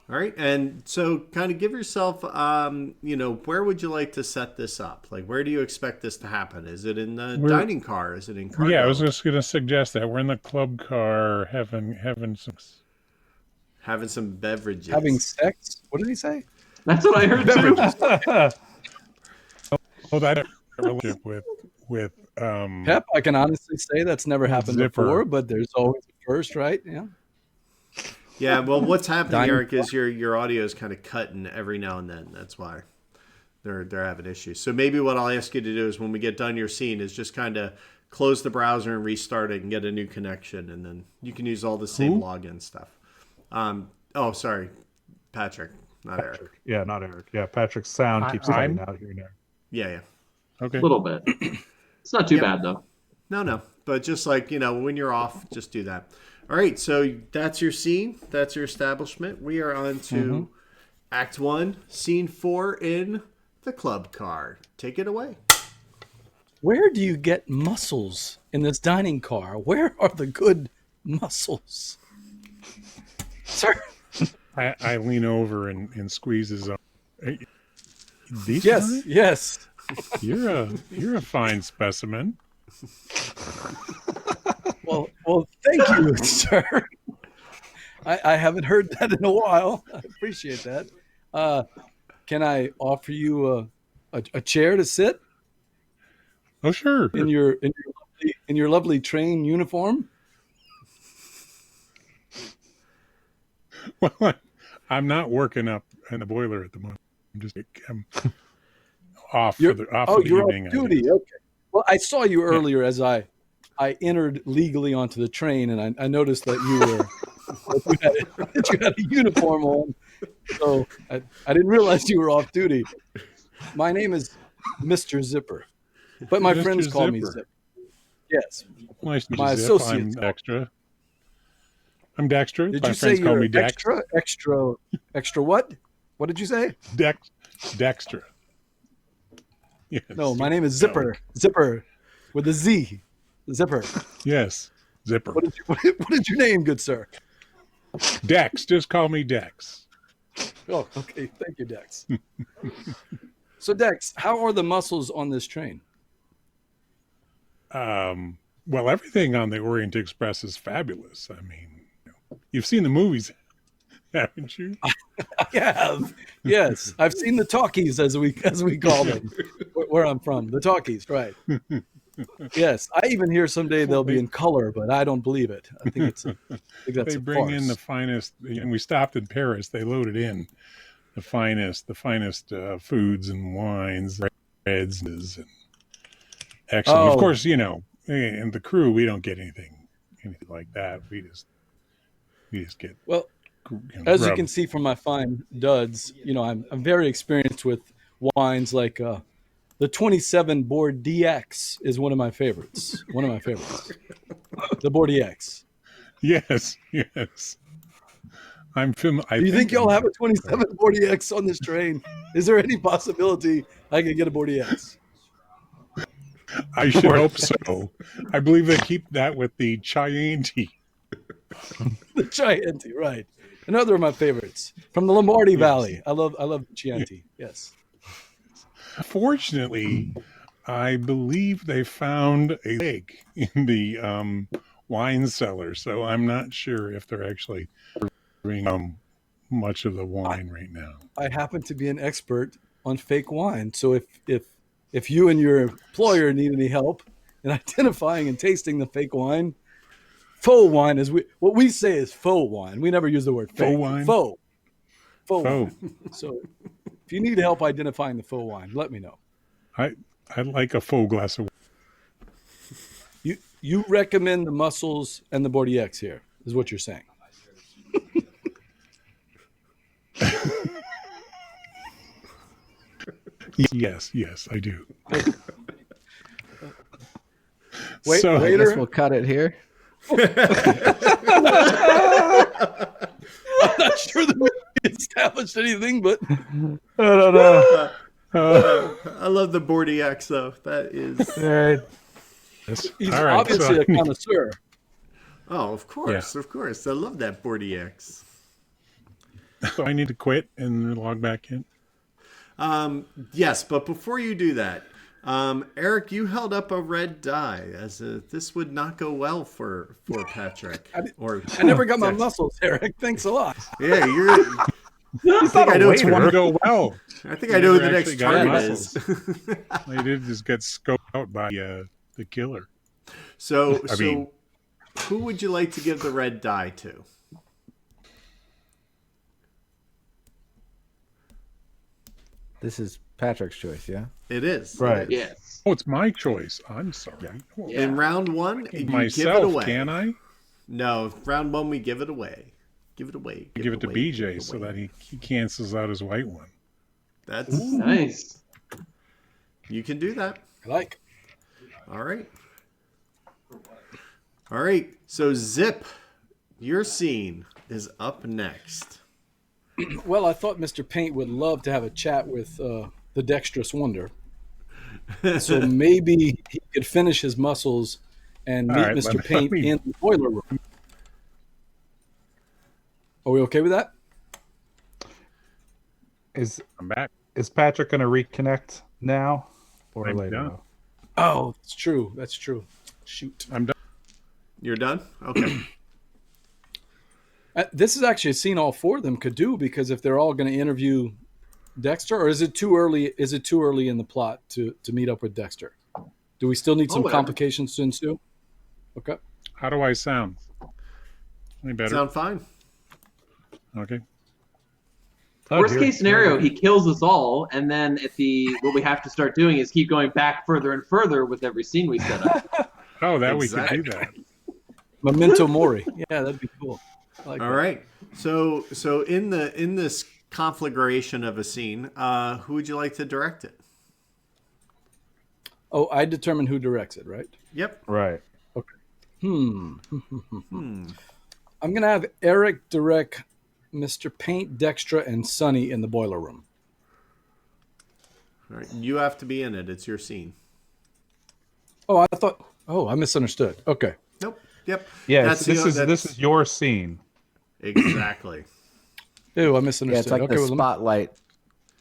All right, and so kind of give yourself, where would you like to set this up? Like, where do you expect this to happen? Is it in the dining car? Is it in cargo? Yeah, I was just going to suggest that we're in the club car having some beverages. Having sex? What did he say? That's what I heard too. That relationship with Pep. I can honestly say that's never happened before, but there's always a first, right? Yeah. Yeah, well, what's happening, Eric, is your audio is kind of cutting every now and then. That's why they're having issues. So maybe what I'll ask you to do is when we get done your scene is just kind of close the browser and restart it and get a new connection, and then you can use all the same login stuff. Sorry, Patrick, not Eric. Yeah, not Eric. Yeah, Patrick's sound keeps cutting out here and there. Yeah. Okay. A little bit. It's not too bad though. No, but just like when you're off, just do that. All right, so that's your scene. That's your establishment. We are on to Act 1, Scene 4 in the club car. Take it away. Where do you get mussels in this dining car? Where are the good mussels? Sir? I lean over and squeeze his arm. These yes, guys? yes. You're a fine specimen. Well, thank you, sir. I haven't heard that in a while. I appreciate that. Can I offer you a chair to sit? Oh, sure. In your lovely train uniform. Well, I'm not working up in the boiler at the moment. I'm off for the evening. Off duty. Okay. Well, I saw you earlier as I entered legally onto the train, and I noticed that you had a uniform on. So I didn't realize you were off duty. My name is Mr. Zipper, but my friends call me Zipper. Yes. Nice my associates. I'm Dextra. I'm Dextra. Did my you friends say call you're me Dex. extra what? What did you say? Dextra. Yes. No, my name is Zipper. No. Zipper with a Z. Zipper. Yes, Zipper. What is your name, good sir? Dex. Just call me Dex. Oh, okay. Thank you, Dex. So, Dex, how are the mussels on this train? Well, everything on the Orient Express is fabulous. I mean, you've seen the movies, haven't you? I have. Yes, I've seen the talkies, as we call them, where I'm from. The talkies, right? Yes, I even hear someday they'll be in color, but I don't believe it. I think that's they bring in the finest. And we stopped in Paris. They loaded in the finest foods and wines, breads, and Excellent. Oh. Of course, and the crew, we don't get anything like that. We just get Well, as you grub. can see from my fine duds, I'm very experienced with wines like the 27 Board DX is one of my favorites. The Board DX. Yes. I'm Do you think y'all have a 27 Board DX on this train? Is there any possibility I could get a Board DX? I should hope so. I believe they keep that with the Chianti. The Chianti, right? Another of my favorites from the Lombardy Valley. I love the Chianti. Yes. Fortunately, I believe they found a leg in the wine cellar, so I'm not sure if they're actually bringing much of the wine right now. I happen to be an expert on fake wine, so if you and your employer need any help in identifying and tasting the fake wine, faux wine is what we say is faux wine. We never use the word fake. Faux wine? Faux wine. So if you need help identifying the faux wine, let me know. I'd like a full glass of wine. You recommend the Mussels and the Bordeaux here, is what you're saying. Yes, I do. Wait, So- I waiter. guess we'll cut it here. I'm not sure that we established anything, but I don't know. I love the Bordeaux though. That is. Right. Yes. he's All right, obviously so- a connoisseur. Oh, of course. I love that Bordeaux. So I need to quit and log back in. Yes, but before you do that, Eric, you held up a red die as this would not go well for Patrick. I never got my muscles, Eric. Thanks a lot. Yeah, I think I know. It's going to go well. I think I know who the Never next actually got target muscles. is. They did just get scoped out by the killer. So I mean- who would you like to give the red die to? This is Patrick's choice, yeah? It is. Right. Yes. Oh, it's my choice. I'm sorry. Well, Yeah. In round one, you give it myself, away. can I? No, round one we give it away. Give it away. Give it to away, BJ give it so away. that he cancels out his white one. That's Nice. you can do that. I like. All right. All right. So Zip, your scene is up next. Well, I thought Mr. Paint would love to have a chat with the Dexterous Wonder. So maybe he could finish his muscles and meet All right, Mr. let Paint me- in the boiler room. Are we okay with that? Is I'm back. Patrick going to reconnect now or Maybe later? not. Oh, that's true. That's true. Shoot. I'm done. You're done? Okay. This is actually a scene all four of them could do, because if they're all going to interview Dexter, or is it too early? Is it too early in the plot to meet up with Dexter? Do we still need some whatever. complications to ensue? Okay. How do I sound? Any better? Sound fine? Okay. Oh, Worst dear. case scenario, he kills us all, and then what we have to start doing is keep going back further and further with every scene we set up. Oh, that Exactly. we could do that. Memento Mori. Yeah, that'd be cool. I like All that. right. So in this conflagration of a scene, who would you like to direct it? Oh, I determine who directs it, right? Yep. Right. I'm gonna have Eric direct Mr. Paint, Dextra, and Sonny in the boiler room. All right. You have to be in it. It's your scene. Oh, I thought. Oh, I misunderstood. Okay. Nope. Yep. Yeah, That's this the- is that's- this is your scene. exactly. Ew, I Yeah, misunderstood. it's like okay, the well, let me- spotlight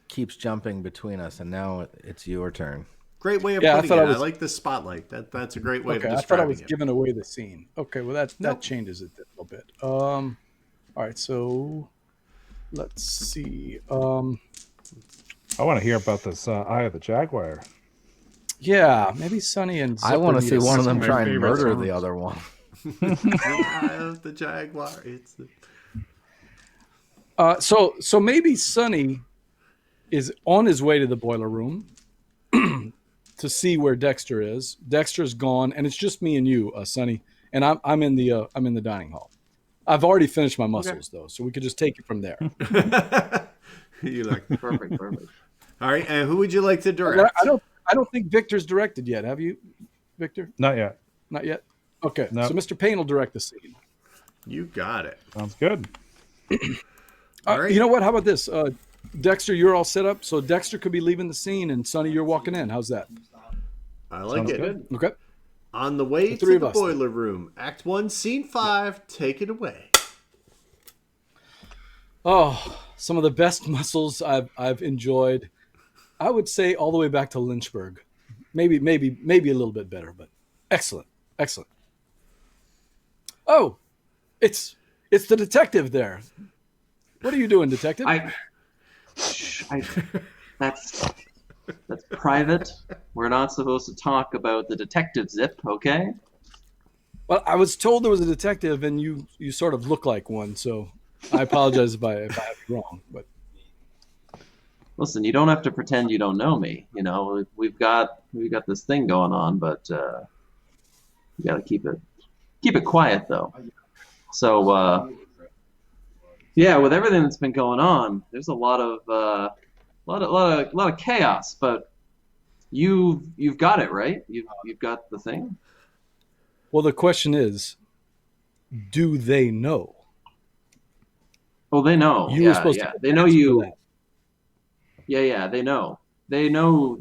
keeps jumping between us, and now it's your turn. Great way of Yeah, I putting thought it. I I was- like the spotlight. That's a great way okay, of I thought I describing was it. giving away the scene. Okay, well that Nope. changes it a little bit. All right, so let's see. I want to hear about this Eye of the Jaguar. Yeah, maybe Sonny and I want to Zipper see need one a- of them my try and favorite murder songs. the other one. Eye of the Jaguar. It's the... So maybe Sonny is on his way to the boiler room, to see where Dexter is. Dexter's gone, and it's just me and you, Sonny. And I'm in the dining hall. I've already finished my mussels though, so we could just take it from there. You like Perfect. all right, and who would you like to direct? I don't think Victor's directed yet. Have you, Victor? Not yet. Not yet. Okay, No. so Mr. Payne will direct the scene. You got it. Sounds good. All right. You know what? How about this? Dexter, you're all set up, so Dexter could be leaving the scene, and Sonny, you're walking in. How's that? I like Sounds it. good. Okay. On the way The three to of the us. boiler room, Act 1, Scene 5, take it away. Oh, some of the best mussels I've enjoyed. I would say all the way back to Lynchburg. Maybe a little bit better, but excellent. Oh, it's the detective there. What are you doing, detective? That's private. We're not supposed to talk about the detective zip, okay? Well, I was told there was a detective, and you sort of look like one, so I apologize if I have it wrong. But Listen, you don't have to pretend you don't know me. You know, we've got this thing going on, but you got to keep it quiet though. So yeah, with everything that's been going on, there's a lot of chaos. But you've got it right. You've got the thing. well, the question is, do they know? Oh, they know. You were Yeah, supposed yeah. to They know answer you. that. Yeah, they know. They know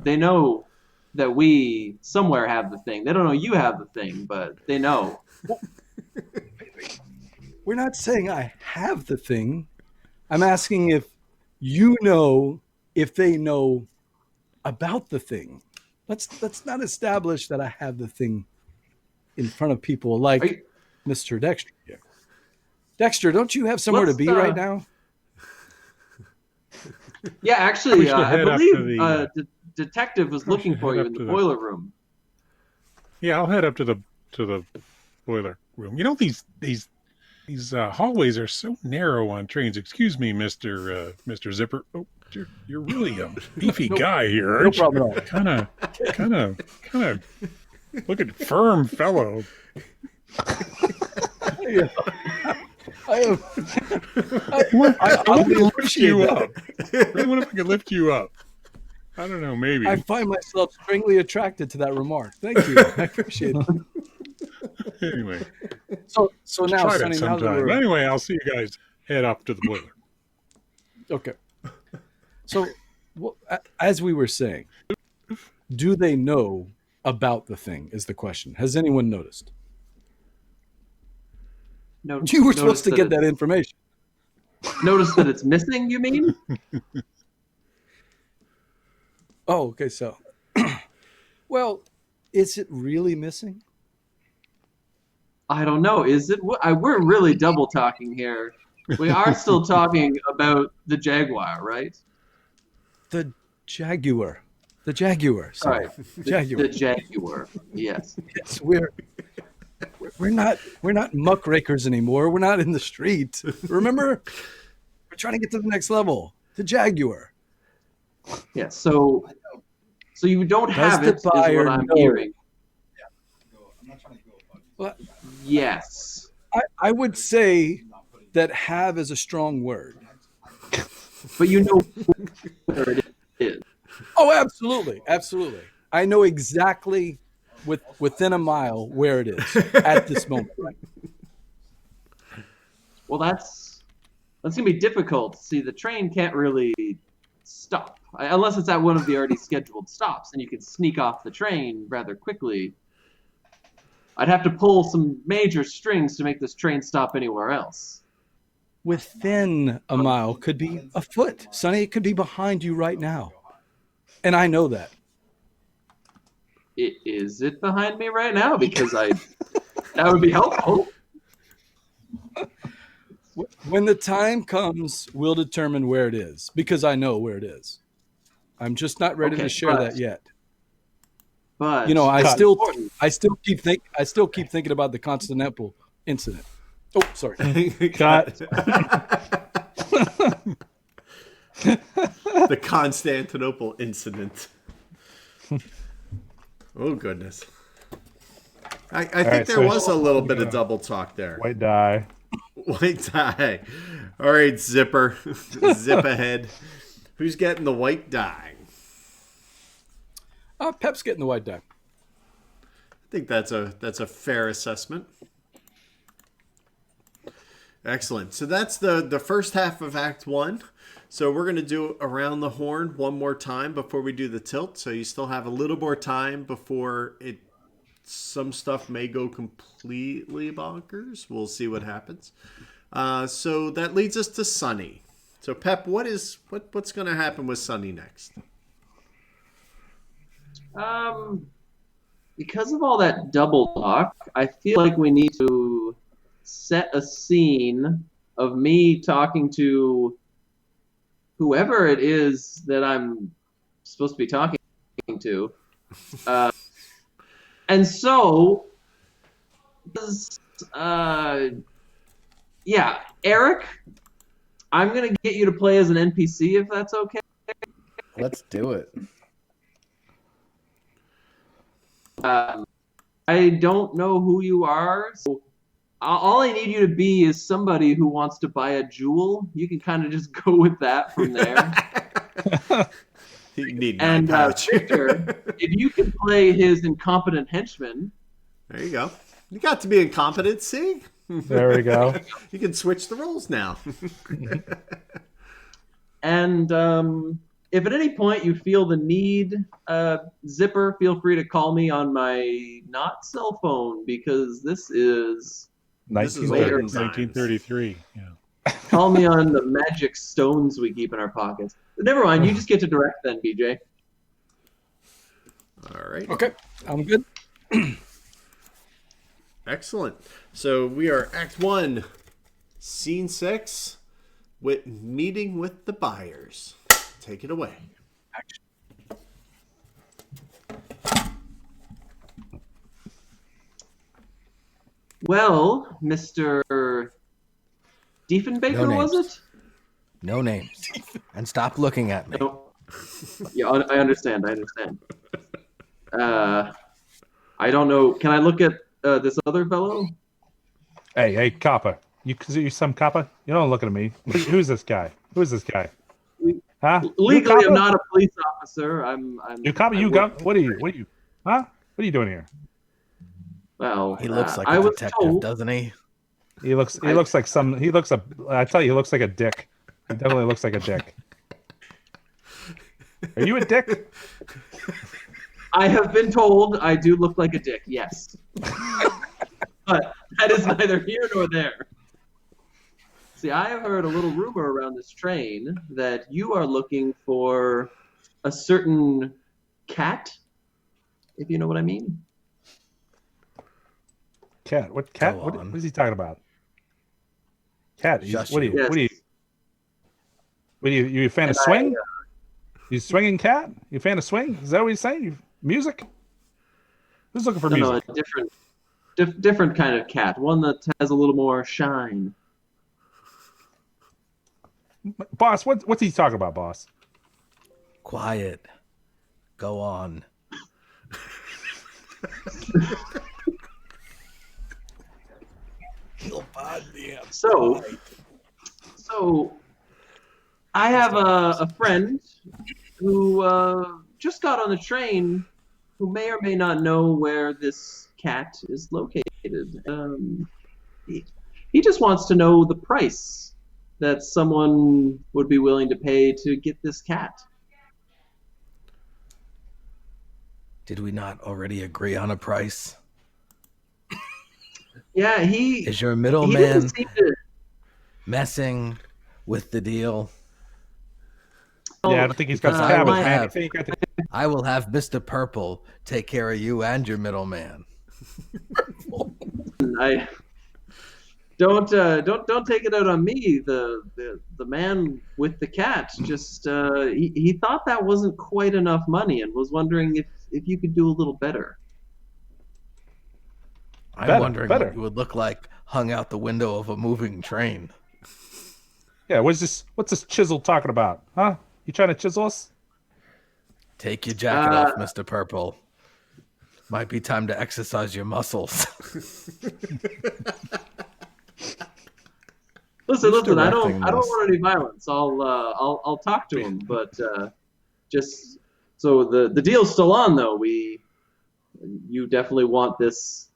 that we somewhere have the thing. They don't know you have the thing, but they know. We're not saying I have the thing. I'm asking if you know if they know about the thing. Let's not establish that I have the thing in front of people like Are you- Mr. Dexter here. Dexter, don't you have somewhere to Let's, be right now? Yeah, actually, We should I head up believe to the, detective was we looking should for head you up in the to the- boiler room. Yeah, I'll head up to the boiler room. You know, these hallways are so narrow on trains. Excuse me, Mr. Zipper. Oh, you're really a beefy guy here, No aren't you? problem at all. Kind of looking firm fellow. I I want to lift appreciate you that. up. I wonder if I could lift you up. I don't know, maybe. I find myself strangely attracted to that remark. Thank you. I appreciate it. Anyway, So now, try that Sonny, now that sometime. we're Anyway, I'll see you guys head up to the boiler. okay. So, as we were saying, do they know about the thing? Is the question. Has anyone noticed? No, You were supposed to get that information. Notice that it's missing. You mean? Oh, okay. So, well, is it really missing? I don't know. Is it? We're really double talking here. We are still talking about the Jaguar, right? The Jaguar. The Jaguar. Sorry. Right. The Jaguar. The Jaguar. Yes. Yes, we're not muckrakers anymore. We're not in the street. Remember? We're trying to get to the next level. The Jaguar. Yeah. So you don't have the it, is buyer what I'm know? hearing. Well, Yes. I would say that have is a strong word. But you know where it is. Oh, absolutely. Absolutely. I know exactly within a mile where it is at this moment. Right? Well, that's gonna be difficult. See, the train can't really stop unless it's at one of the already scheduled stops, and you can sneak off the train rather quickly. I'd have to pull some major strings to make this train stop anywhere else. Within a mile could be a foot. Sonny, it could be behind you right now. And I know that. Is it behind me right now? Because that would be helpful. When the time comes, we'll determine where it is because I know where it is. I'm just not ready Okay, to share but- that yet. But You know, I it's still important. keep thinking about the Constantinople incident. Oh, sorry. Got The Constantinople incident. Oh, goodness. I think right, there so- was a little bit of double talk there. White die. White die. All right, Zipper. Zip ahead. Who's getting the white die? Pep's getting the white die. I think that's a fair assessment. Excellent. So that's the first half of Act 1. So we're going to do Around the Horn one more time before we do the tilt. So you still have a little more time before some stuff may go completely bonkers. We'll see what happens. So that leads us to Sunny. So Pep, what's going to happen with Sunny next? Because of all that double talk, I feel like we need to set a scene of me talking to whoever it is that I'm supposed to be talking to. And so, yeah, Eric, I'm going to get you to play as an NPC if that's okay. Let's do it. I don't know who you are, so all I need you to be is somebody who wants to buy a jewel. You can kind of just go with that from there. You need And 9 pouch. Victor, if you could play his incompetent henchman. There you go. You got to be incompetent, see? There we go. You can switch the roles now. And if at any point you feel the need, Zipper, feel free to call me on my not cell phone, because this is... This is 1930. olden times. 1933. Yeah. Call me on the magic stones we keep in our pockets. But never mind, you just get to direct then, BJ. All right. Okay, I'm good. Excellent. So we are Act 1, Scene 6, with meeting with the buyers. Take it away. Well, Mr. Diefenbaker, No was names. it? No names. And stop looking at me. No. Yeah, I understand. I don't know. Can I look at this other fellow? Hey, copper. You some copper? You don't look at me. Who's this guy? Who's this guy? Huh? Legally, You I'm copper? not a police officer. I'm You copper? I You work- got? What are you? Huh? What are you doing here? Well, He looks like I a was detective, told. doesn't he? He looks like some. I tell you, he looks like a dick. He definitely looks like a dick. Are you a dick? I have been told I do look like a dick. Yes, but that is neither here nor there. See, I have heard a little rumor around this train that you are looking for a certain cat, if you know what I mean. Cat? What cat? Go What on. is he talking about? Cat? Shush What are you? you. What are you? You a fan of And swing? You swinging cat? You a fan of swing? Is that what you're saying? Music? Who's looking for No, music? a different kind of cat. One that has a little more shine. Boss, what's he talking about, boss? Quiet. Go on. So I have a friend who just got on the train, who may or may not know where this cat is located. He just wants to know the price that someone would be willing to pay to get this cat. Did we not already agree on a price? Yeah, Is your he middleman doesn't seem to. messing with the deal? Yeah, I don't think he's got Because the I will cabbage, man. I have- think he's got the- I will have Mr. Purple take care of you and your middleman. I don't take it out on me. The man with the cat just he thought that wasn't quite enough money and was wondering if you could do a little better. I'm Better, wondering better. what you would look like hung out the window of a moving train. Yeah, what's this chisel talking about? Huh? You trying to chisel us? Take your jacket off, Mr. Purple. Might be time to exercise your muscles. Listen. I don't directing this? want any violence. I'll talk to him, but just so the deal's still on though. You definitely want this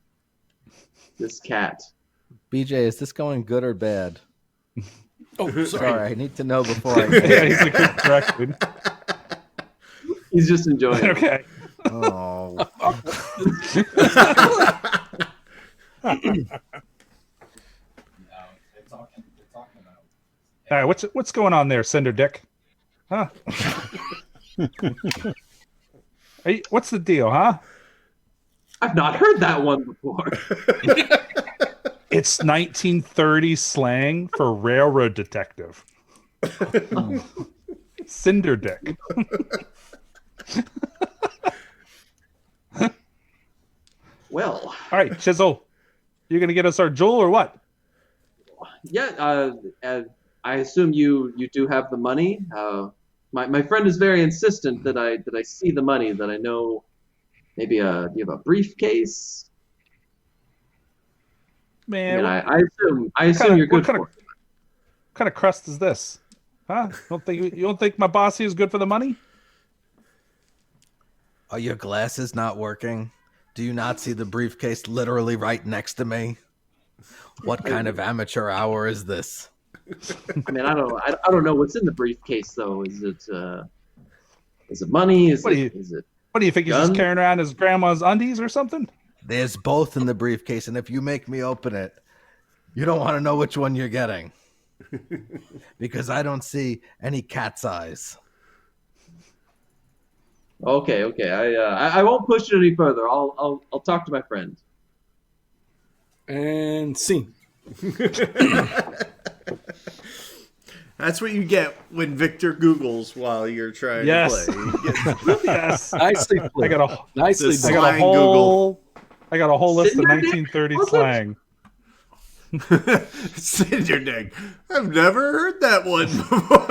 cat. BJ, is this going good or bad? Oh, sorry. Sorry, I need to know before I. Yeah, he's a good directed. He's just enjoying it. Okay. Oh. All right, what's going on there, Cinder Dick? Huh? What's the deal, huh? I've not heard that one before. It's 1930 slang for railroad detective. Cinder Dick. Well, All right, Chisel, you gonna get us our jewel or what? yeah. I assume you do have the money. My friend is very insistent that I see the money. That I know. Maybe do you have a briefcase? Man, I assume you're good for it. what kind of crust is this? Huh? You don't think my bossy is good for the money? Are your glasses not working? Do you not see the briefcase literally right next to me? What kind of amateur hour is this? I mean, I don't know what's in the briefcase though. Is it money? Is What it do you think he's just Gun? carrying around his grandma's undies or something? There's both in the briefcase, and if you make me open it, you don't want to know which one you're getting. Because I don't see any cat's eyes. Okay. I won't push it any further. I'll talk to my friend. And scene. That's what you get when Victor Googles while you're trying Yes. to play. You get Yes. Nicely played. Nicely This- done. Slang Google. I got a whole list of Cinder Dick? 1930 What's slang. Cinder Dick. I've never heard that one before.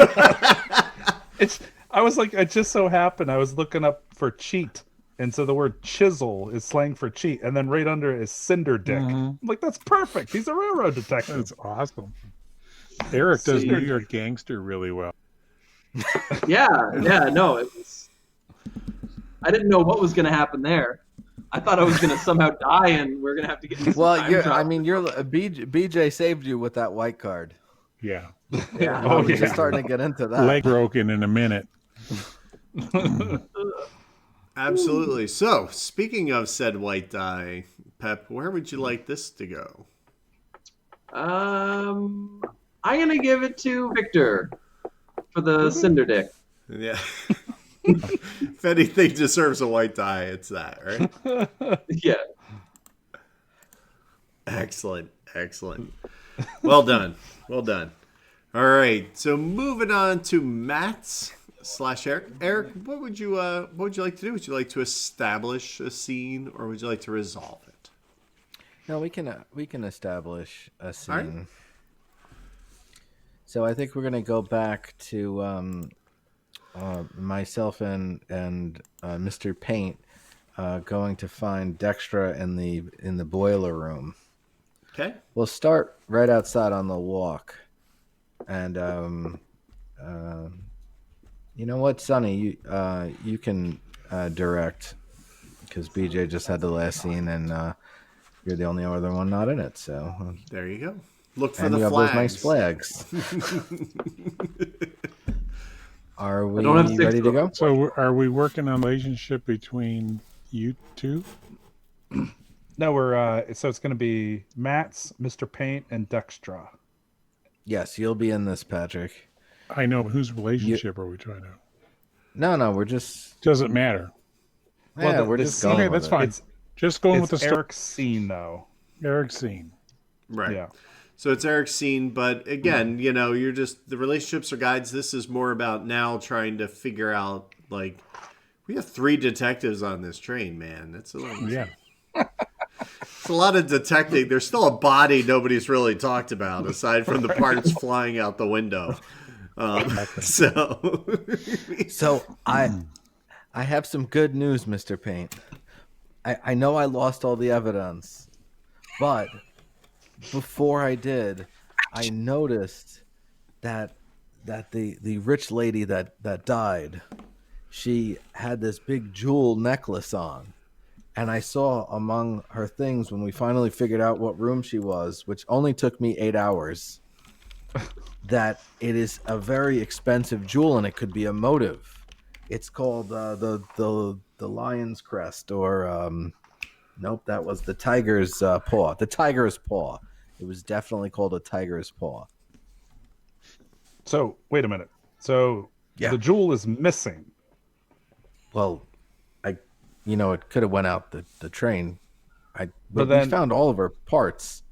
It just so happened I was looking up for cheat, and so the word chisel is slang for cheat, and then right under it is Cinder Dick. I'm like, that's perfect. He's a railroad detective. That's awesome. Eric does See. New York Gangster really well. Yeah. No, it was. I didn't know what was going to happen there. I thought I was going to somehow die, and we're going to have to get. Into some Well, time travel. BJ saved you with that white card. Yeah. Yeah. Oh, We're yeah. just starting to get into that. Leg broken in a minute. Absolutely. So, speaking of said white die, Pep, where would you like this to go? I'm gonna give it to Victor for the Cinder Dick. Yeah. If anything deserves a white die, it's that, right? Yeah. Excellent. Well done. All right. So moving on to Matt's / Eric. Eric, what would you like to do? Would you like to establish a scene, or would you like to resolve it? No, we can establish a scene. All right. So I think we're gonna go back to myself and Mr. Paint going to find Dextra in the boiler room. Okay. We'll start right outside on the walk, and you know what, Sonny, you can direct because BJ just had the last scene, and you're the only other one not in it. So There you go. Look for and the you have flags. those nice flags. Are we don't have six ready to of them. go? So are we working on a relationship between you two? No, we're so it's going to be Matt's, Mr. Paint, and Dextra. Yes, you'll be in this, Patrick. I know, but whose relationship are we trying to? No, we're just Doesn't matter. yeah, we're the just scene- going Okay, with that's it. fine. It's Just going with the story. Eric's scene though. Eric's scene. Right. Yeah. So it's Eric's scene, but again, you're just the relationships are guides. This is more about now trying to figure out we have 3 detectives on this train, man. That's a little, Yeah. it's a lot of detecting. There's still a body nobody's really talked about aside from the parts flying out the window. So So I have some good news, Mr. Paint. I know I lost all the evidence, but before I did, I noticed that the rich lady that died, she had this big jewel necklace on. And I saw among her things when we finally figured out what room she was, which only took me 8 hours, that it is a very expensive jewel and it could be a motive. It's called the lion's crest, or nope, that was the tiger's paw. The tiger's paw. It was definitely called a tiger's paw. So wait a minute. So Yeah. the jewel is missing. Well, it could have went out the train. But we then- found all of her parts.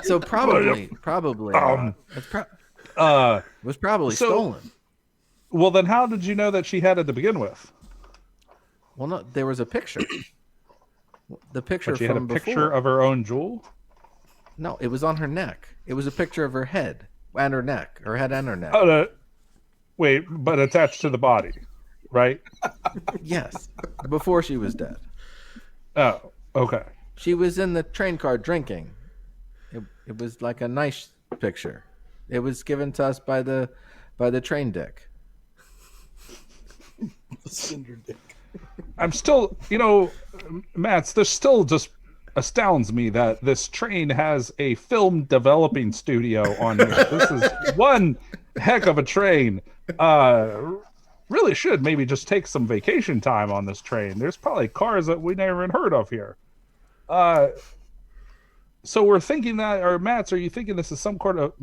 So probably, it was probably stolen. Well, then how did you know that she had it to begin with? Well, no, there was a picture. The picture But she had a from picture before. of her own jewel? No, it was on her neck. It was a picture of her head and her neck, her head and her neck. Oh, wait, but attached to the body, right? Yes, before she was dead. Oh, okay. She was in the train car drinking. It was like a nice picture. It was given to us by the train dick. Cinder dick. I'm still, Mats, this still just astounds me that this train has a film developing studio on here. This is one heck of a train. Really should maybe just take some vacation time on this train. There's probably cars that we never even heard of here. So we're thinking that, or Mats, are you thinking this is some kind of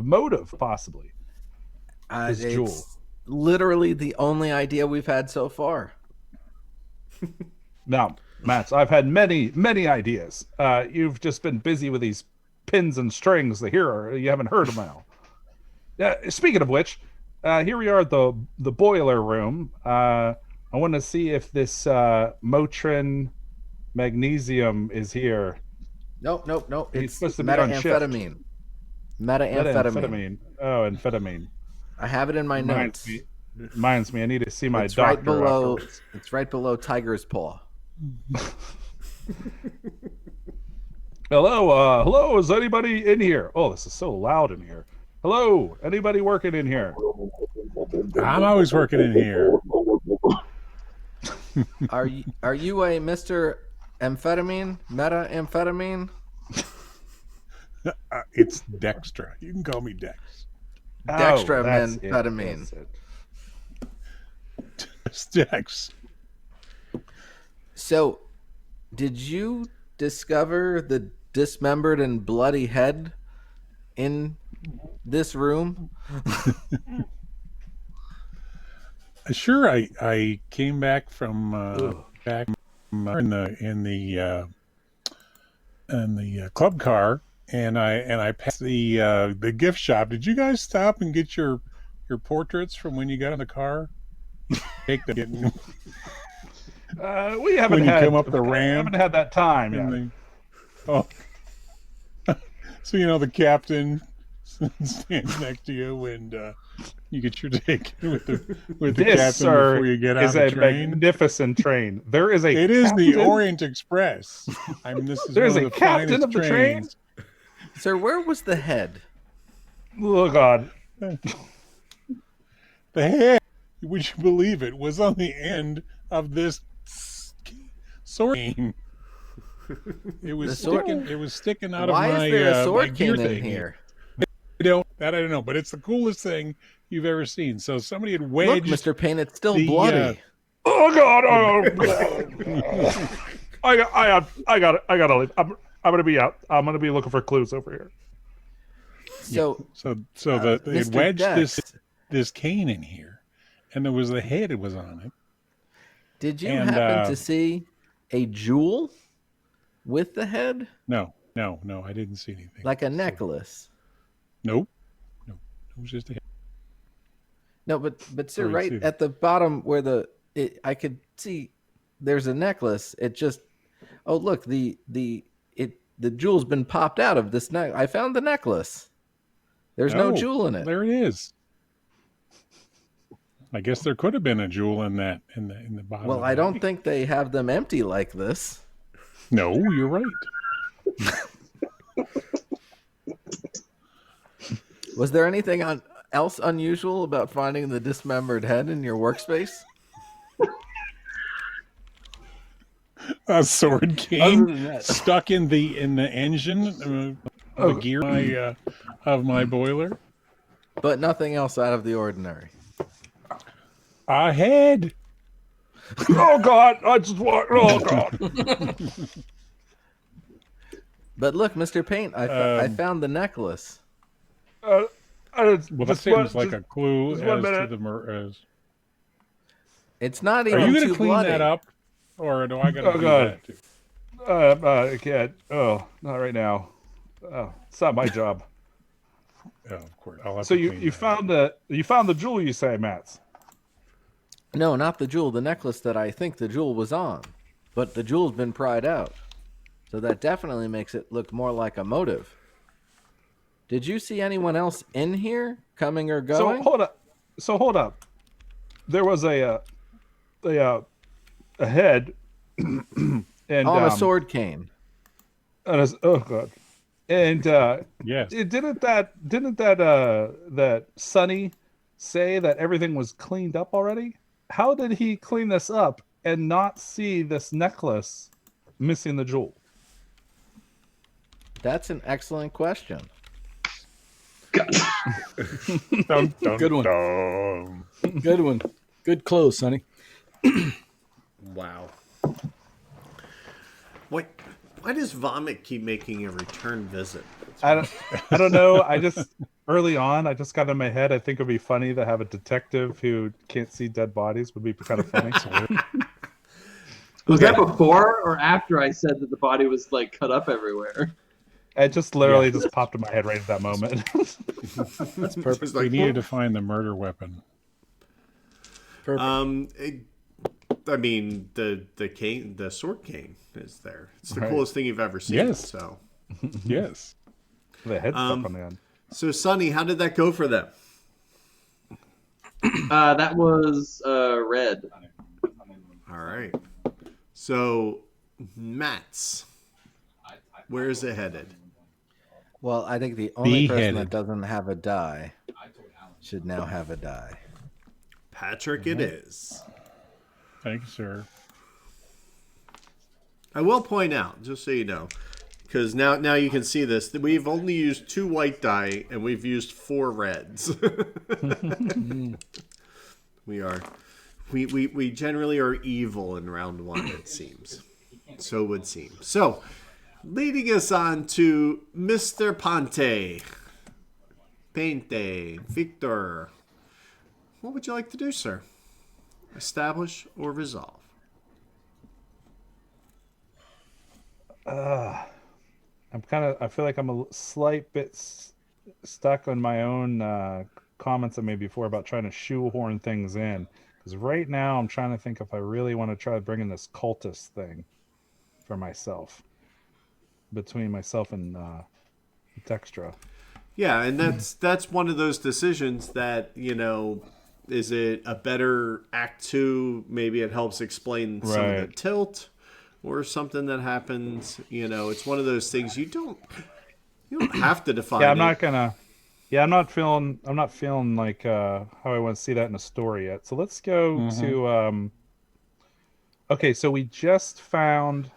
motive, possibly? This It's jewel. literally the only idea we've had so far. Now, Mats, I've had many, many ideas. You've just been busy with these pins and strings. You haven't heard them now. Speaking of which, here we are at the boiler room. I want to see if this Motrin magnesium is here. Nope. He's It's supposed to be on shift. methamphetamine. Methamphetamine. Oh, amphetamine. I have it in my notes. Reminds me. I need to see my It's doctor right below. afterwards. It's right below tiger's paw. Hello, is anybody in here? Oh, this is so loud in here. Hello, anybody working in here? I'm always working in here. Are you a Mr. Amphetamine? Methamphetamine? It's Dextra. You can call me Dex. Dextramphetamine. That's it. It's Dex. So, did you discover the dismembered and bloody head in this room? Sure, I came back from in the club car, and I passed the gift shop. Did you guys stop and get your portraits from when you got in the car? Take them. We haven't When you had come up the ramp haven't had that time yet. So the captain stands next to you, and you get your ticket with the This, captain sir, before you get is out a the train. magnificent train. There is a It is the captain- Orient Express. This is There's one a of the captain finest of the train? trains. Sir, where was the head? Oh God! The head, would you believe it, was on the end of this sword cane. It was sticking. It was sticking out Why of my. is there a my sword gear cane in thing. here? I don't know, but it's the coolest thing you've ever seen. So somebody had Look, wedged. Mr. Payne, it's still the, bloody. Oh God! Oh, I gotta leave. I'm gonna be out. I'm gonna be looking for clues over here. So, So they had Mr. wedged Dex, this cane in here, and there was the head. It was on it. did you and, happen to see a jewel with the head, No, I didn't see anything. like a necklace? Nope. It was just a head. No, but sir, Where you right see it? at the bottom where I could see there's a necklace. It just, oh look, the jewel's been popped out of this neck. I found the necklace. There's no jewel in it. There it is. I guess there could have been a jewel in that in the bottom. Well, of I that. don't think they have them empty like this. No, you're right. Was there anything else unusual about finding the dismembered head in your workspace? A sword Other cane than that, stuck in the engine, the gear of my boiler. But nothing else out of the ordinary. A head. Oh God! I just want. Oh God! But look, Mr. Paint, I found the necklace. Well, that Just seems one- like a clue just 1 as to minute. the murder. It's not Are even you going too to clean bloody. that up, or do I got to Oh, do God. that too? I can't. Oh, not right now. Oh, it's not my job. Oh, of course. I'll have So to you clean you that found up. the jewel, you say, Mats? No, not the jewel. The necklace that I think the jewel was on. But the jewel's been pried out. So that definitely makes it look more like a motive. Did you see anyone else in here, coming or going? So hold up. There was a head and On a sword cane. oh God. And Yes. didn't that that Sonny say that everything was cleaned up already? How did he clean this up and not see this necklace missing the jewel? That's an excellent question. Dun, dun, Good one. dun. good one. Good close, Sonny. Wow. Why does vomit keep making a return visit? I don't know. I just early on, I just got in my head. I think it'd be funny to have a detective who can't see dead bodies. Would be kind of funny. Was that before or after I said that the body was like cut up everywhere? It just literally just popped in my head right at that moment. That's perfect. We needed to find the murder weapon. Perfect. I mean, the sword cane is there. It's the Right. coolest thing you've ever seen. Yes. So, Yes. The head stuck on the end. so Sonny, how did that go for them? That was red. All right. So, Mats, where is it headed? Well, I think the only person Beheaded. that doesn't have a die should now have a die. Patrick, it is. Thank you, sir. I will point out, just so you know, because now you can see this, that we've only used 2 white die and we've used 4 reds. We generally are evil in round 1, it seems. So it would seem. So, leading us on to Mr. Painte, Victor. What would you like to do, sir? Establish or resolve? I feel like I'm a slight bit stuck on my own comments I made before about trying to shoehorn things in. Because right now I'm trying to think if I really want to try bringing this cultist thing for myself. Between myself and Dextra. Yeah, and that's one of those decisions that, is it a better Act 2? Maybe it helps explain some of the Right. tilt or something that happens. It's one of those things you don't have to define. Yeah, I'm it. not gonna. Yeah, I'm not feeling like how I want to see that in a story yet. So let's go to. Okay, so we just found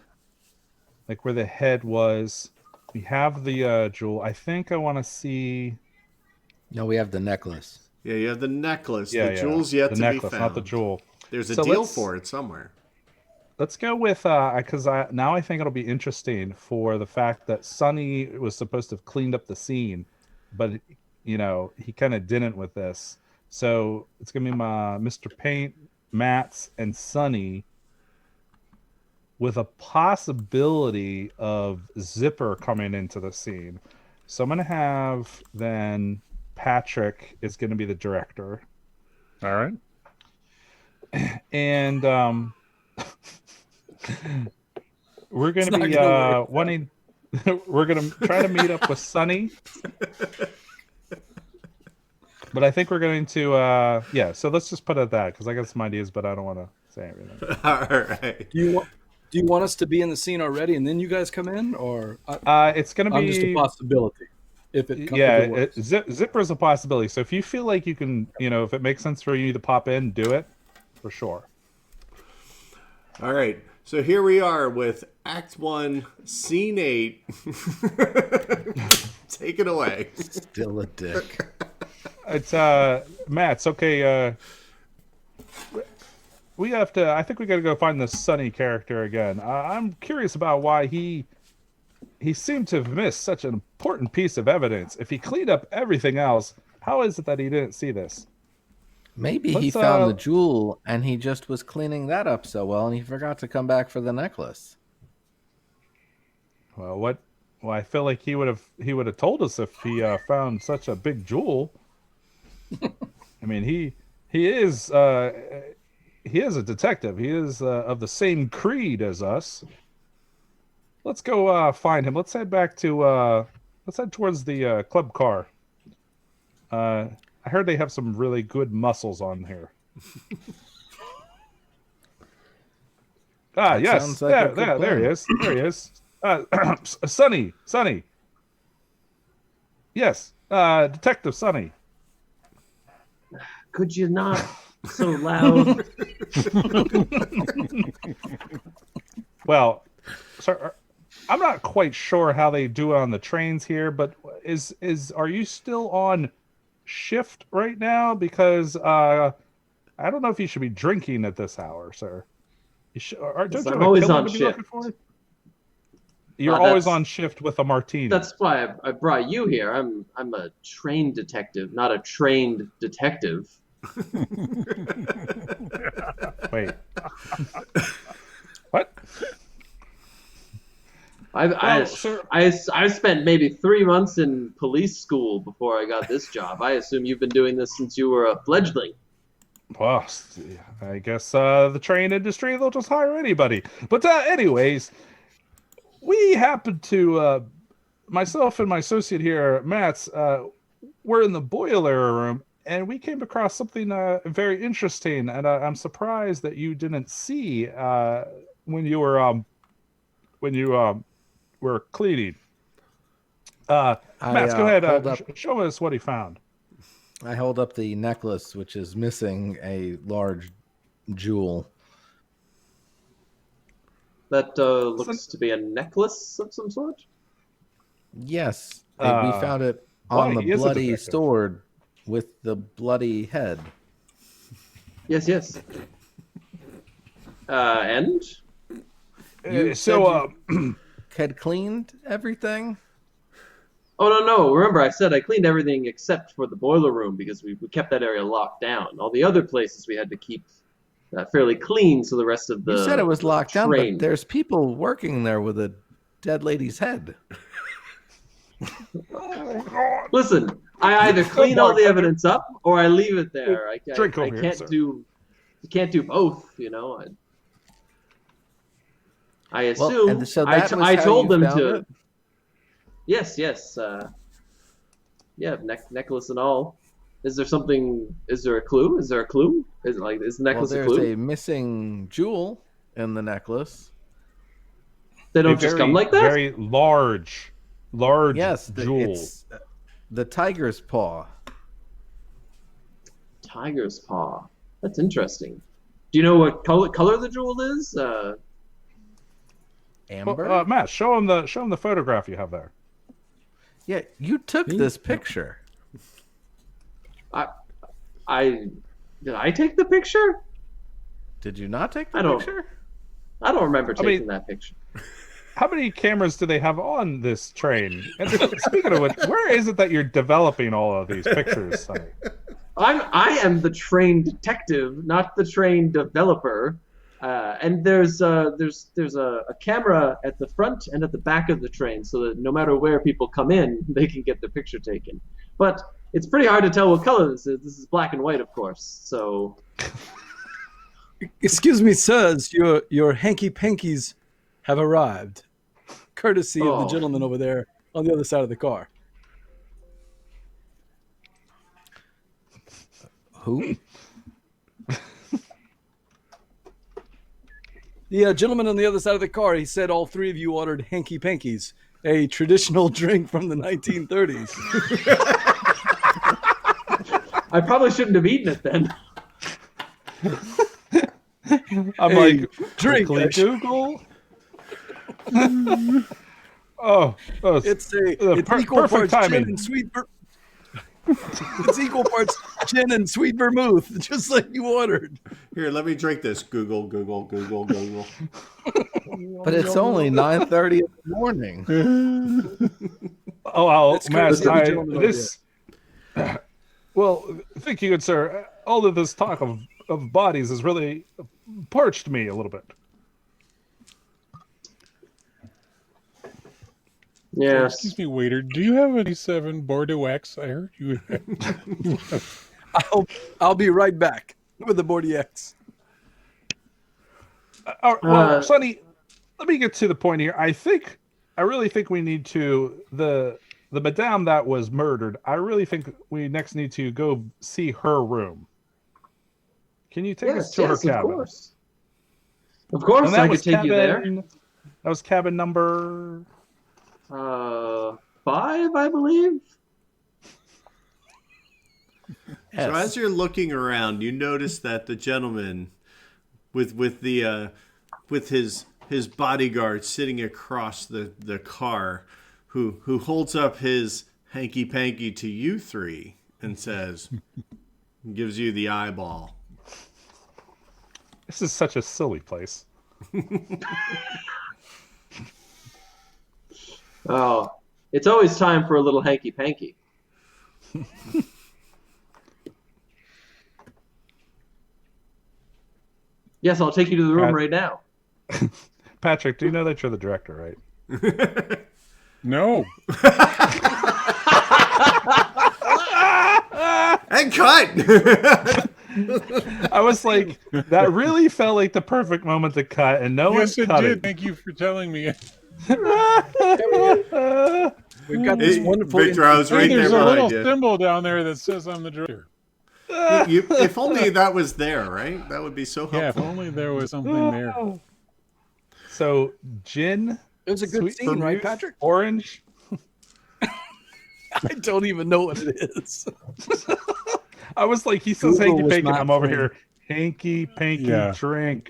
like where the head was. We have the jewel. I think I want to see. No, we have the necklace. Yeah, you have the necklace. Yeah, the jewel's yet the to necklace, be found. not the jewel. There's a So deal let's- for it somewhere. Let's go with because now I think it'll be interesting for the fact that Sonny was supposed to have cleaned up the scene, but he kind of didn't with this. So it's gonna be my Mr. Paint, Mats, and Sonny, with a possibility of Zipper coming into the scene. So I'm gonna have then Patrick is gonna be the director, All right. and we're going It's to not be gonna work. wanting. We're going to try to meet up with Sonny. But I think we're going to, so let's just put it at that, because I got some ideas, but I don't want to say everything. All right. Do you want us to be in the scene already, and then you guys come in, or It's going to I'm just a be... possibility. If it works. Zipper's a possibility. So if you feel like you can, if it makes sense for you to pop in, do it, for sure. All right. So here we are with Act 1, Scene 8. Take it away. Still a dick. It's Matt. It's okay. We have to. I think we got to go find the Sonny character again. I'm curious about why he seemed to have missed such an important piece of evidence. If he cleaned up everything else, how is it that he didn't see this? Maybe he found the jewel and he just was cleaning that up so well, and he forgot to come back for the necklace. Well, Well, I feel like he would have told us if he found such a big jewel. I mean, he is a detective. He is of the same creed as us. Let's go find him. Let's head back to let's head towards the club car. I heard they have some really good mussels on here. Yes. Like there he is. There he is. Sonny. Yes. Detective Sonny. Could you not so loud? Well, sir, I'm not quite sure how they do it on the trains here, but are you still on shift right now? Because I don't know if you should be drinking at this hour, sir. Don't you have a always killer on to be shift. looking for? You're always on shift with a martini. That's why I brought you here. I'm a trained detective, not a trained detective. Wait. What? I spent maybe 3 months in police school before I got this job. I assume you've been doing this since you were a fledgling. Well, I guess the train industry, they'll just hire anybody. But anyways, we happen to, myself and my associate here, Matt, we're in the boiler room, and we came across something very interesting, and I'm surprised that you didn't see when you were cleaning. Matt, go ahead. Show us what he found. I hold up the necklace, which is missing a large jewel. That looks to be a necklace of some sort? Yes. We found it on the bloody sword with the bloody head. Yes. And? You said you had cleaned everything? Oh, no. Remember, I said I cleaned everything except for the boiler room because we kept that area locked down. All the other places we had to keep fairly clean so the rest of the You said it was locked down, train. but there's people working there with a dead lady's head. Listen, I either clean all the evidence up or I leave it there. I can't do both, you know. I assume I told them to. It? Yes. Necklace and all. Is there something? Is there a clue? Is the necklace a clue? There's a missing jewel in the necklace. They don't just come like that. Very large jewel. It's the tiger's paw. Tiger's paw. That's interesting. Do you know what color the jewel is? Amber. Well, Matt, show him the photograph you have there. Yeah, you took this picture. Did I take the picture? Did you not take the picture? I don't remember taking that picture. How many cameras do they have on this train? And speaking of which, where is it that you're developing all of these pictures, Sonny? I am the trained detective, not the trained developer. And there's a camera at the front and at the back of the train, so that no matter where people come in, they can get the picture taken. But it's pretty hard to tell what color this is. This is black and white, of course. So, excuse me, sirs, your hanky pankies have arrived, courtesy of the gentleman over there on the other side of the car. Who? The gentleman on the other side of the car, he said all three of you ordered Hanky Pankies, a traditional drink from the 1930s. I probably shouldn't have eaten it then. I'm Hey, like, drink, quickly Ash. Google. Oh, It's perfect equal parts timing. gin and sweet. It's equal parts gin and sweet vermouth, just like you ordered. Here, let me drink this. Google. But it's only 9:30 in the morning. Oh, Let's go Matt, see the gentleman over this. Well, thank you, good sir. All of this talk of bodies has really parched me a little bit. Yes. Excuse me, waiter. Do you have a 7 Bordeaux X? I heard you. I'll be right back with the Bordeaux X. Well, Sonny, let me get to the point here. I really think we need to the madame that was murdered. I really think we next need to go see her room. Can you take us to her cabin? Of course. Of course, And that I was could take you there. That was cabin number. 5, I believe. So as you're looking around, you notice that the gentleman with his bodyguard sitting across the car, who holds up his hanky panky to you three and says, gives you the eyeball. This is such a silly place. Oh, it's always time for a little hanky panky. Yes, I'll take you to the room right now. Patrick, do you know that you're the director, right? No. And cut! I was like, that really felt like the perfect moment to cut, and no Yes, one's it cutting. did. Thank you for telling me. We've got this wonderful. Victor, I was right there There's a little behind you. symbol down there that says I'm the director. If only that was there, right? That would be so Yeah, if helpful. only there was something there. So, gin, It was a good sweet scene, right, vermouth, Patrick? orange. I don't even know what it is. I was like, he says Google hanky was panky. not I'm over trained. here, hanky panky Yeah. drink.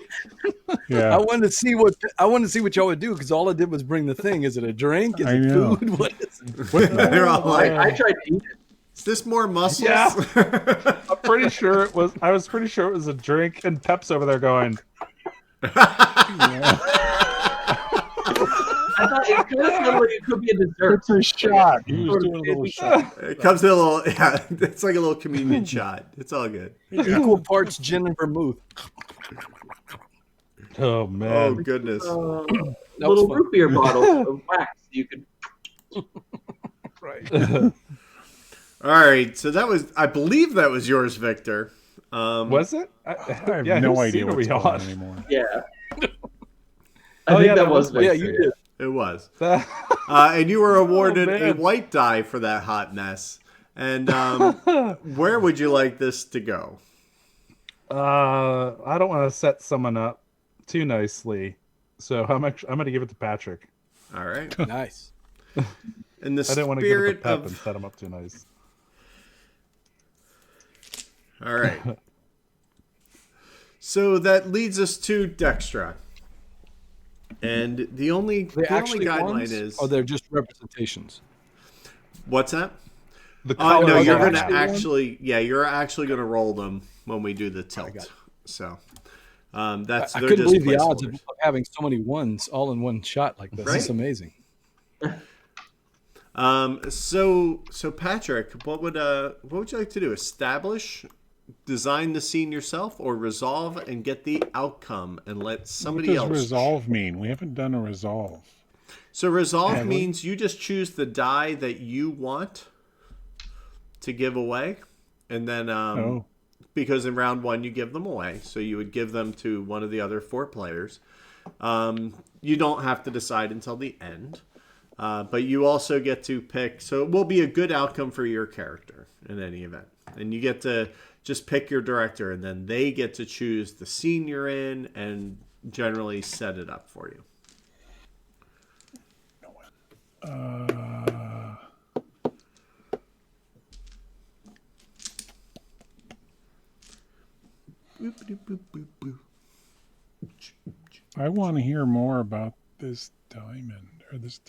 I Yeah. wanted to see what y'all would do because all I did was bring the thing. Is it a drink? Is I it know. food? What is it? They're all like, I tried to eat it. is this more muscles? Yeah. I'm pretty sure it was. I was pretty sure it was a drink, and Pep's over there going, I thought it kind of sounded like it could be a dessert. It's a shot. He was doing a little shot. It comes in a little, yeah, it's like a little communion shot. It's all good. Equal parts gin and vermouth. "Oh Oh, man, goodness. That was Little fun. root beer bottle of wax. You could. Right. All right, so that was, I believe that was yours, Victor. was it?" I have Yeah, no whose idea seat are what's we going on? on anymore. Yeah. Oh, I think yeah, that was Yeah, Victor, you did. It was. That- And you were awarded a man. white die for that hot mess. And where would you like this to go? I don't want to set someone up too nicely, so I'm going to give it to Patrick. All right. Nice. In the I didn't want to give it to spirit Pep and of... set him up too nice. All right. So that leads us to Dextra. And the only guideline ones, is... or they're just representations. What's that? The Oh, no, colors you're are going to actually- actually... Yeah, you're actually going to roll them when we do the tilt. So that's... I they're couldn't just believe the odds of placeholders. having so many ones all in one shot like this. Right? It's amazing. So Patrick, what would you like to do? Establish, design the scene yourself, or resolve and get the outcome and let What somebody does else? resolve mean? We haven't done a resolve. So resolve Yeah, means you just choose the die that you want to give away, and then Oh. because in round one you give them away, so you would give them to one of the other 4 players. You don't have to decide until the end. But you also get to pick, so it will be a good outcome for your character in any event. And you get to just pick your director, and then they get to choose the scene you're in and generally set it up for you. I want to hear more about this diamond, or this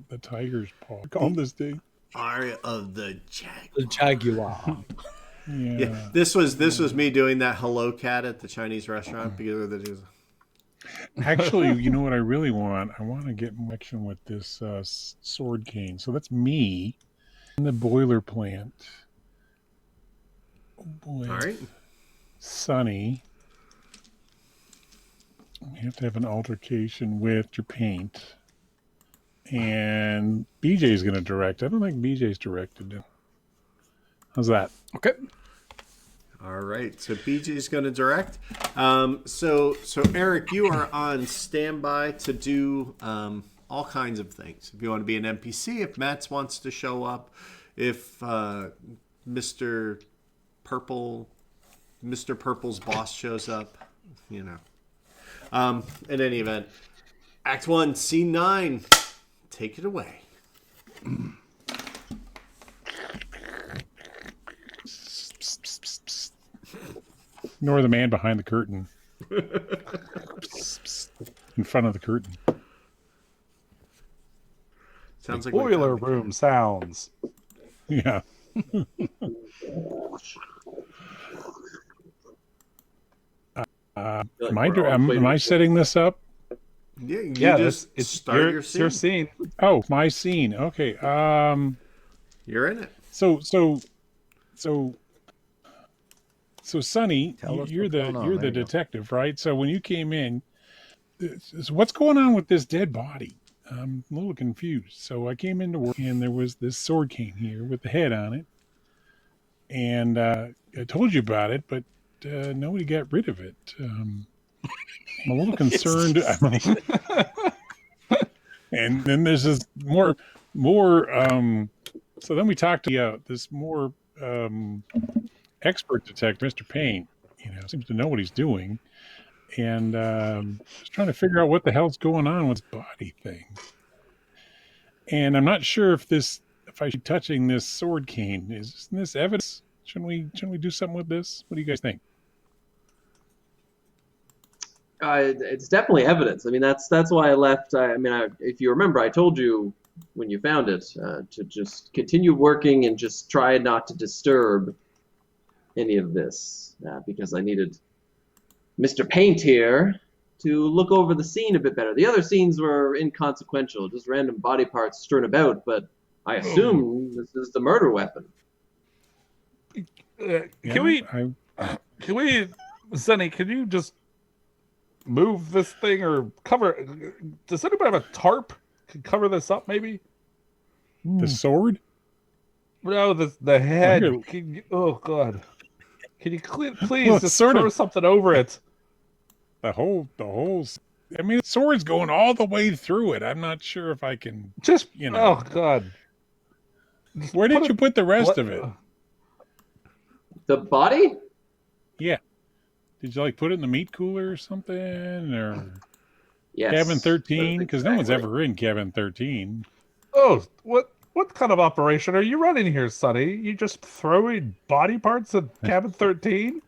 the tiger's paw. Call this thing. Eye of the Jaguar. The Jaguar. Yeah. This was me doing that hello cat at the Chinese restaurant because of the. Actually, you know what I really want? I want to get in action with this sword cane. So that's me in the boiler plant. Oh boy. All right. Sunny. We have to have an altercation with your paint. And BJ's going to direct. I don't think BJ's directed. How's that? Okay. All right. So BJ's going to direct. So Eric, you are on standby to do all kinds of things. If you want to be an NPC, if Mats wants to show up, if Mr. Purple's boss shows up, you know. In any event, Act 1, Scene 9. Take it away. Ignore the man behind the curtain. In front of the curtain. Sounds like Boiler room sounds. Yeah. Am I setting this up? Yeah, you Yeah, just it's start your scene. Oh, my scene. Okay. You're in it. So Sonny, Tell us you're what's going on. the There you go. detective, right? So when you came in, so what's going on with this dead body? I'm a little confused. So I came into work and there was this sword cane here with the head on it, and I told you about it, but nobody got rid of it. I'm a little concerned. And then there's this more. So then we talked to this more expert detective, Mr. Payne. Seems to know what he's doing, and just trying to figure out what the hell's going on with this body thing. And I'm not sure if I should be touching this sword cane. Isn't this evidence? Shouldn't we do something with this? What do you guys think? It's definitely evidence. I mean, that's why I left. If you remember, I told you when you found it to just continue working and just try not to disturb any of this because I needed Mr. Paint here to look over the scene a bit better. The other scenes were inconsequential, just random body parts strewn about, but I assume this is the murder weapon. Can we, Sonny, can you just move this thing or cover? Does anybody have a tarp? Can cover this up, maybe? The sword? No, the head. here. Oh God! Can you please Well, just sort throw of- something over it? The whole. I mean, the sword's going all the way through it. I'm not sure if I can. Just know. Oh God! Just Where did put you put the rest what- of it? The body? Yeah. Did you put it in the meat cooler or something, or Yes. cabin 13? That's Because no one's exactly. ever in cabin 13. Oh, what kind of operation are you running here, Sonny? You just throwing body parts in cabin 13?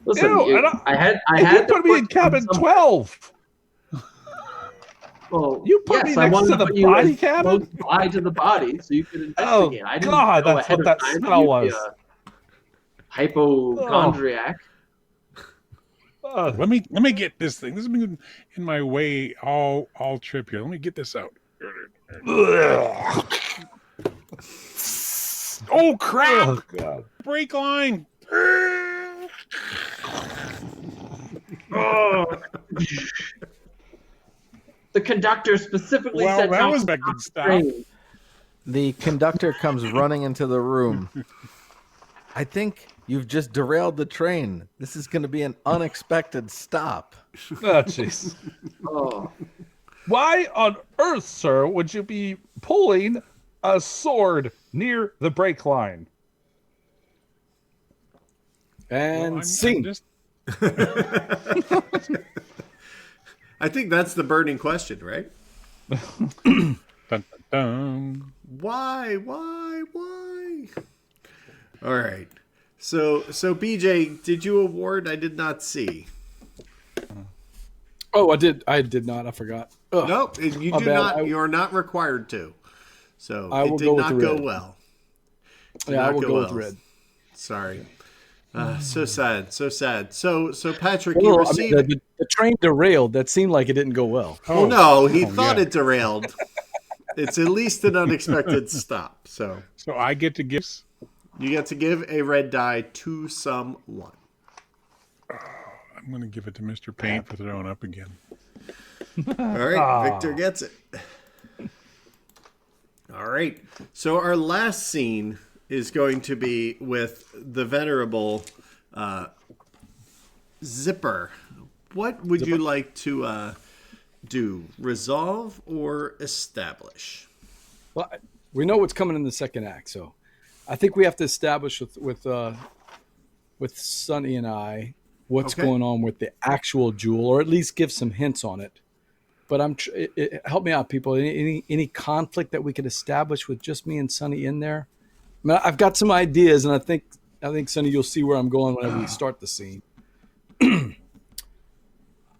Listen, Ew, I had You to put me in cabin some- 12. Well, You put me yes, I next wanted to the put you body as cabin? close by to the body so you could Oh, investigate. I didn't God, know that's ahead what of that time smell you'd be was. a hypochondriac. Let me get this thing. This has been in my way all trip here. Let me get this out. Oh crap! Oh, God. Brake line. The conductor specifically Well, said that not was to back stop good the stuff. train. The conductor comes running into the room. I think you've just derailed the train. This is going to be an unexpected stop. Oh, jeez. Oh, Why on earth, sir, would you be pulling a sword near the brake line? And I'm scene. just I think that's the burning question, right? dun, dun, dun. Why? All right. So BJ, did you award? I did not see. Oh, I did not. I forgot. Ugh. Nope, you My do bad. not. You are not required to. So I it will did go with not the go red. well. Did Yeah, I not will go with well. red. Sorry. So sad. So Patrick, Well, you I mean, received. the train derailed. That seemed like it didn't go well. Well, no, he Oh, thought yeah. it derailed. It's at least an unexpected stop. So So I get to give. you get to give a red die to someone. I'm going to give it to Mr. Paint for throwing up again. All right, Victor gets it. All right. So our last scene is going to be with the venerable Zipper. What would you like to do? Resolve or establish? Well, we know what's coming in the second act, so I think we have to establish with Sonny and I what's Okay. going on with the actual jewel, or at least give some hints on it. But help me out, people. Any conflict that we could establish with just me and Sonny in there? I mean, I've got some ideas, and I think Sonny, you'll see where I'm going whenever we start the scene. any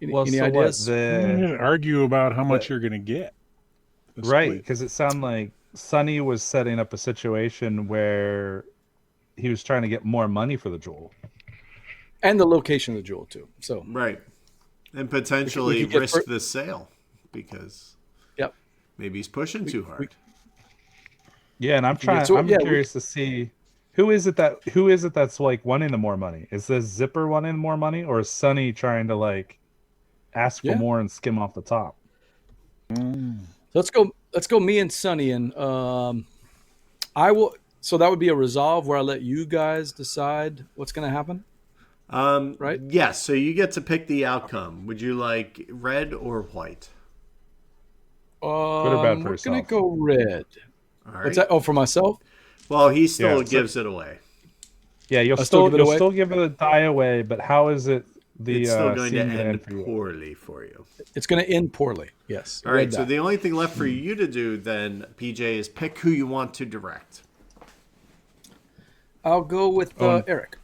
ideas? You didn't argue about how much you're going to get. The Right, split. because it sounded like Sonny was setting up a situation where he was trying to get more money for the jewel. And the location of the jewel too. So Right. And potentially We could get risk the sale because yep. maybe he's pushing too hard. Yeah, and I'm trying. so- I'm yeah, curious to see who is it that's like wanting the more money. Is this Zipper wanting more money, or is Sonny trying to like ask for Yeah. more and skim off the top? Let's go me and Sonny, and I will. So that would be a resolve where I let you guys decide what's going to happen. Right? Yes, so you get to pick the outcome. Would you like red or white? or bad for We're going yourself? to go red. All right. What's that? Oh, for myself? Well, he still Yeah, so- gives it away. Yeah, you'll I'll still still give it you'll away? still give the die away, but how is it the It's still going to scene gonna end for you? poorly for you. It's going to end poorly. Yes. All right, Red so die. the only thing left for you to do then, PJ, is pick who you want to direct. I'll go with Eric.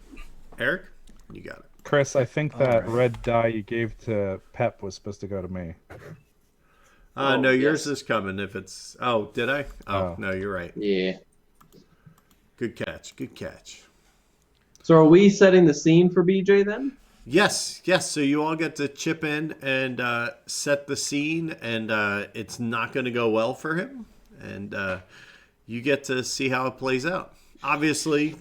Eric, you got it. Chris, I think that red die you gave to Pep was supposed to go to me. No, yours yes. is coming. If it's did I? Oh. No, you're right. Yeah. Good catch. Good catch. So are we setting the scene for BJ then? Yes. So you all get to chip in and set the scene, and it's not going to go well for him, and you get to see how it plays out. Obviously,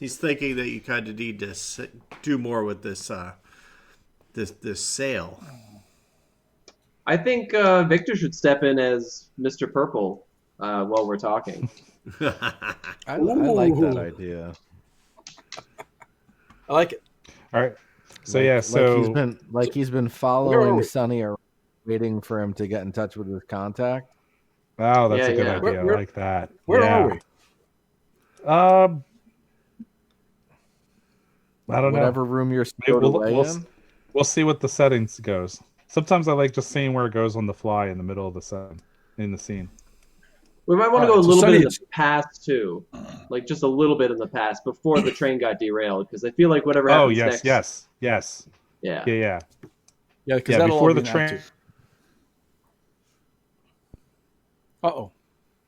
he's thinking that you kind of need to do more with this this sale. I think Victor should step in as Mr. Purple while we're talking. I like that idea. I like it. All right. So yeah, so He's been Where are following we? Sonny around, waiting for him to get in touch with his contact. wow, that's Yeah, a good yeah. idea. Where- I like that. Where yeah. are we? I don't Whatever know. room you're Maybe stowed away in. we'll see what the settings goes. Sometimes I like just seeing where it goes on the fly in the middle of the scene. In the scene. We might want to All go a right, so little bit Sonny, in the past too, like just a little bit in the past before the train got derailed, because I feel like whatever Oh happens yes, next. yes. Yeah. Yeah. Yeah, because Yeah, that'll before all the be an train. act two. Uh-oh.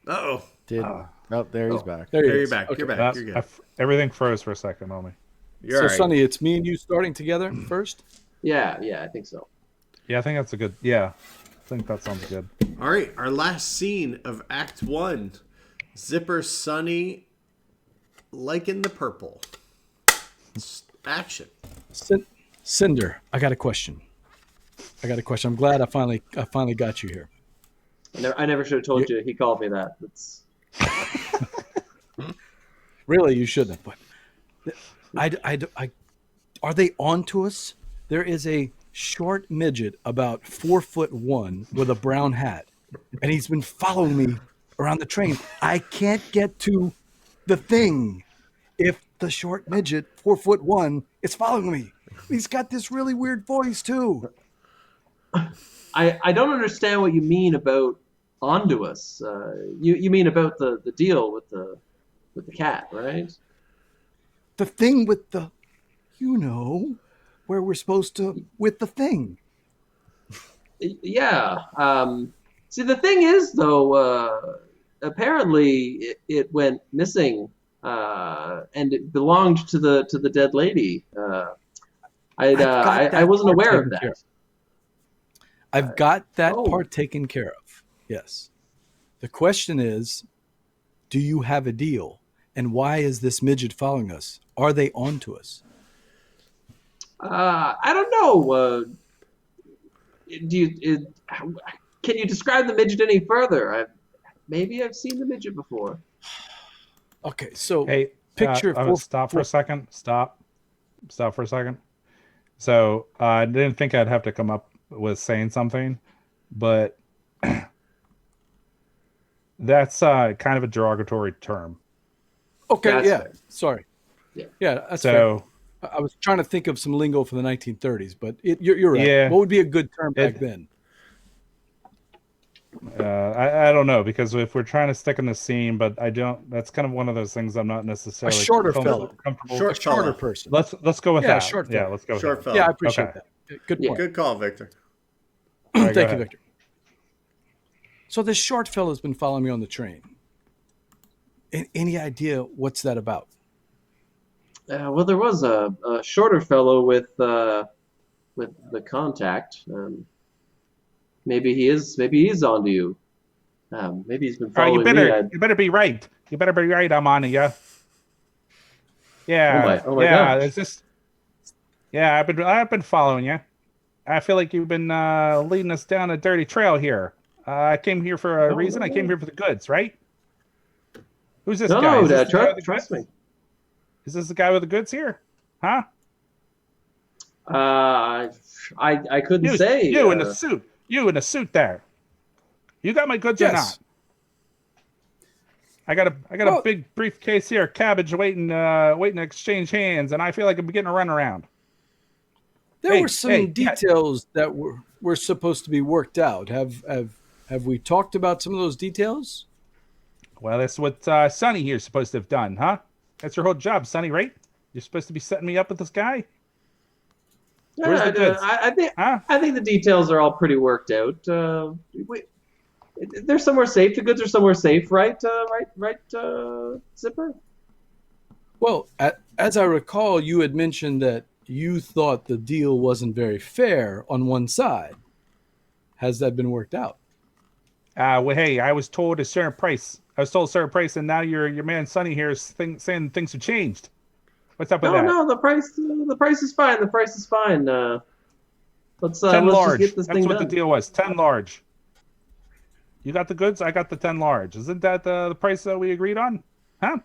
Uh-oh. There he's back. There he There you're is. back. Okay. You're back. That's- You're good. everything froze for a second on me. You're So, all right. Sonny, it's me and you starting together first? Yeah, I think so. Yeah, I think that's a good. Yeah, I think that sounds good. All right, our last scene of Act 1. Zipper, Sonny, like in the purple. Action. Cinder, I got a question. I'm glad I finally got you here. I never should have told you. He called me that. That's Really, you shouldn't have. But I are they on to us? There is a short midget about 4'1" with a brown hat, and he's been following me around the train. I can't get to the thing. if the short midget, 4'1", is following me. He's got this really weird voice too. I don't understand what you mean about onto us. You mean about the deal with the cat, right? The thing with the, where we're supposed to with the thing. Yeah. See, the thing is, though, apparently it went missing, and it belonged to the dead lady. I wasn't aware of that. I've got that part taken care of. Yes. The question is, do you have a deal? And why is this midget following us? Are they on to us? I don't know. Can you describe the midget any further? Maybe I've seen the midget before. Okay, so hey, picture. Stop for a second. Stop for a second. So I didn't think I'd have to come up with saying something, but that's kind of a derogatory term. Okay, that's yeah. fair. Sorry. Yeah, that's so. fair. I was trying to think of some lingo for the 1930s, but you're right. Yeah, what would be a good term back then? I don't know, because if we're trying to stick in the scene, but I don't. That's kind of one of those things I'm not necessarily A shorter fellow, comfortable. Shorter person. Let's go with that. Short yeah, fellow. let's go with Short that. fellow. Yeah, I appreciate Okay. that. Good point. Good call, Victor. All right, Thank you, Victor. So this short fellow's been following me on the train. Any idea what's that about? Well, there was a shorter fellow with the contact. Maybe he's onto you. Maybe he's been following me. You better be right. You better be right. I'm on to you. Yeah. Oh my gosh. It's just. Yeah, I've been following you. I feel like you've been leading us down a dirty trail here. I came here for a reason. I came here for the goods, right? Who's this guy? Trust me. Is this the guy with the goods here? Huh? I couldn't say. You in a suit. You in a suit there. You got my goods or not? I got a big briefcase here, cabbage waiting to exchange hands, and I feel like I'm getting a runaround. There were some details that were supposed to be worked out. Have we talked about some of those details? Well, that's what Sonny here's supposed to have done, huh? That's your whole job, Sonny, right? You're supposed to be setting me up with this guy? Where's the goods? I think the details are all pretty worked out. They're somewhere safe. The goods are somewhere safe, right? Zipper? Well, as I recall, you had mentioned that you thought the deal wasn't very fair on one side. Has that been worked out? Well, hey, I was told a certain price. I was told a certain price, and now your man Sonny here is saying things have changed. What's up with that? No, the price is fine. The price is fine. Let's 10 large. just get this That's thing what done. the deal was. 10 large. You got the goods. I got the 10 large. Isn't that the price that we agreed on? Huh?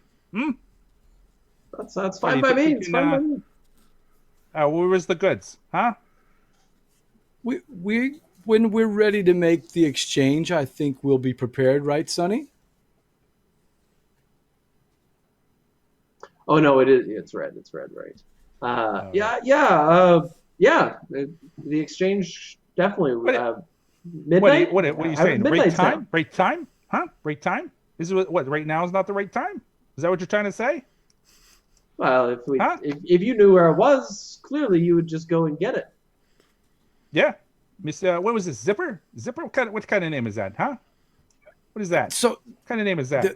That's fine by me. It's fine by me. Where was the goods? Huh? We when we're ready to make the exchange, I think we'll be prepared, right, Sonny? Oh no, it is. It's red. It's red, right? Yeah. The exchange definitely. Midnight. What are you saying? Break time? Break time? Huh? Break time? Is it what? Right now is not the right time? Is that what you're trying to say? Well, if you knew where it was, clearly you would just go and get it. Yeah. Miss, what was this? Zipper? Zipper? What kind of name is that? Huh? What is that? So, what kind of name is that?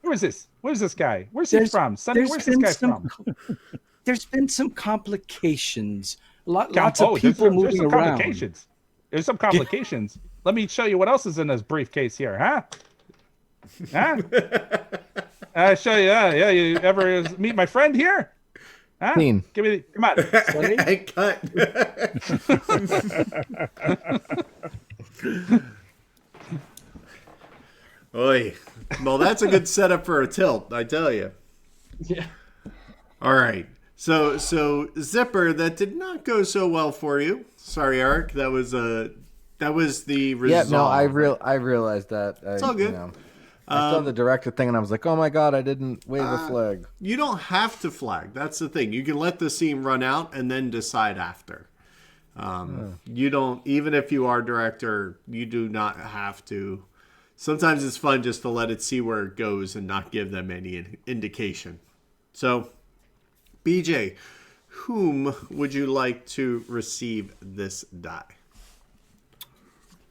Who is this? Where's this guy? Where's he from? Sonny, where's this guy from? There's been some complications. Lots of people moving around. There's some complications. Let me show you what else is in this briefcase here, huh? Huh? I'll show you. Yeah, you ever meet my friend here? Huh? Clean. Come on. Cut. Oy. Well, that's a good setup for a tilt, I tell you. Yeah. All right. So Zipper, that did not go so well for you. Sorry, Eric. That was the result. Yeah, no, I realized that. It's all good. I saw the director thing and I was like, oh my God, I didn't wave a flag. You don't have to flag. That's the thing. You can let the scene run out and then decide after. You don't, even if you are director, you do not have to. Sometimes it's fun just to let it see where it goes and not give them any indication. So, BJ, whom would you like to receive this die?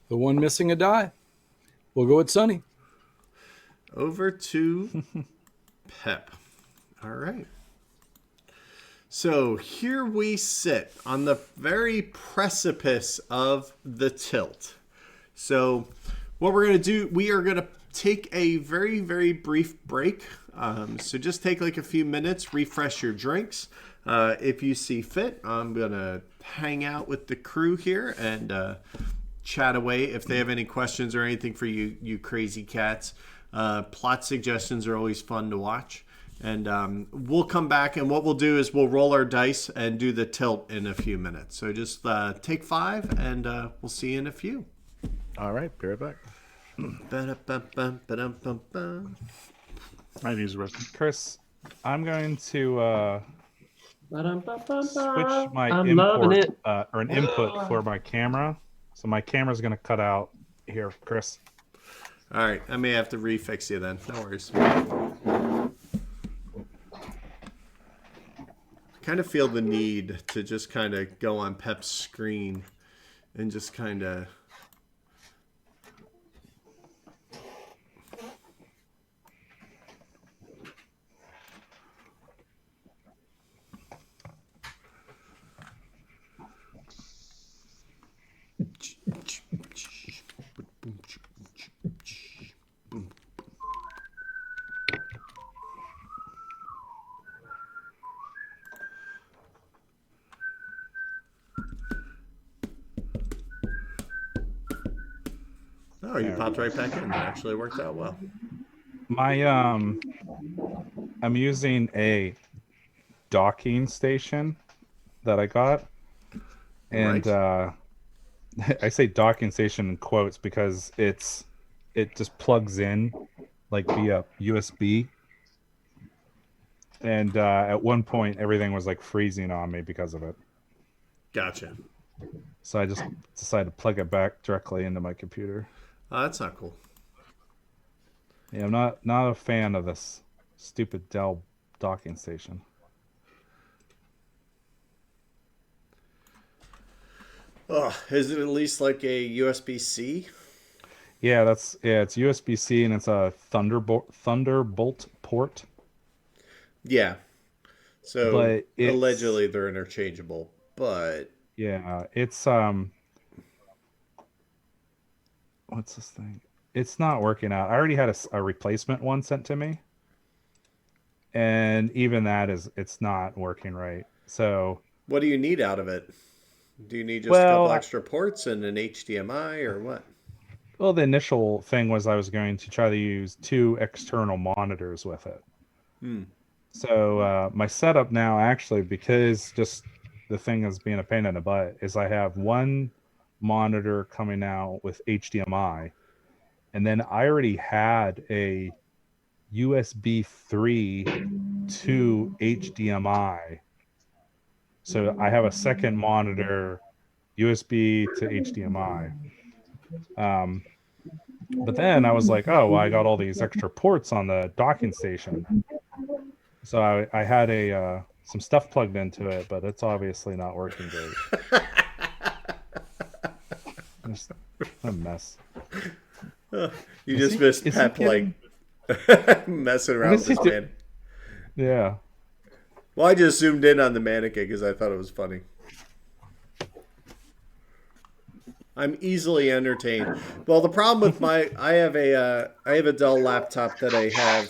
The one missing a die. We'll go with Sonny. Over to Pep. All right. So here we sit on the very precipice of the tilt. So what we're going to do, we are going to take a very, very brief break. So just take like a few minutes, refresh your drinks. If you see fit, I'm going to hang out with the crew here and chat away. If they have any questions or anything for you crazy cats. Plot suggestions are always fun to watch. And we'll come back, and what we'll do is we'll roll our dice and do the tilt in a few minutes. So just take 5, and we'll see you in a few. All right, be right back. I use the rest. Chris, I'm going to switch my I'm loving import it. or an input for my camera. So my camera's going to cut out here, Chris. All right, I may have to refix you then. No worries. I kind of feel the need to just kind of go on Pep's screen and just kind of... Oh, you popped right back in. That actually worked out well. My I'm using a docking station that I got, and Right. I say docking station in quotes because it just plugs in like via USB. And at one point, everything was like freezing on me because of it. Gotcha. So I just decided to plug it back directly into my computer. Oh, that's not cool. Yeah, I'm not a fan of this stupid Dell docking station. Oh, is it at least like a USB-C? Yeah, it's USB-C and it's a Thunderbolt port. Yeah. So But it's, allegedly they're interchangeable, but yeah, it's what's this thing? It's not working out. I already had a replacement one sent to me, and even that it's not working right. So what do you need out of it? Do you need just a Well, couple extra ports and an HDMI or what? well, the initial thing was I was going to try to use 2 external monitors with it. So my setup now, actually, because just the thing is being a pain in the butt, is I have one monitor coming out with HDMI, and then I already had a USB 3 to HDMI. So I have a second monitor, USB to HDMI. But then I was like, oh, well, I got all these extra ports on the docking station. So I had some stuff plugged into it, but it's obviously not working great. It's a mess. You just missed is he Pep like messing around with What is this he man. Yeah. Well, I just zoomed in on the mannequin because I thought it was funny. I'm easily entertained. Well, the problem with I have a Dell laptop that I have.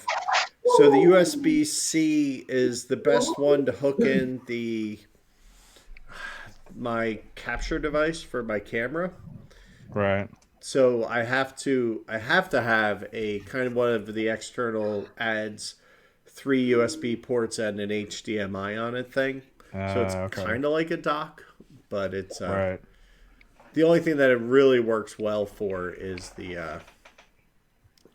So the USB-C is the best one to hook in my capture device for my camera. Right. So I have to have a kind of one of the external adds 3 USB ports and an HDMI on it thing. So it's Okay. kind of like a dock, but it's Right. the only thing that it really works well for is the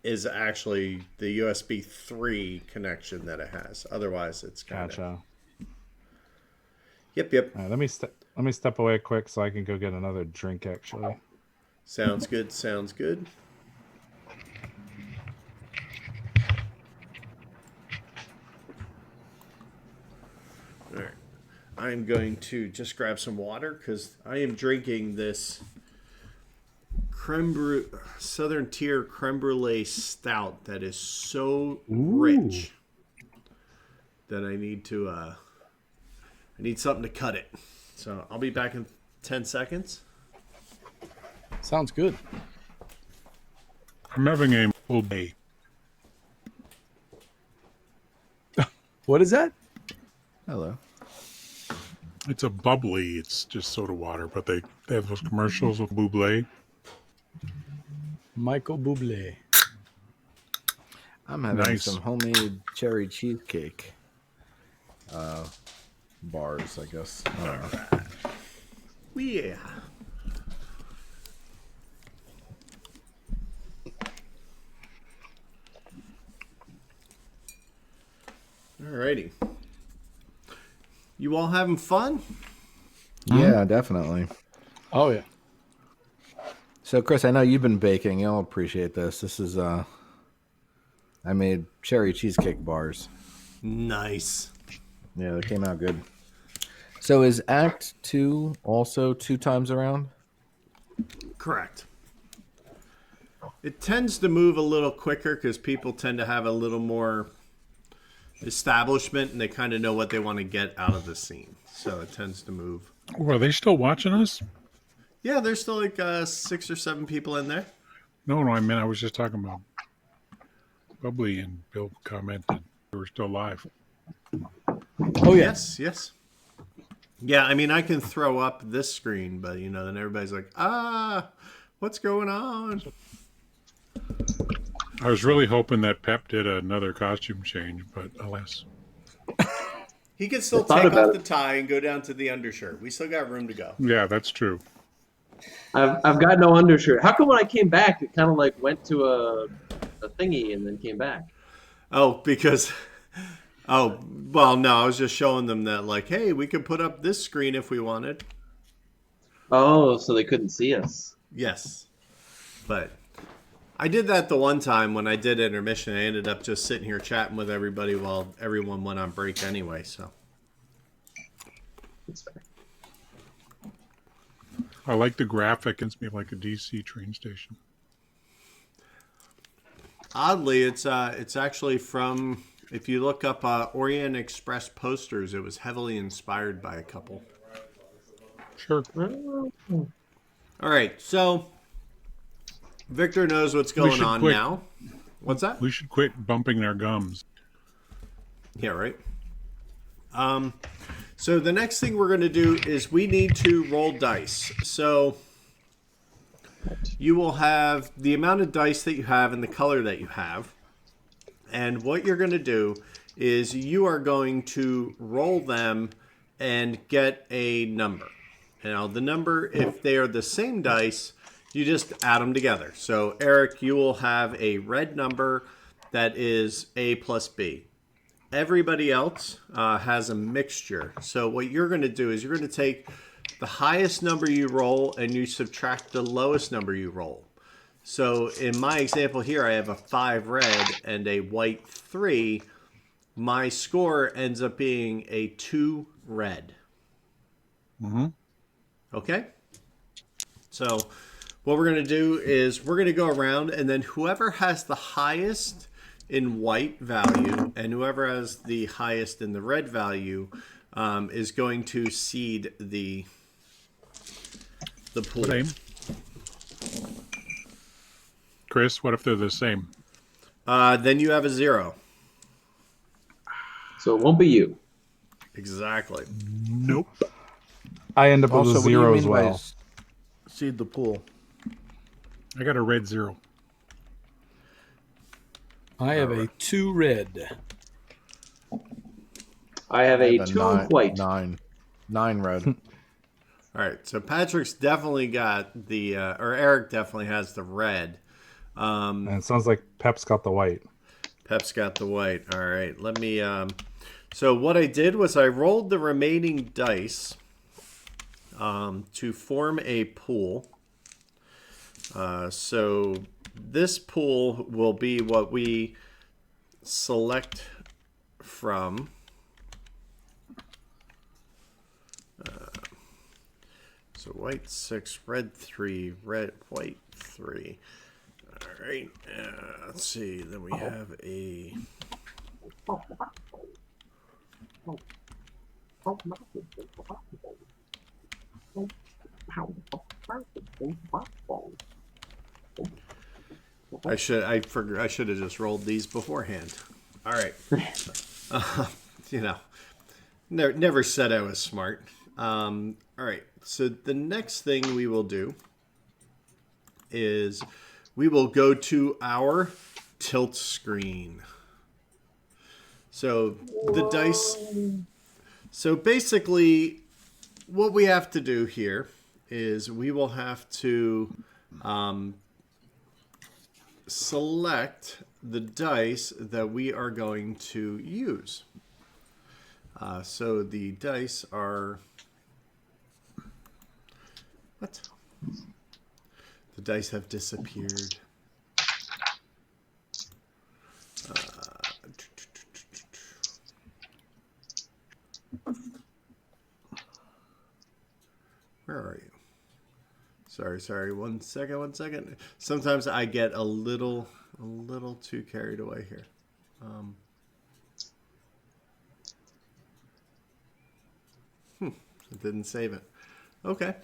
is actually the USB 3 connection that it has. Otherwise, it's kind of... Gotcha. Yep. All right, let me step away quick so I can go get another drink. Actually, Sounds good. All right. I'm going to just grab some water because I am drinking this Southern Tier creme brulee stout that is so rich that I need something to cut it. So I'll be back in 10 seconds. Sounds good. I'm having a full day. What is that? Hello. It's a bubbly. It's just soda water, but they have those commercials with Bublé. Michael Bublé. I'm having Nice. some homemade cherry cheesecake bars, I guess. Yeah. Alrighty. You all having fun? Yeah, definitely. Oh yeah. So, Chris, I know you've been baking. You'll appreciate this. This is I made cherry cheesecake bars. Nice. Yeah, they came out good. So, is Act 2 also 2 times around? Correct. It tends to move a little quicker because people tend to have a little more establishment and they kind of know what they want to get out of the scene. So it tends to move. Oh, are they still watching us? Yeah, there's still like 6 or 7 people in there. No, I meant I was just talking about Bubbly, and Bill commented they were still live. Oh yeah. Yes. Yeah, I mean, I can throw up this screen, but, then everybody's like, what's going on? I was really hoping that Pep did another costume change, but alas. He can still thought take about off the tie and go down to the undershirt. We still got room to go. Yeah, that's true. I've got no undershirt. How come when I came back, it kind of like went to a thingy and then came back? Oh, because... Oh, well, no, I was just showing them that, like, hey, we could put up this screen if we wanted. Oh, so they couldn't see us. Yes. But I did that the one time when I did intermission. I ended up just sitting here chatting with everybody while everyone went on break anyway, so. That's fair. I like the graphic. It's me like a DC train station. Oddly, it's actually from... If you look up Orient Express posters, it was heavily inspired by a couple. Sure. All right, so Victor knows what's going on quit. now. What's that? We should quit bumping our gums. Yeah, right. So the next thing we're going to do is we need to roll dice. So you will have the amount of dice that you have and the color that you have. And what you're going to do is you are going to roll them and get a number. Now, the number, if they are the same dice, you just add them together. So, Eric, you will have a red number that is A plus B. Everybody else has a mixture. So, what you're going to do is you're going to take the highest number you roll and you subtract the lowest number you roll. So in my example here, I have a 5 red and a white 3. My score ends up being a 2 red. Mm-hmm. Okay? So what we're going to do is we're going to go around, and then whoever has the highest in white value and whoever has the highest in the red value is going to seed the pool. Same. Chris, what if they're the same? Then you have a 0. So it won't be you. Exactly. Nope. I end up with a what do you 0 mean as by well. Seed the pool. I got a red 0. I have a 2 red. I have a 2 9, white. 9 red. All right, so Patrick's definitely got the, or Eric definitely has the red. And it sounds like Pep's got the white. Pep's got the white. All right, let me. So what I did was I rolled the remaining dice to form a pool. So this pool will be what we select from. So white 6, red 3, white 3. All right. Let's see. Then we have a. I should have just rolled these beforehand. All right. You know, never said I was smart. All right. So the next thing we will do is we will go to our tilt screen. So the dice. So basically, what we have to do here is we will have to select the dice that we are going to use. So the dice are... What? The dice have disappeared. Where are you? Sorry. One second. Sometimes I get a little too carried away here. It didn't save it. Okay.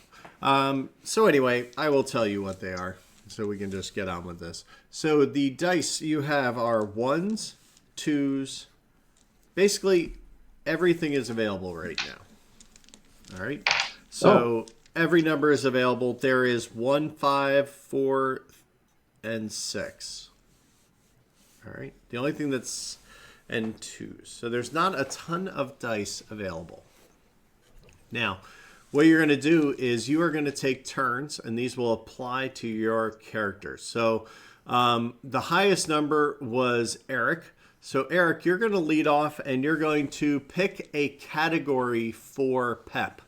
So anyway, I will tell you what they are, so we can just get on with this. So the dice you have are 1s, 2s. Basically, everything is available right now. All right. So every number is available. There is 1, 5, 4, and 6. All right. The only thing that's and 2s. So there's not a ton of dice available. Now, what you're going to do is you are going to take turns, and these will apply to your characters. So the highest number was Eric. So Eric, you're going to lead off, and you're going to pick a category for Pep.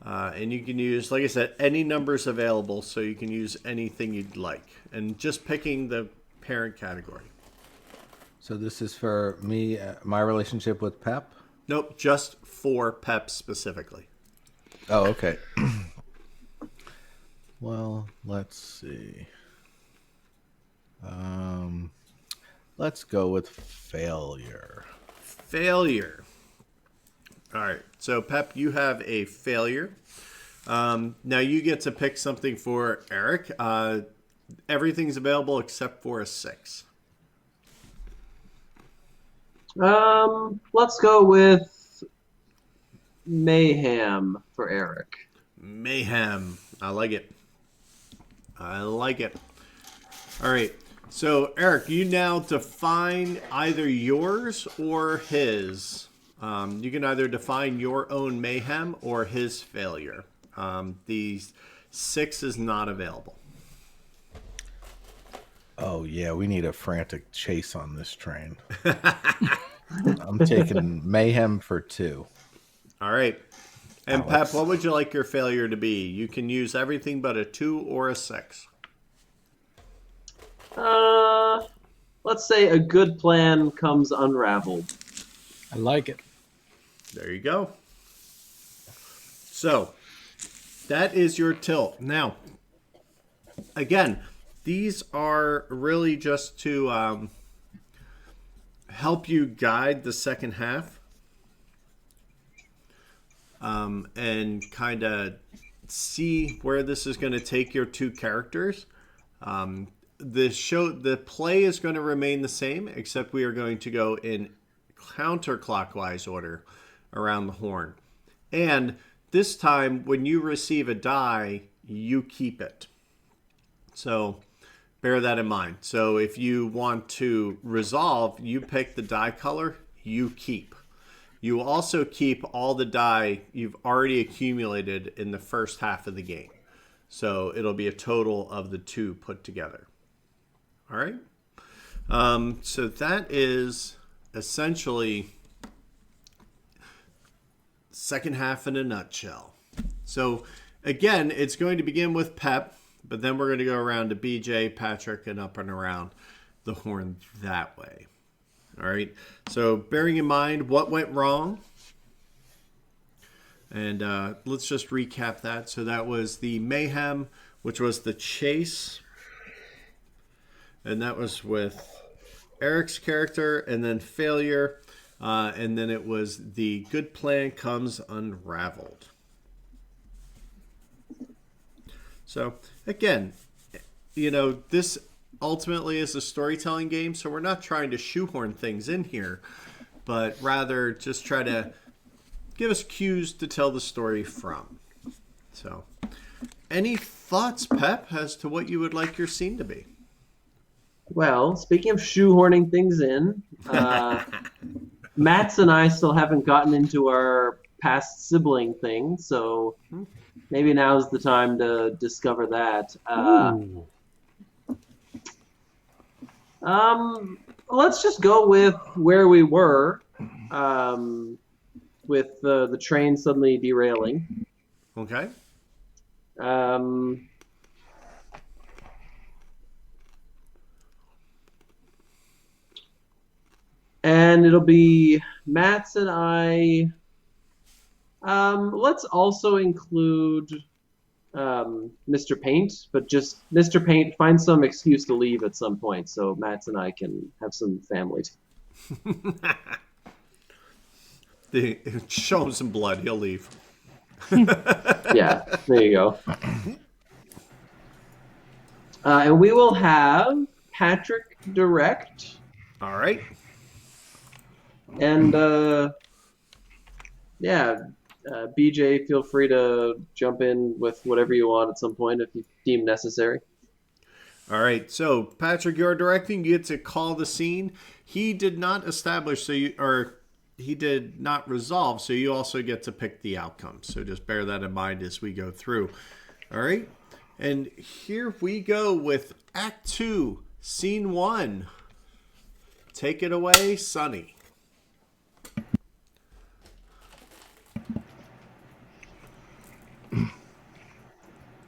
And you can use, like I said, any numbers available, so you can use anything you'd like. And just picking the parent category. So this is for me, my relationship with Pep? Nope, just for Pep specifically. Oh, okay. Well, let's see. Let's go with failure. Failure. All right. So, Pep, you have a failure. Now you get to pick something for Eric. Everything's available except for a 6. Let's go with mayhem for Eric. Mayhem. I like it. All right. So, Eric, you now define either yours or his. You can either define your own mayhem or his failure. The 6 is not available. Oh, yeah, we need a frantic chase on this train. I'm taking mayhem for 2. All right. And Alex. Pep, what would you like your failure to be? You can use everything but a 2 or a 6. Let's say a good plan comes unraveled. I like it. There you go. So, that is your tilt. Now, again, these are really just to help you guide the second half and kind of see where this is going to take your two characters. The play is going to remain the same, except we are going to go in counterclockwise order around the horn. And this time, when you receive a die, you keep it. So bear that in mind. So if you want to resolve, you pick the die color, you keep. You also keep all the die you've already accumulated in the first half of the game. So it'll be a total of the 2 put together. All right. So that is essentially second half in a nutshell. So again, it's going to begin with Pep, but then we're going to go around to BJ, Patrick, and up and around the horn that way. All right. So bearing in mind what went wrong, and let's just recap that. So that was the mayhem, which was the chase, and that was with Eric's character, and then failure, and then it was the good plan comes unraveled. So again, this ultimately is a storytelling game, so we're not trying to shoehorn things in here, but rather just try to give us cues to tell the story from. So, any thoughts, Pep, as to what you would like your scene to be? Well, speaking of shoehorning things in, Matt's and I still haven't gotten into our past sibling thing, so maybe now's the time to discover that. Let's just go with where we were, with the train suddenly derailing. Okay. And it'll be Matt's and I. Let's also include Mr. Paint, but just Mr. Paint finds some excuse to leave at some point, so Matt's and I can have some family time. Show him some blood, he'll leave. Yeah, there you go. And we will have Patrick direct. All right. And BJ, feel free to jump in with whatever you want at some point if you deem necessary. All right. So, Patrick, you're directing. You get to call the scene. He did not establish, he did not resolve, so you also get to pick the outcome. So just bear that in mind as we go through. All right. And here we go with Act 2, Scene 1. Take it away, Sonny.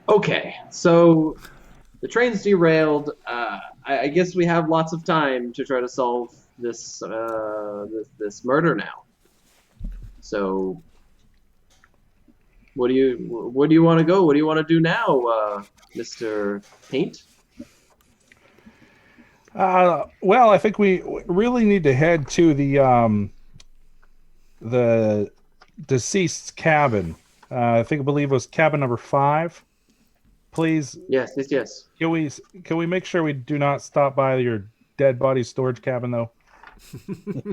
Okay, so the train's derailed. I guess we have lots of time to try to solve this this murder now. So, where do you want to go? What do you want to do now, Mr. Paint? Well, I think we really need to head to the deceased's cabin. I believe it was cabin number 5. Please. Yes. Can we make sure we do not stop by your dead body storage cabin, though?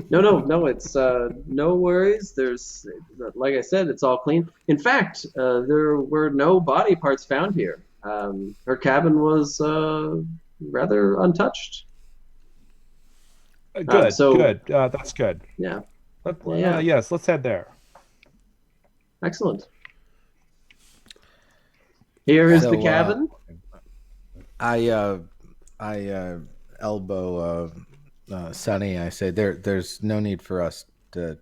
No. It's no worries. There's, like I said, it's all clean. In fact, there were no body parts found here. Her cabin was rather untouched. Good. Good. That's good. Yeah. Yes. Let's head there. Excellent. Here is the cabin. I elbow Sonny. I say, there's no need for us to,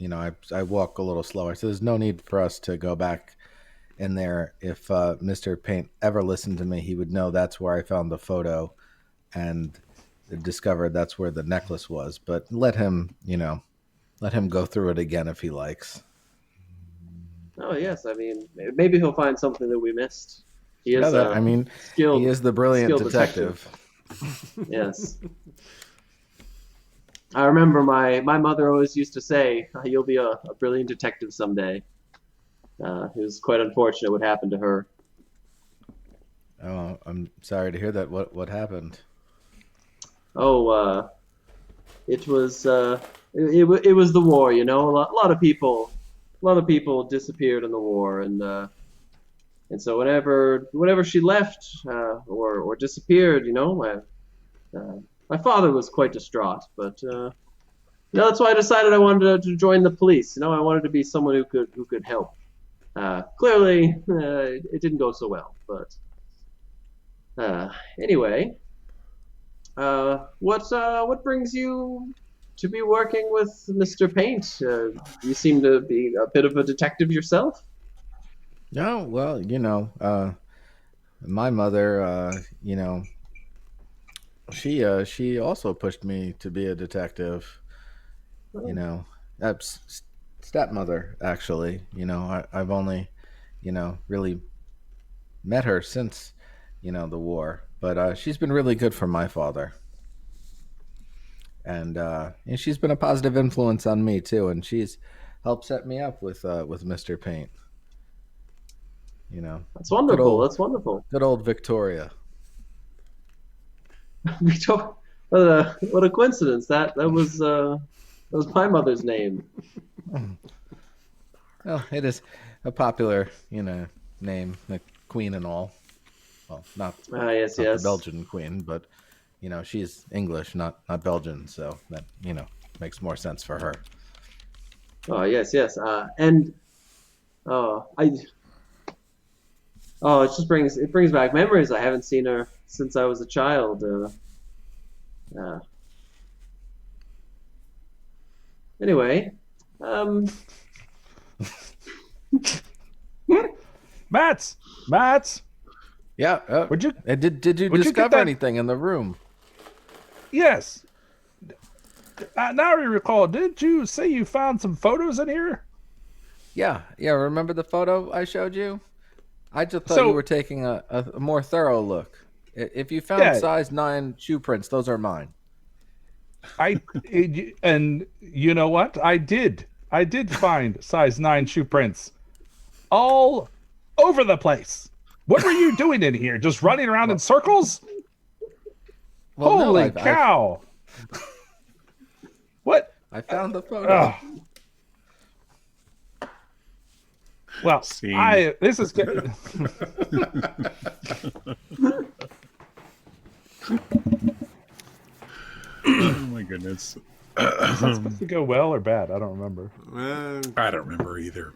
I walk a little slower. So there's no need for us to go back in there. If Mr. Paint ever listened to me, he would know that's where I found the photo and discovered that's where the necklace was. But let him go through it again if he likes. Oh yes, I mean maybe he'll find something that we missed. He is. He is the brilliant detective. Yes. I remember my mother always used to say, "You'll be a brilliant detective someday." It was quite unfortunate what happened to her. Oh, I'm sorry to hear that. What happened? Oh, it was it was the war. A lot of people disappeared in the war, and so whenever she left or disappeared, my father was quite distraught. But that's why I decided I wanted to join the police. I wanted to be someone who could help. Clearly, it didn't go so well. But anyway, What brings you to be working with Mr. Paint? You seem to be a bit of a detective yourself. No, well, my mother, she also pushed me to be a detective. You know, stepmother actually. I've only, really met her since, the war, but she's been really good for my father, and she's been a positive influence on me too, and she's helped set me up with Mr. Paint. That's Good wonderful. old That's wonderful. good old Victoria. What a coincidence. That was my mother's name. Well, it is a popular, name, the queen and all. Well, not Yes, not the yes. Belgian queen, but she's English, not Belgian, so that makes more sense for her. Oh, yes, yes. And I it brings back memories. I haven't seen her since I was a child. Uh, anyway, um, Mats. Yeah. Would you? Did you would you get discover that- anything in the room? Yes. Now I recall. Didn't you say you found some photos in here? Yeah. Remember the photo I showed you? I just thought So- you were taking a more thorough look. If you found Yeah. size 9 shoe prints, those are mine. And you know what? I did find size 9 shoe prints all over the place. What were you doing in here? Just running around in circles? Well, no, Holy cow! What? I found the photo. Ugh. Well, Scene. this is good. Oh my goodness. Is that supposed to go well or bad? I don't remember. I don't remember either.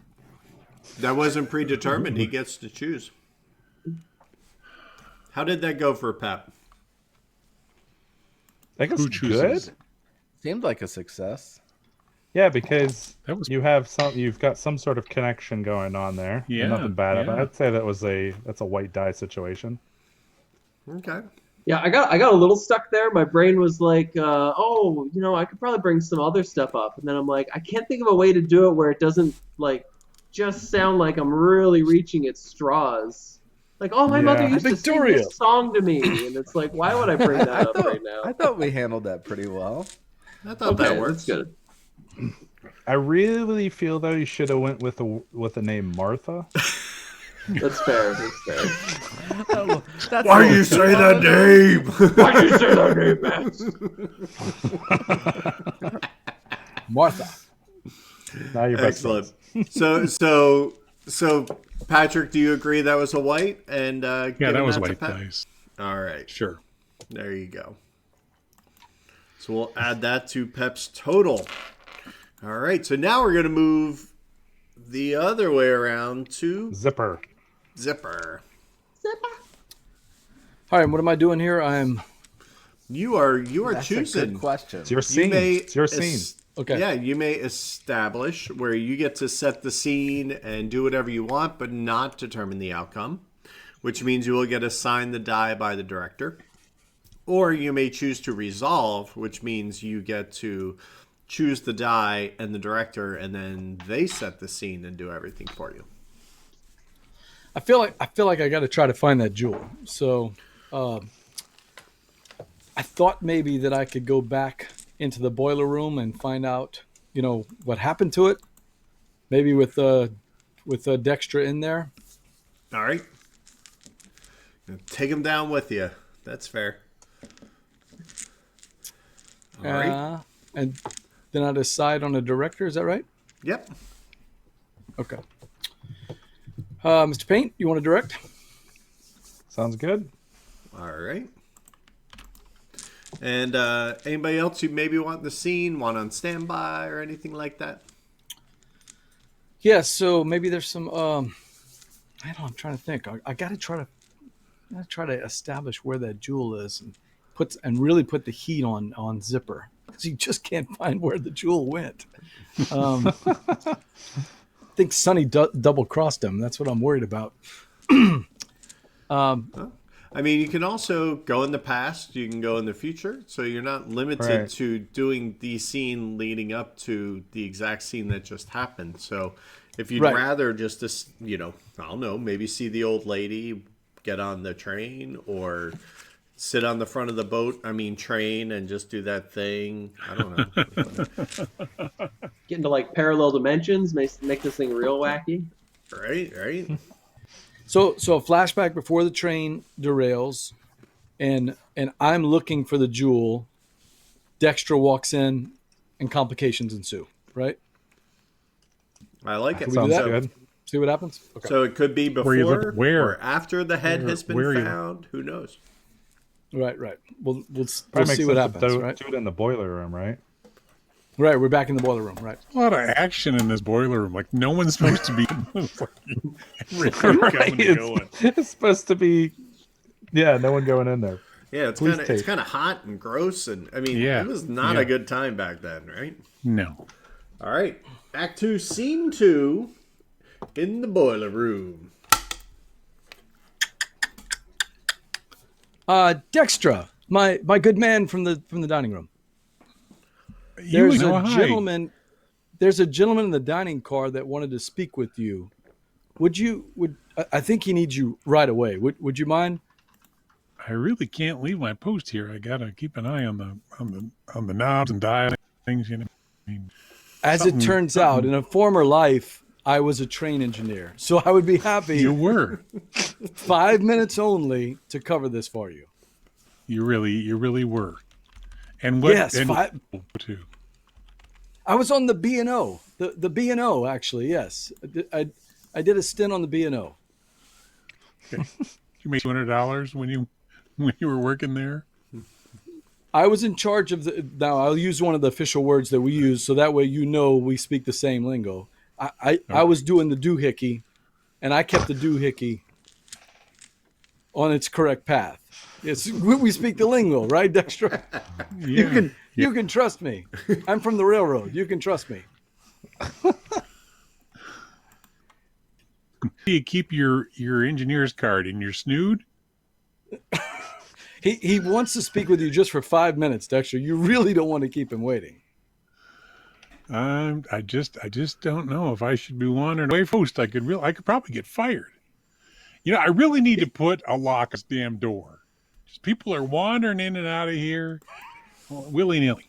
That wasn't predetermined. He gets to choose. How did that go for Pep? I guess Who chooses? good. Seemed like a success. Yeah, because That was you've got some sort of connection going on there. Yeah, Nothing bad about it. yeah. I'd say that's a white die situation. Okay. yeah, I got a little stuck there. My brain was like, I could probably bring some other stuff up, and then I'm like, I can't think of a way to do it where it doesn't like just sound like I'm really reaching at straws. Like, my mother Yeah. used to sing Victoria. this song to me, and it's like, why would I bring that up right now? I thought we handled that pretty well. I thought that worked. That's good. I really feel though you should have went with the name Martha. That's fair. That's fair. That's Why you say that name? Why do you say that name, Max? Martha. Now you're best Excellent. friends. So Patrick, do you agree that was a white? And Yeah, that was to white Pep? dice. All right. Sure. There you go. So we'll add that to Pep's total. All right. So now we're going to move the other way around to Zipper. Zipper. All right, what am I doing here? You are That's a choosing. good question. It's your scene. It's your scene. Okay. Yeah, you may establish where you get to set the scene and do whatever you want, but not determine the outcome, which means you will get assigned the die by the director. Or you may choose to resolve, which means you get to choose the die and the director, and then they set the scene and do everything for you. I feel like I got to try to find that jewel. So, I thought maybe that I could go back into the boiler room and find out, what happened to it. Maybe with Dextra in there. All right. Take him down with you. That's fair. All right. And then I decide on a director. Is that right? Yep. Okay. Mr. Paint, you want to direct? Sounds good. All right. And anybody else who maybe want the scene, want on standby or anything like that? Yeah. So maybe there's some. I don't know. I'm trying to think. I got to try to establish where that jewel is, and really put the heat on Zipper, because you just can't find where the jewel went. I think Sonny double crossed him. That's what I'm worried about. I mean, you can also go in the past. You can go in the future. So you're not limited Right. to doing the scene leading up to the exact scene that just happened. So if you'd Right. rather just, I don't know, maybe see the old lady get on the train or sit on the front of the train and just do that thing. I don't know. Get into like parallel dimensions, make this thing real wacky. Right. So a flashback before the train derails, and I'm looking for the jewel. Dexter walks in, and complications ensue. Right? I like it. Can we do Sounds that? good. See what happens? Okay. So it could be Where you before look- where? or after the head has been where are you- found. Who knows? Right. We'll Probably see makes what sense to happens. Right. do it in the boiler room, right? Right. We're back in the boiler room. Right. A lot of action in this boiler room. Like no one's supposed to be really coming and going. It's supposed to be, no one going in there. Yeah, it's Please kind take. of hot and gross, and Yeah, it was not yeah. a good time back then, right? No. All right, Act 2, Scene 2, in the boiler room. Dextra, my good man from the dining room. You There's know, a hi. gentleman. There's a gentleman in the dining car that wanted to speak with you. I think he needs you right away. Would you mind? I really can't leave my post here. I gotta keep an eye on the knobs and dial things. You know. I mean, As it Something- turns out, in a former life, I was a train engineer, so I would be happy you were. 5 minutes only to cover this for you. You really were. And what? Yes, and, five- too. I was on the B&O, the B&O actually. Yes, I did a stint on the B&O. You made $200 when you were working there. I was in charge of the. Now I'll use one of the official words that we use, so that way we speak the same lingo. I was doing the doohickey, and I kept the doohickey on its correct path. Yes, we speak the lingo, right, Dexter? Yeah. You can trust me. I'm from the railroad. You can trust me. You keep your engineer's card in your snood. He wants to speak with you just for 5 minutes, Dexter. You really don't want to keep him waiting. I just don't know if I should be wandering away from post. I could probably get fired. You know, I really need to put a lock on this damn door. Just people are wandering in and out of here willy nilly.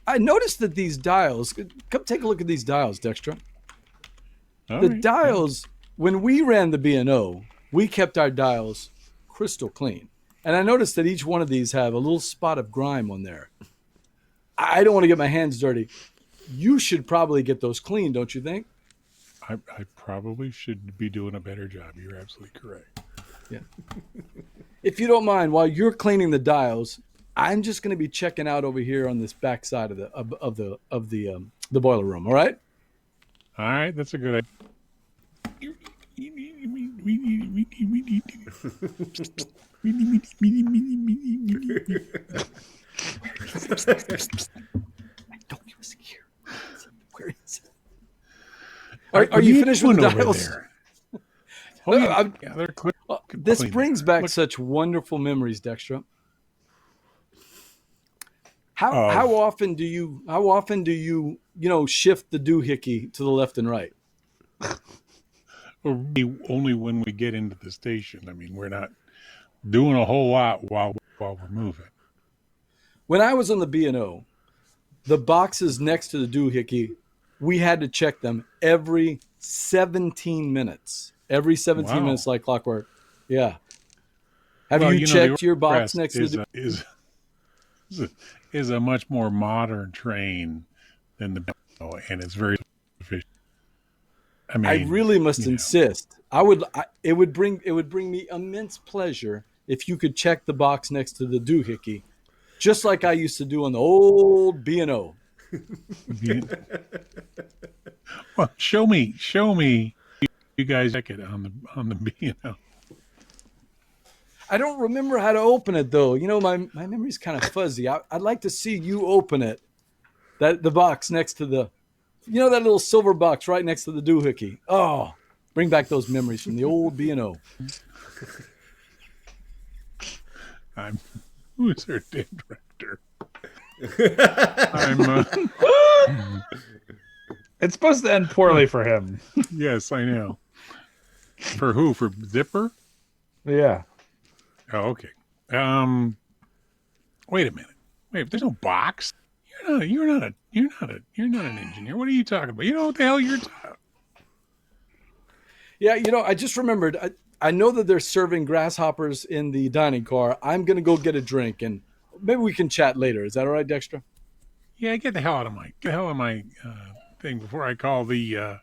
I noticed that these dials. Come take a look at these dials, Dexter. All The right. dials. When we ran the B&O, we kept our dials crystal clean, and I noticed that each one of these have a little spot of grime on there. I don't want to get my hands dirty. You should probably get those clean, don't you think? I probably should be doing a better job. You're absolutely correct. Yeah. If you don't mind, while you're cleaning the dials, I'm just going to be checking out over here on this back side of the boiler room. All right. All right, that's a good idea. Don't give us here. Where is it? Are you finished with the Over dials? there? Oh, yeah, I'm- yeah, they're clear. This Clean. brings back Look. such wonderful memories, Dexter. Of- How often do you shift the doohickey to the left and right? Only when we get into the station. I mean, we're not doing a whole lot while we're moving. When I was on the B&O, the boxes next to the doohickey, we had to check them every 17 minutes. Every 17 Wow. minutes, like clockwork. Yeah. Have Well, you know, checked the your box Orient next to the is a much more modern train than the and it's very efficient. I mean, I really must you know. insist. It would bring me immense pleasure if you could check the box next to the doohickey, just like I used to do on the old B&O. Well, show me. You guys check it on the B. I don't remember how to open it though. You know, my memory's kind of fuzzy. I'd like to see you open it. The box next to the, you know, that little silver box right next to the doohickey. Oh, bring back those memories from the old B&O. Who's our day director? It's supposed to end poorly for him. Yes, I know. For who? For Zipper? Yeah. Oh, okay. Wait a minute. Wait, there's no box. You're not an engineer. What are you talking about? You know what the hell you're talking about? Yeah, you know, I just remembered. I know that they're serving grasshoppers in the dining car. I'm gonna go get a drink, and maybe we can chat later. Is that all right, Dexter? Yeah, get the hell out of my thing before I call the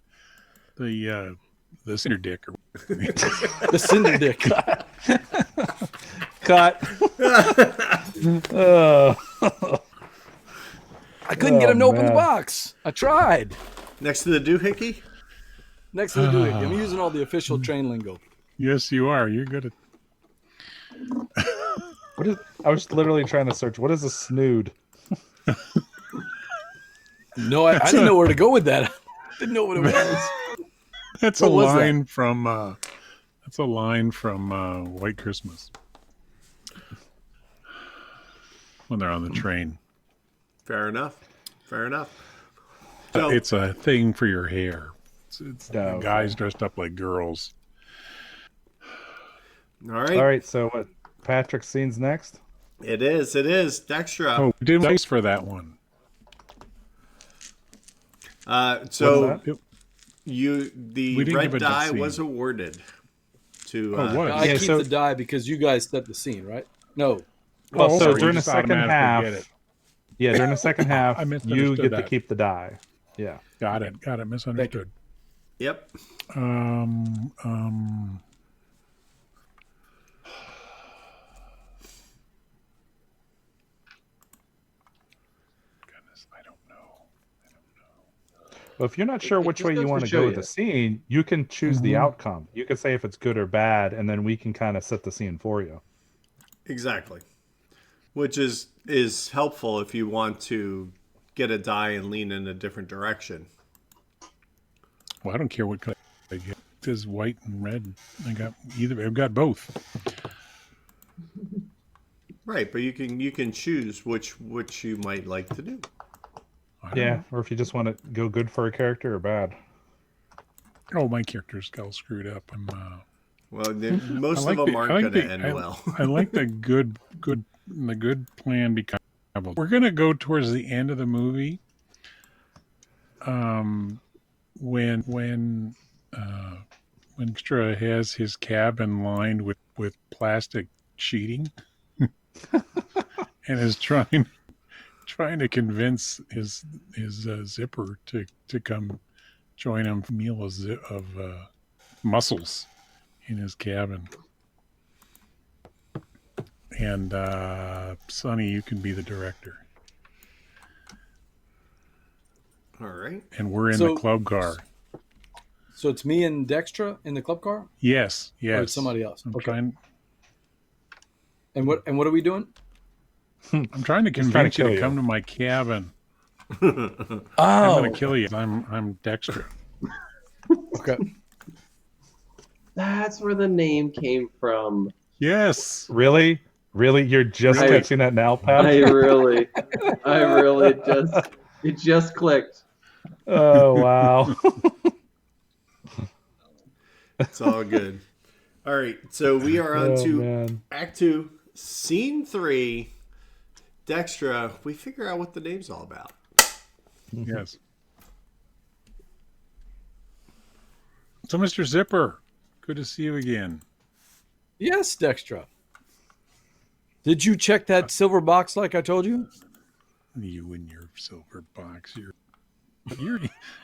cinder dick. The cinder dick. Cut. I couldn't get him to open the box. I tried. Next to the doohickey? Next to the doohickey. I'm using all the official train lingo. Yes, you are. You're good at. I was literally trying to search. What is a snood? No, I didn't know where to go with that. I didn't know what it was. That's What a was that? line from. That's a line from White Christmas. When they're on the train. Fair enough. So, It's a thing for your hair. It's Oh, guys dressed up like girls. all right. All right. So what? Patrick's scene's next. It is. Dextra. Oh, we did dice for that one. So What's the We didn't red give a die scene. was awarded to. Oh, what? I Yeah, keep so- the die because you guys set the scene, right? No. Well, Oh, so sorry, you during the just second automatically half, get it. yeah, during the second half, I you misunderstood get to that. keep the die. Yeah. Got it. Misunderstood. Yep. Goodness, I don't know. Well, if you're not sure which just way you goes want to to show go with you. the scene, you can choose the outcome. You can say if it's good or bad, and then we can kind of set the scene for you. Exactly. Which is helpful if you want to get a die and lean in a different direction. Well, I don't care what color I get. It is white and red. I've got both. Right, but you can choose which you might like to do. I don't Yeah, know. or if you just want to go good for a character or bad. Oh, my character's all screwed up. Well, most I like of them the- aren't I like going to the- end I- well. I like the good plan because we're going to go towards the end of the movie. When Extra has his cabin lined with plastic sheeting, and is trying to convince his zipper to come join him for a meal of mussels in his cabin. And Sonny, you can be the director. All right. And we're in So- the club car. So it's me and Dextra in the club car? Yes. Or it's somebody else? I'm Okay. trying. And what are we doing? I'm trying to He's convince trying to you kill to you. come to my cabin. Oh, I'm going to kill you. I'm Dexter. okay. That's where the name came from. Yes. Really? You're just Really? catching that now, Pat? I really it just clicked. Oh, wow. It's all good. All right, so we are on Oh, to man. Act 2, Scene 3. Dextra, we figure out what the name's all about. Yes. So, Mr. Zipper, good to see you again. Yes, Dextra. Did you check that silver box like I told you? You and your silver box.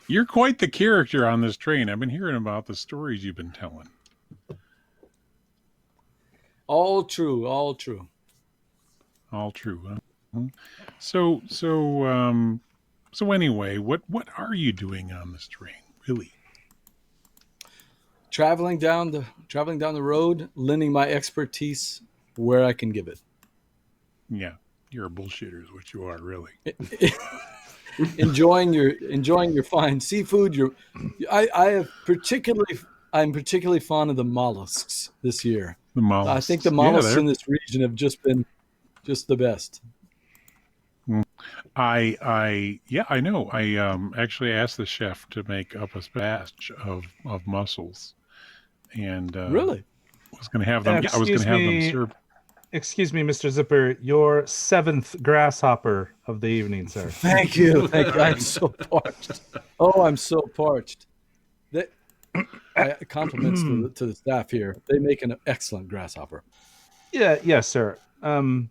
You're quite the character on this train. I've been hearing about the stories you've been telling. All true, all true. All true. Huh? So anyway, what are you doing on this train, really? Traveling down the road, lending my expertise where I can give it. Yeah, you're a bullshitter, is what you are, really. enjoying your fine seafood. I'm particularly fond of the mollusks this year. The mollusks. I think the mollusks in this region have just been the best. I know. I actually asked the chef to make up a batch of mussels, and really was going to have them. I was going to have them served. Excuse me, Mr. Zipper, your 7th grasshopper of the evening, sir. Thank you. I'm so parched. Oh, I'm so parched. Compliments to the staff here. They make an excellent grasshopper. Yeah, yes, sir. Oh,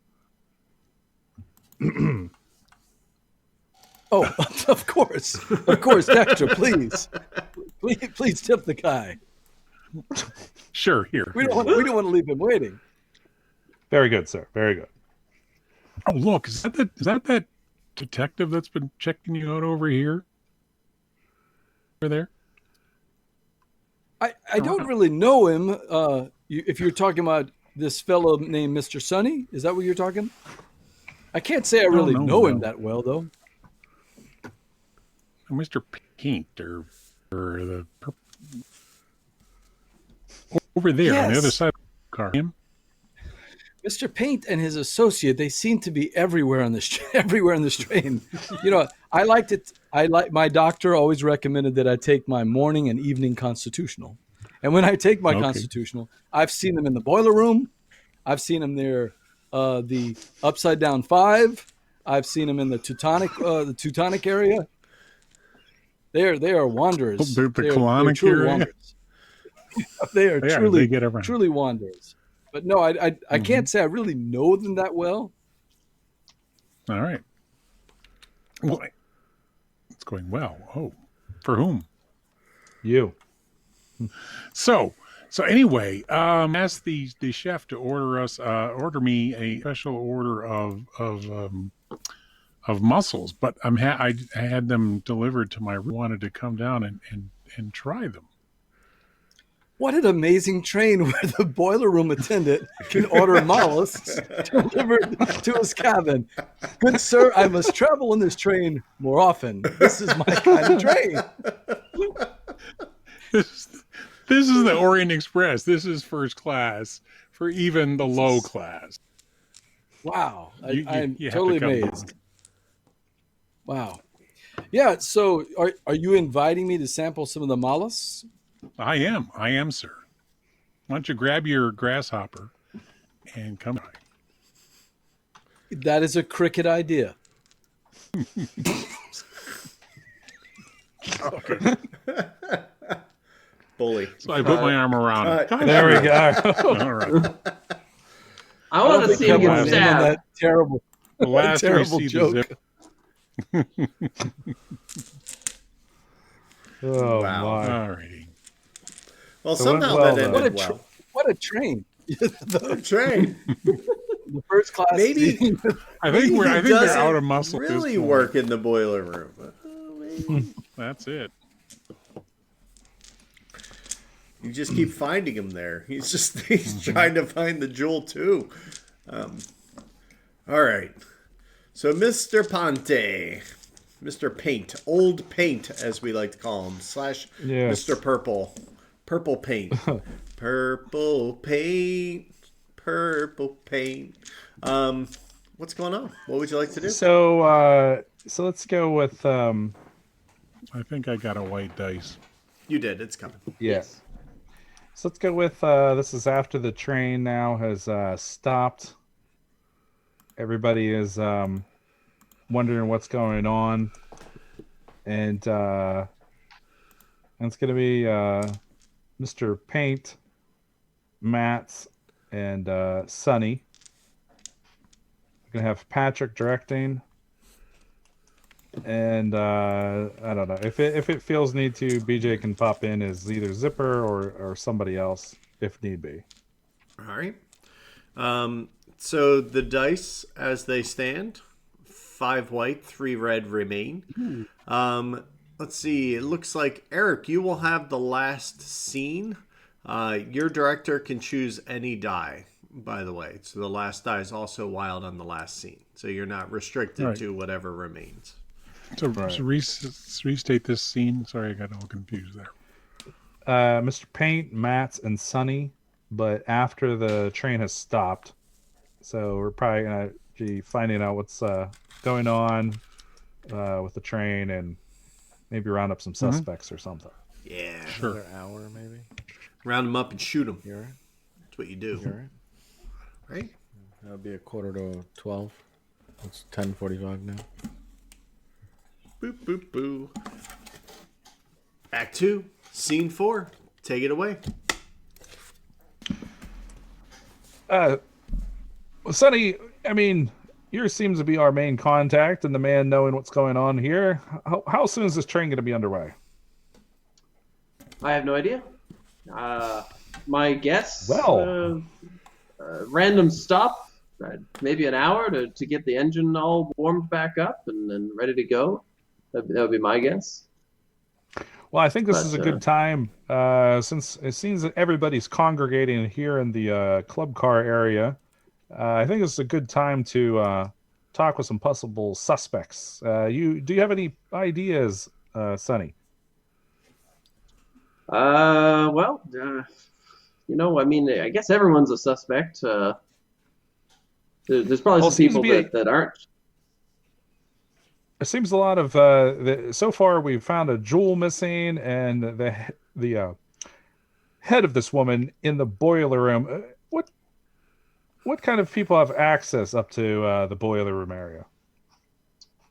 of course, Dexter, please tip the guy. Sure, here. We don't want to leave him waiting. Very good, sir. Very good. Oh, look, is that detective that's been checking you out over here? Over there? I don't really know him. If you're talking about this fellow named Mr. Sonny, is that what you're talking? I can't say I really know him that well, though. Mr. Paint or the over there on the other side of the car. Him? Mr. Paint and his associate, they seem to be everywhere on this train. My doctor always recommended that I take my morning and evening constitutional. And when I take my constitutional, I've seen them in the boiler room. I've seen them there, the upside down 5. I've seen them in the Teutonic area. They are wanderers. The colonic area. Wanderers. They are truly wanderers. But no, I can't say I really know them that well. All right. Well, it's going well. Oh, for whom? You. So anyway, asked the chef to order me a special order of mussels, but I had them delivered to my room. Wanted to come down and try them. What an amazing train where the boiler room attendant can order mollusks delivered to his cabin. Good sir, I must travel on this train more often. This is my kind of train. This is the Orient Express. This is first class for even the low class. Wow. I'm totally amazed. Wow. Yeah, so are you inviting me to sample some of the mollusks? I am, sir. Why don't you grab your grasshopper and come by? That is a cricket idea. Okay. Bully. So I put my arm around it. There we go. All right. I want to see him get stabbed. That terrible, The last terrible we see joke. the zip. Oh, Wow. my. All righty. Well, So somehow well that done. ended well. What a train. The train. The first class. Maybe I think they're doesn't out of muscle. at this really point. work in the boiler room. Maybe. That's it. You just keep finding him there. He's trying to find the jewel too. All right. So Mr. Ponte, Mr. Paint, Old Paint as we like to call him, / Yes. Mr. Purple Paint, Purple Paint, Purple Paint. What's going on? What would you like to do? So let's go with I think I got a white dice. You did. It's coming. yes. So let's go with this is after the train now has stopped. Everybody is wondering what's going on, and it's going to be Mr. Paint, Matt's, and Sonny. We're going to have Patrick directing, and I don't know if it feels need to. BJ can pop in as either Zipper or somebody else if need be. All right. So the dice as they stand, 5 white, 3 red remain. Let's see. It looks like, Eric, you will have the last scene. Your director can choose any die. by the way. So the last die is also wild on the last scene. So you're not restricted Right. to whatever remains. So restate this scene. Sorry, I got all confused there. Mr. Paint, Mats, and Sunny, but after the train has stopped. So we're probably going to be finding out what's going on with the train and maybe round up some suspects or something. Yeah. Sure. Another hour, maybe. Round them up and shoot them. You all right? That's what you do. You all right? Right? That would be 11:45. It's 10:45 now. Boop, boop, boo. Act 2, Scene 4. Take it away. Sonny, I mean, yours seems to be our main contact and the man knowing what's going on here. How soon is this train going to be underway? I have no idea. My guess, Well. random stop, maybe an hour to get the engine all warmed back up and ready to go. That would be my guess. Well, I think this is a good time since it seems that everybody's congregating here in the club car area. I think it's a good time to talk with some possible suspects. Do you have any ideas, Sonny? Well, I mean, I guess everyone's a suspect. There's probably some people that aren't. It seems a lot of so far we've found a jewel missing and the head of this woman in the boiler room. What kind of people have access up to the boiler room area?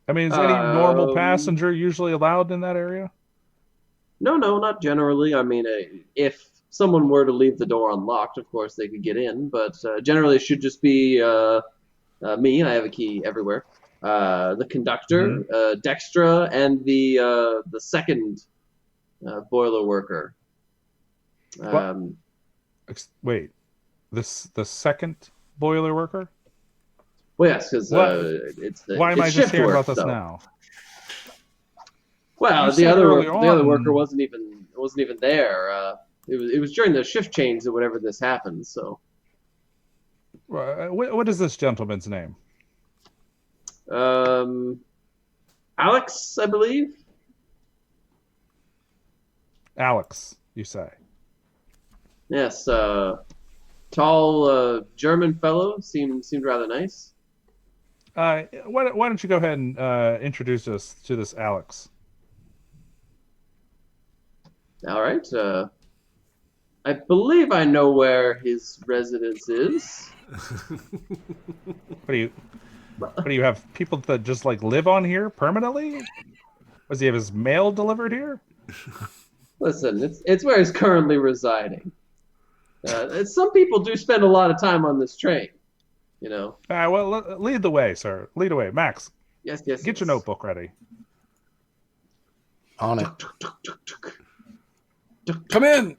I mean, is any normal passenger usually allowed in that area? No, not generally. I mean, if someone were to leave the door unlocked, of course they could get in, but generally it should just be me. I have a key everywhere. The conductor, Dextra, and the second boiler worker. Wait, the second boiler worker? Well, yes, because it's the. Why am I just hearing about this though. now? Well, the other worker wasn't even there. It was during the shift change or whatever this happened. So. What is this gentleman's name? Alex, I believe. Alex, you say? Yes. Tall German fellow. Seemed rather nice. Why don't you go ahead and introduce us to this Alex? All right. I believe I know where his residence is. What do you have people that just like live on here permanently? Does he have his mail delivered here? Listen, it's where he's currently residing. Some people do spend a lot of time on this train, you know. Well, lead the way, sir. Lead away, Max. Yes. Get your notebook ready. On it. Come in.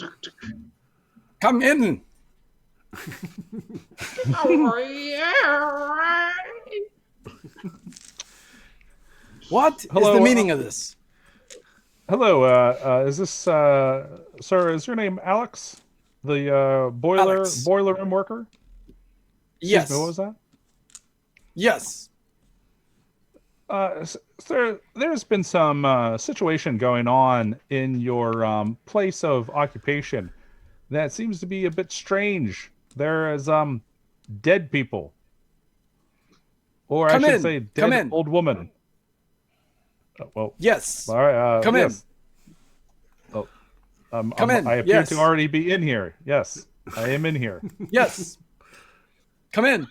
Come in. Oh, yeah. What Hello, is the meaning of this? Hello, is this sir? Is your name Alex? The Alex. boiler room worker? Yes. Excuse me, what was that? Yes. Sir, there's been some situation going on in your place of occupation that seems to be a bit strange. There is dead people, or Come I should in. say, dead Come in. old woman. Well, Yes. all right. Come yes. in. Come in. I appear Yes. to already be in here. Yes, I am in here. Yes. Come in.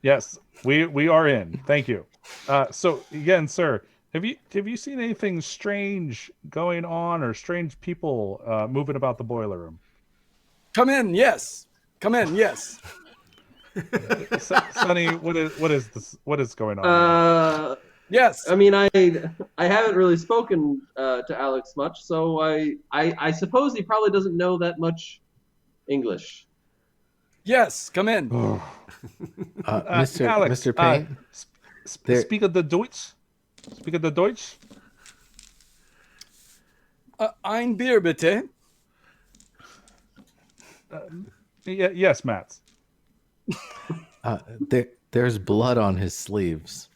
Yes, we are in. Thank you. So again, sir, have you seen anything strange going on or strange people moving about the boiler room? Come in. Yes. Come in. Yes. Sonny, what is this? What is going on? Yes. I mean, I haven't really spoken to Alex much, so I suppose he probably doesn't know that much English. Yes. Come in. Mr. Alex, Mr. Paint. Speak of the Deutsch. Speak of the Deutsch. Ein Bier, bitte. Yes, Matt. There's blood on his sleeves.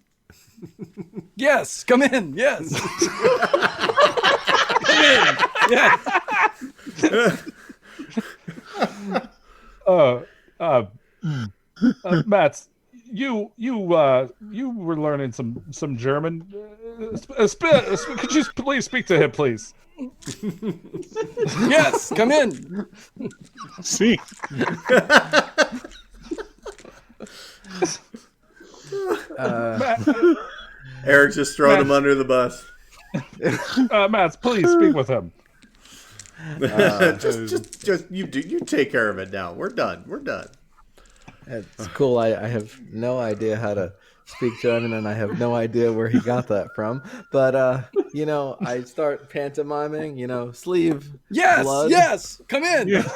Yes, come in. Yes. Come in. Yes. Matt, you were learning some German. Could you please speak to him, please? Yes, come in. See, Matt, Eric just throwing him under the bus. Matt, please speak with him. Just you take care of it now. We're done. It's cool. I have no idea how to speak German, and I have no idea where he got that from. But I start pantomiming. Sleeve. Yes, blood. yes, come in. Yeah.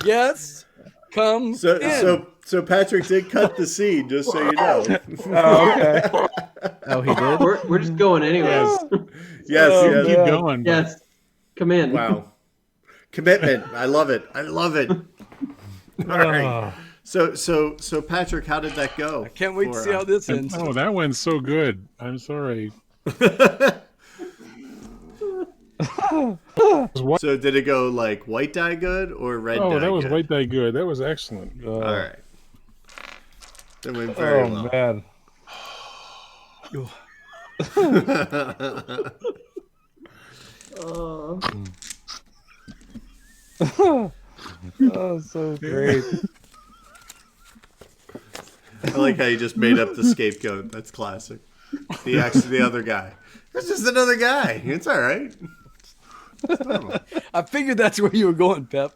Yes, come in. So Patrick did cut the scene, just so you know. Oh, okay. Oh, he did. We're just going anyways. Yes. keep going. but- Yes, come in. Wow. Commitment. I love it. All right. So Patrick, how did that go? I can't wait to see how this ends. Oh, that went so good. I'm sorry. So did it go like white die good or red die Oh, that was good? white die good. That was excellent. All right. That went very Oh well. man. Oh, so great. I like how you just made up the scapegoat. That's classic. The other guy. That's just another guy. It's all right. I figured that's where you were going, Pep.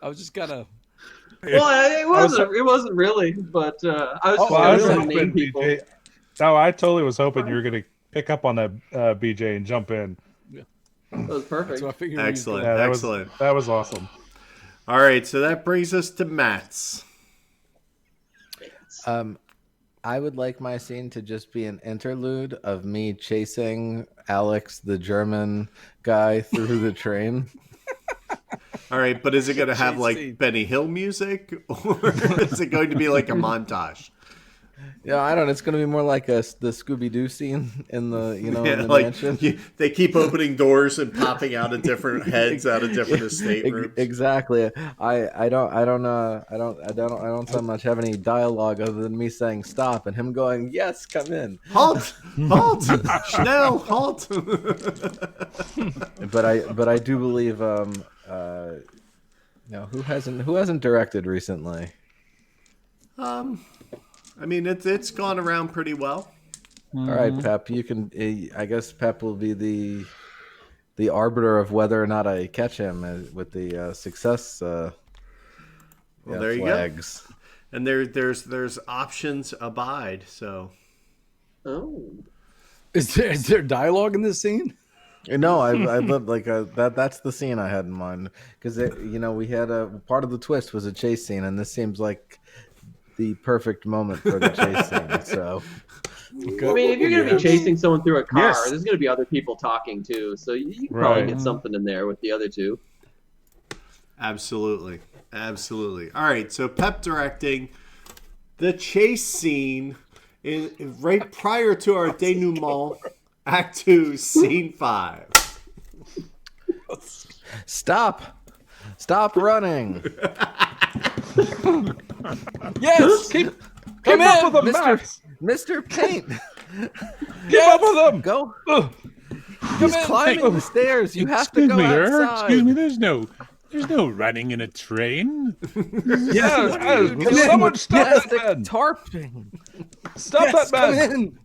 I was just kind of. Well, it wasn't really, but I was I was going to hoping, name people. BJ. No, I totally was hoping you were going to pick up on that, BJ, and jump in. That was perfect. So I figured. Excellent. Yeah, that Excellent. that was awesome. All right. So that brings us to Matt's. I would like my scene to just be an interlude of me chasing Alex, the German guy, through the train. All right. But is it going to have Chase like scene. Benny Hill music, or is it going to be like a montage? Yeah, I don't know. It's going to be more like the Scooby-Doo scene in the in the like mansion. they keep opening doors and popping out of different heads out of different estate rooms. Exactly. I don't so much have any dialogue other than me saying stop and him going, yes, come in. Halt! Schnell, halt! But I do believe who hasn't directed recently? I mean, it's gone around pretty well. All right, Pep, you can. I guess Pep will be the arbiter of whether or not I catch him with the success. Well, there you flags. go. And there's options abide. So Oh. Is there dialogue in this scene? No, I love like that's the scene I had in mind because we had a part of the twist was a chase scene, and this seems like the perfect moment for the chase scene. So. I mean, if you're going to be chasing someone through a car, Yes. there's going to be other people talking too. So you can probably Right. get something in there with the other two. absolutely. All right, so Pep directing the chase scene right prior to our denouement, Act 2, Scene 5. Stop running. Yes, Keep come up in, with them, Mr. Max. Mr. Paint. Keep up with them. Go. Ugh. He's climbing the stairs. You have to Excuse go me, Eric. outside. Excuse me. There's no running in a train. Yeah, Come in. someone stop Yes, that the man. tarping. Stop yes, that come man. in.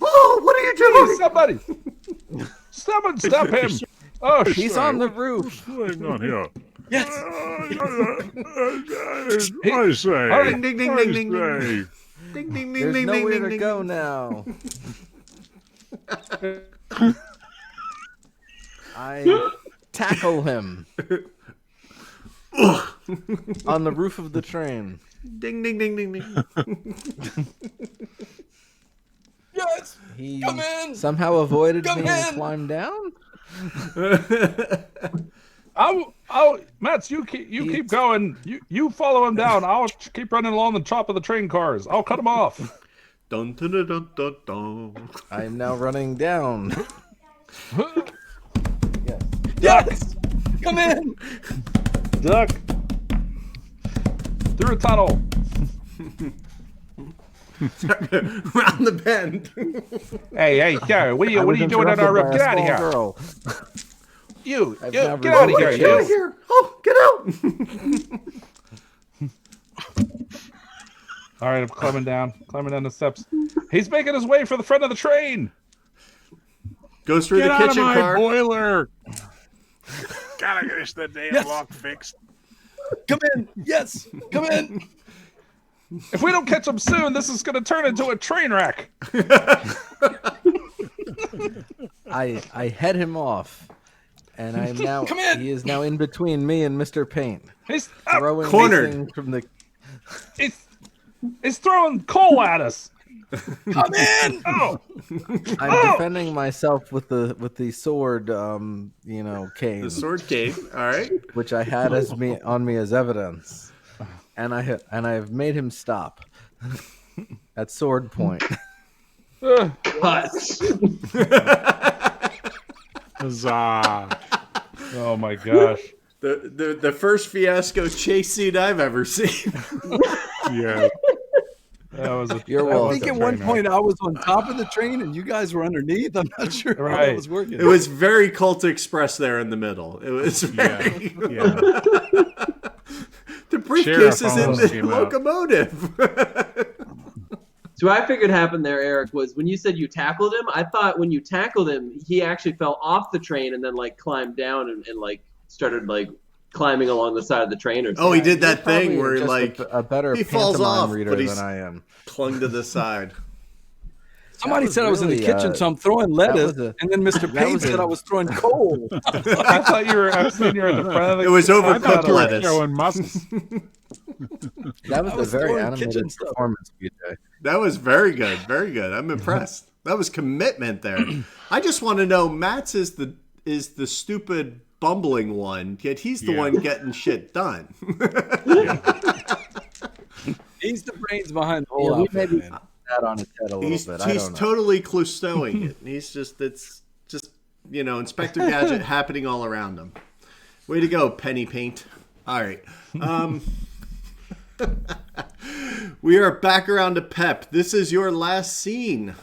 Oh, what are you doing? Somebody. Someone stop him. Oh, He's shit. on the roof. What's going on here? Yes. I say. Hurry. Ding, ding, ding, I ding, ding, ding. say. Ding, ding, ding, There's ding, nowhere ding, to ding, go ding. now. I tackle him on the roof of the train. Ding, ding, ding, ding, ding. Yes. He Come in. somehow avoided Come me and in. climbed down. Mats, you keep going. You follow him down. I'll keep running along the top of the train cars. I'll cut him off. Dun, dun, dun, dun, dun, dun. I am now running down. Yes! Come in! Duck. Through a tunnel. Round the bend. Hey, Gary, what are you doing in our room? Get out of here. Girl. You I've get never out of been here, Get out of you. here. Oh, get out. All right, I'm climbing down the steps. He's making his way for the front of the train. Goes through Get the out of kitchen my car. boiler! Gotta get the damn lock fixed. Come in! Yes! Come in! If we don't catch him soon, this is going to turn into a train wreck. I head him off, and I'm now. Come in! He is now in between me and Mr. Paint, He's throwing cornered. things from the. he's throwing coal at us. Come in! Oh, I'm defending myself with the sword, cane, The sword cane. All right. which I had on me as evidence, and I have made him stop at sword point. Cut. Huzzah! oh my gosh. The first Fiasco chase scene I've ever seen. Yeah. That was a, You're that welcome. I was think a at one train point wreck. I was on top of the train and you guys were underneath. I'm not sure how Right. that was working. It was very Cult Express there in the middle. It was very. Yeah. The briefcase is in almost the came out. locomotive. So what I figured happened there, Eric, was when you said you tackled him, I thought when you tackled him, he actually fell off the train and then like climbed down and like started like climbing along the side of the train or something. Oh, he did that Probably thing where just like a better he falls pantomime off, reader but he's- than I am. clung to the side. Somebody was said I was in the really, kitchen, so I'm throwing lettuce. was a- And then Mr. Payne was said a- I was throwing coal. I thought you were at the front of the. It was I overcooked thought you were lettuce. showing muscles. That was I a was very throwing kitchen animated stuff. performance, BJ. That was very good. Very good. I'm impressed. That was commitment there. I just want to know, Matt's is the stupid bumbling one, yet he's the Yeah. one getting shit done. He's the brains behind the Yeah, whole we outfit, maybe man. that on his head a little he's bit. I he's don't know. totally Clousteauing it. It's just Inspector Gadget happening all around him. Way to go, Penny Paint. All right. We are back around to Pep. This is your last scene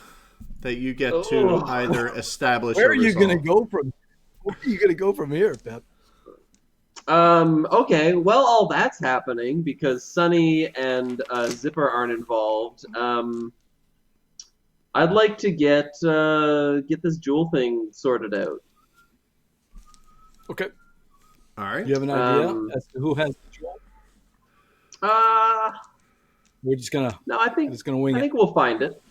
that you get to Oh. either establish Where or are you going to resolve. go from? Where are you going to go from here, Pep? Okay, well, all that's happening because Sunny and Zipper aren't involved. I'd like to get this jewel thing sorted out. Okay. All right. Do you have an idea Um, as to who has the jewel? Uh, We're just going to no, I think wing I it. think we'll find it.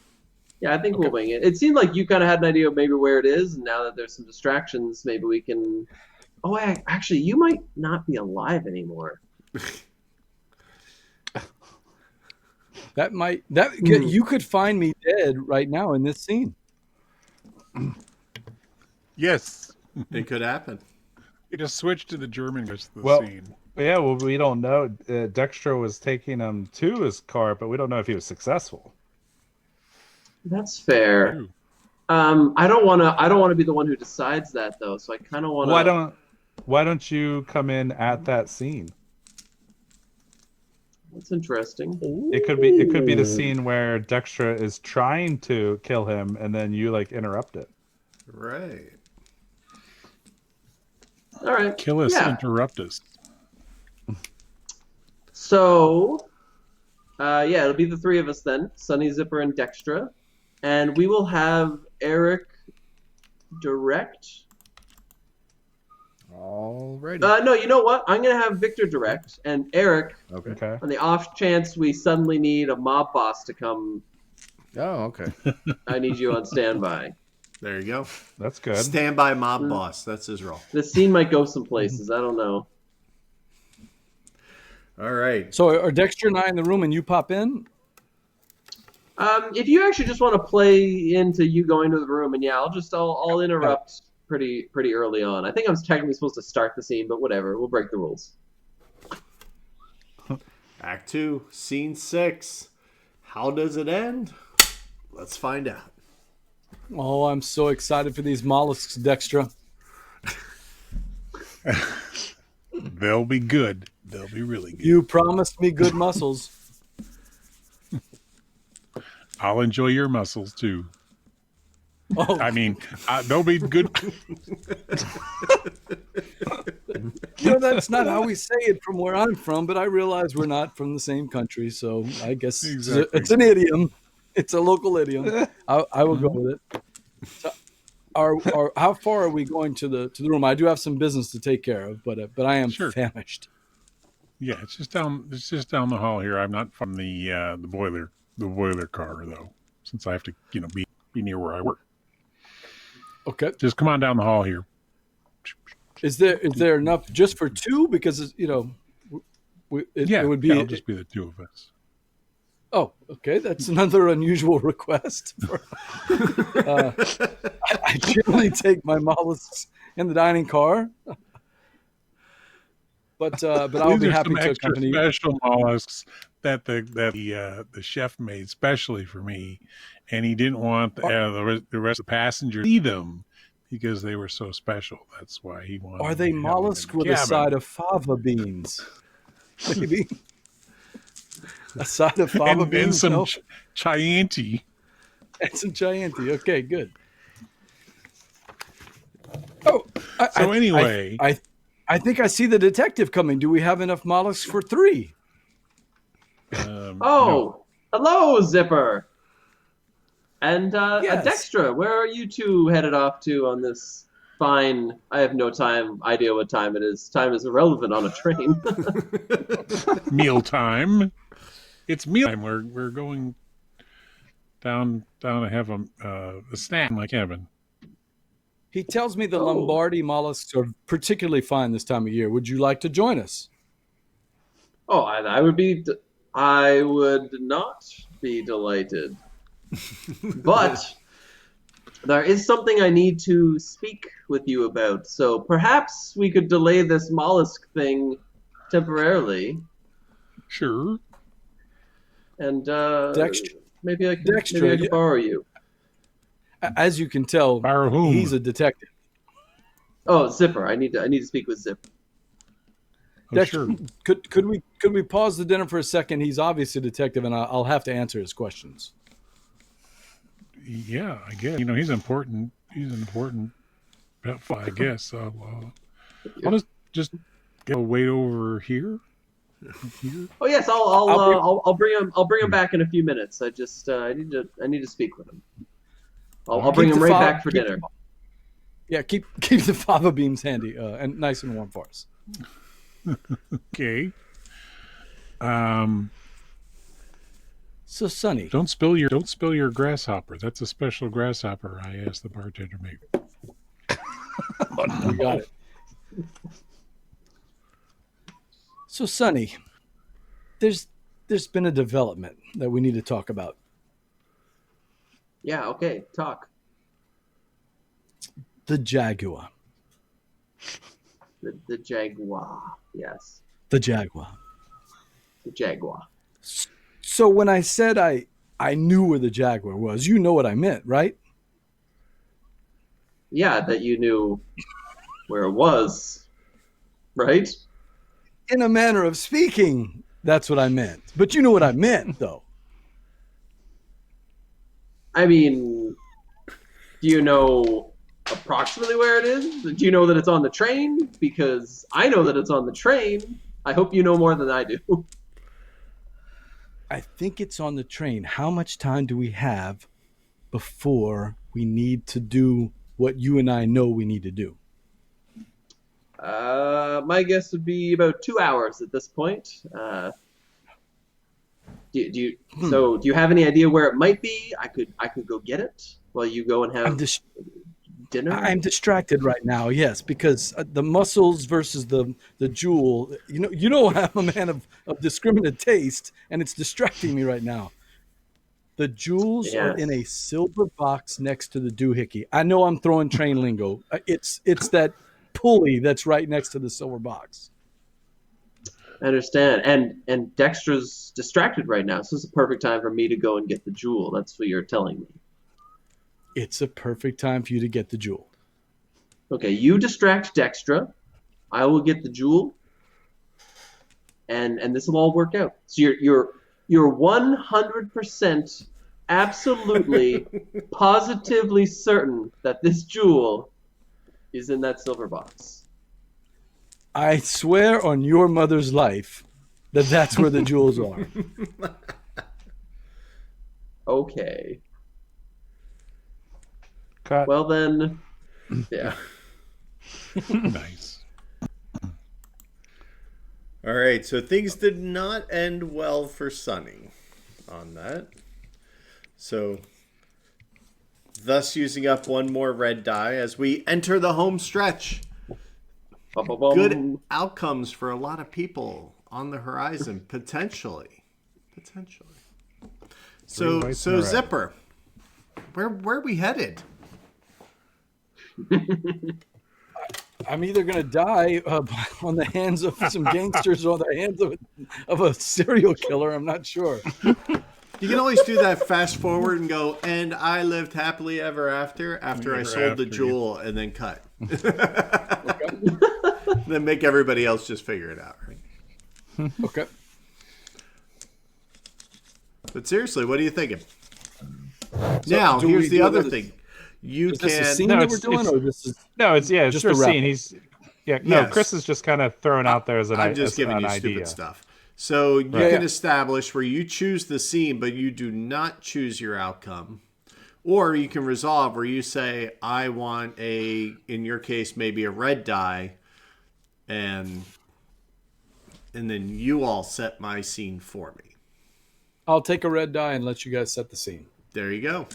Yeah, I think we'll wing it. It seemed like you kind of had an idea of maybe where it is, and now that there's some distractions, maybe we can. Oh, actually, you might not be alive anymore. You could find me dead right now in this scene. Yes. It could happen. You just switched to the German scene. Yeah, well, we don't know. Dexter was taking him to his car, but we don't know if he was successful. That's fair. Ooh. I don't want to be the one who decides that though. So I kind of want to. Why don't you come in at that scene? That's interesting. It could be the scene where Dexter is trying to kill him, and then you like interrupt it. Right. All right. Kill us, Yeah. interrupt us. So, it'll be the three of us then: Sunny, Zipper, and Dextra, and we will have Eric direct. Alrighty. No, you know what? I'm gonna have Victor direct, and Eric, Okay. Okay. on the off chance we suddenly need a mob boss to come, Oh, okay. I need you on standby. There you go. That's good. Standby mob boss. That's his role. The scene might go some places. I don't know. All right. So are Dexter and I in the room and you pop in? If you actually just want to play into you going to the room, and yeah, I'll interrupt pretty early on. I think I was technically supposed to start the scene, but whatever. We'll break the rules. Act 2, Scene 6. How does it end? Let's find out. Oh, I'm so excited for these mollusks, Dextra. They'll be good. They'll be really good. You promised me good muscles. I'll enjoy your muscles too. Oh, I mean, they'll be good. That's not how we say it from where I'm from, but I realize we're not from the same country, so I guess Exactly. it's an idiom. It's a local idiom. I will go with it. So, how far are we going to the room? I do have some business to take care of, but I am famished. Yeah, it's just down the hall here. I'm not from the boiler car though, since I have to be near where I work. Okay, just come on down the hall here. Is there enough just for two? Because it would be. It'll just be the two of us. Oh, okay. That's another unusual request. I generally take my mollusks in the dining car, but I'll be happy to accompany. Special mollusks that the chef made specially for me, and he didn't want the rest of the passengers to see them because they were so special. That's why he wanted. Are they mollusks with a side of fava beans? Maybe. A side of fava beans and some Chianti. And some Chianti. Okay, good. Oh, anyway, I think I see the detective coming. Do we have enough mollusks for 3? No. Hello, Zipper. And yes. Dextra, where are you two headed off to on this fine? I have no idea what time it is. Time is irrelevant on a train. Mealtime. It's mealtime. We're going down to have a snack in my cabin. He tells me the Lombardi mollusks are particularly fine this time of year. Would you like to join us? Oh, I would not be delighted. But there is something I need to speak with you about. So perhaps we could delay this mollusk thing temporarily. Sure. And Dextra, maybe I can borrow you. As you can tell, he's a detective. Oh, Zipper. I need to speak with Zipper. Dexter, sure. Could we pause the dinner for a second? He's obviously a detective, and I'll have to answer his questions. Yeah, I guess. He's important. He's an important I guess. So I'll just wait over here. Oh yes, I'll bring him back in a few minutes. I need to speak with him. I'll bring him right back for dinner. Yeah, keep the fava beans handy and nice and warm for us. Okay. So Sonny, don't spill your grasshopper. That's a special grasshopper I asked the bartender to make. You got it. So Sonny, there's been a development that we need to talk about. Yeah, okay, talk. The Jaguar. The Jaguar, yes. The Jaguar. The Jaguar. So when I said I knew where the Jaguar was, you know what I meant, right? Yeah, that you knew where it was, right? In a manner of speaking, that's what I meant. But you know what I meant, though. I mean, do you know approximately where it is? Do you know that it's on the train? Because I know that it's on the train. I hope you know more than I do. I think it's on the train. How much time do we have before we need to do what you and I know we need to do? My guess would be about 2 hours at this point. Do you have any idea where it might be? I could go get it while you go and have dinner. I'm distracted right now. Yes, because the mussels versus the jewel. You know I'm a man of discriminate taste, and it's distracting me right now. The jewels are in a Yes. silver box next to the doohickey. I know I'm throwing train lingo. It's that pulley that's right next to the silver box. I understand. And Dextra's distracted right now, so it's a perfect time for me to go and get the jewel. That's what you're telling me. It's a perfect time for you to get the jewel. Okay, you distract Dextra. I will get the jewel, and this will all work out. So you're 100% absolutely positively certain that this jewel is in that silver box. I swear on your mother's life that that's where the jewels are. Okay. Cut. Well then, yeah. Nice. All right, so things did not end well for Sunny on that. So, thus using up one more red die as we enter the home stretch. Ba-ba-bum. Good outcomes for a lot of people on the horizon, potentially. So, whites and a red. Zipper, where are we headed? I'm either going to die on the hands of some gangsters or on the hands of a serial killer. I'm not sure. You can always do that fast forward and go, and I lived happily ever after I sold the jewel, and then cut. Then make everybody else just figure it out, right? Okay. But seriously, what are you thinking? Now, do here's we the do other another- thing. You Is this a can. scene No, that we're it's- doing, it's- or this is No, it's Just just a your wrap scene. up. Yes. Chris is just kind of thrown out there as an I'm just giving an you idea. stupid stuff. So you Right. can Yeah. establish where you choose the scene, but you do not choose your outcome. Or you can resolve where you say, I want in your case, maybe a red die, and then you all set my scene for me. I'll take a red die and let you guys set the scene. There you go.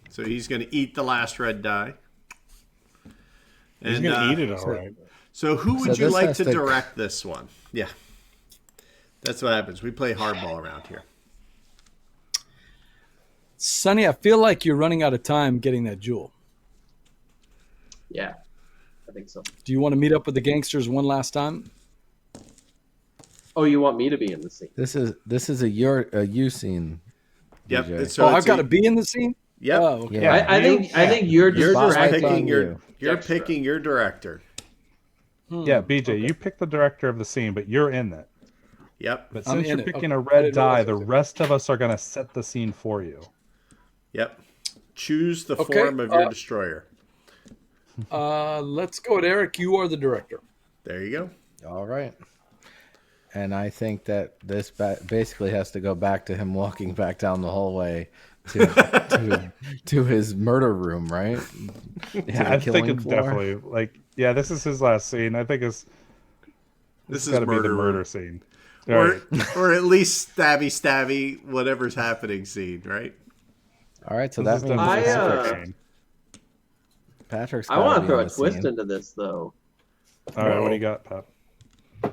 So he's going to eat the last red die. He's going to eat it all right. So who would So you this like has to to- direct this one? Yeah. That's what happens. We play hardball around here. Sonny, I feel like you're running out of time getting that jewel. Yeah, I think so. Do you want to meet up with the gangsters one last time? Oh, you want me to be in the scene? This is a you scene. Yep. DJ. So I've it's got to be in the scene? Yep. Oh, okay. Yeah. I think you're You're just Spotlight's distracting. on picking your you. you're Extra. picking your director. Yeah, BJ, you pick the director of the scene, but you're in it. Yep. But I'm since in you're it. picking Okay. a I red didn't die, realize the it was- rest of us are going to set the scene for you. Yep. Choose the Okay, form of your destroyer. Let's go with Eric. You are the director. There you go. All right. And I think that this basically has to go back to him walking back down the hallway to his murder room, right? To Yeah, the I think killing it's floor? definitely this is his last scene. I think this This is got to be the murder murder room. scene. Or Right. or at least stabby, whatever's happening scene, right? All right, so This that is means I, definitely the uh, scene. Patrick's I gotta want be to throw in a the twist scene. into this, though. All right, what do you got, Pep?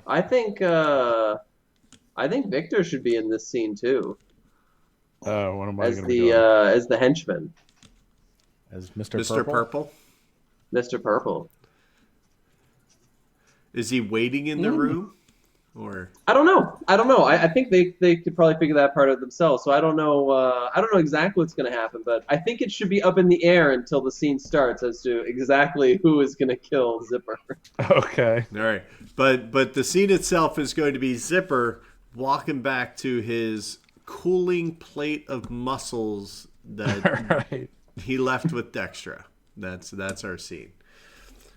I think Victor should be in this scene too, Oh, what am I as going to be doing? as the henchman, As Mr. Mr. Purple. Purple. Mr. Purple. Is he waiting in the room? Or I don't know. I think they could probably figure that part out themselves. So I don't know. I don't know exactly what's going to happen, but I think it should be up in the air until the scene starts as to exactly who is going to kill Zipper. Okay. all right. But the scene itself is going to be Zipper walking back to his cooling plate of muscles that Right. he left with Dextra. That's our scene.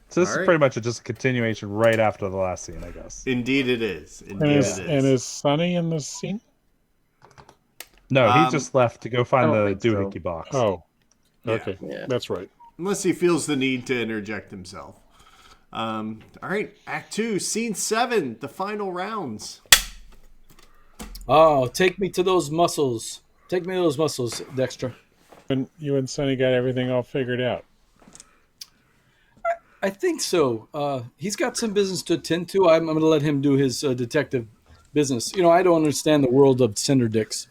So this All is right. pretty much just a continuation right after the last scene, I guess. Indeed it is. And Indeed is, it and is. is Sonny in this scene? No, Um, he just left to go find I the don't think so. doohickey box. Oh, Yeah. okay. Yeah. That's right. Unless he feels the need to interject himself. All right, Act 2, Scene 7, the final rounds. Oh, take me to those muscles. Take me to those muscles, Dexter. And you and Sonny got everything all figured out. I think so. He's got some business to attend to. I'm going to let him do his detective business. You know, I don't understand the world of cinder dicks.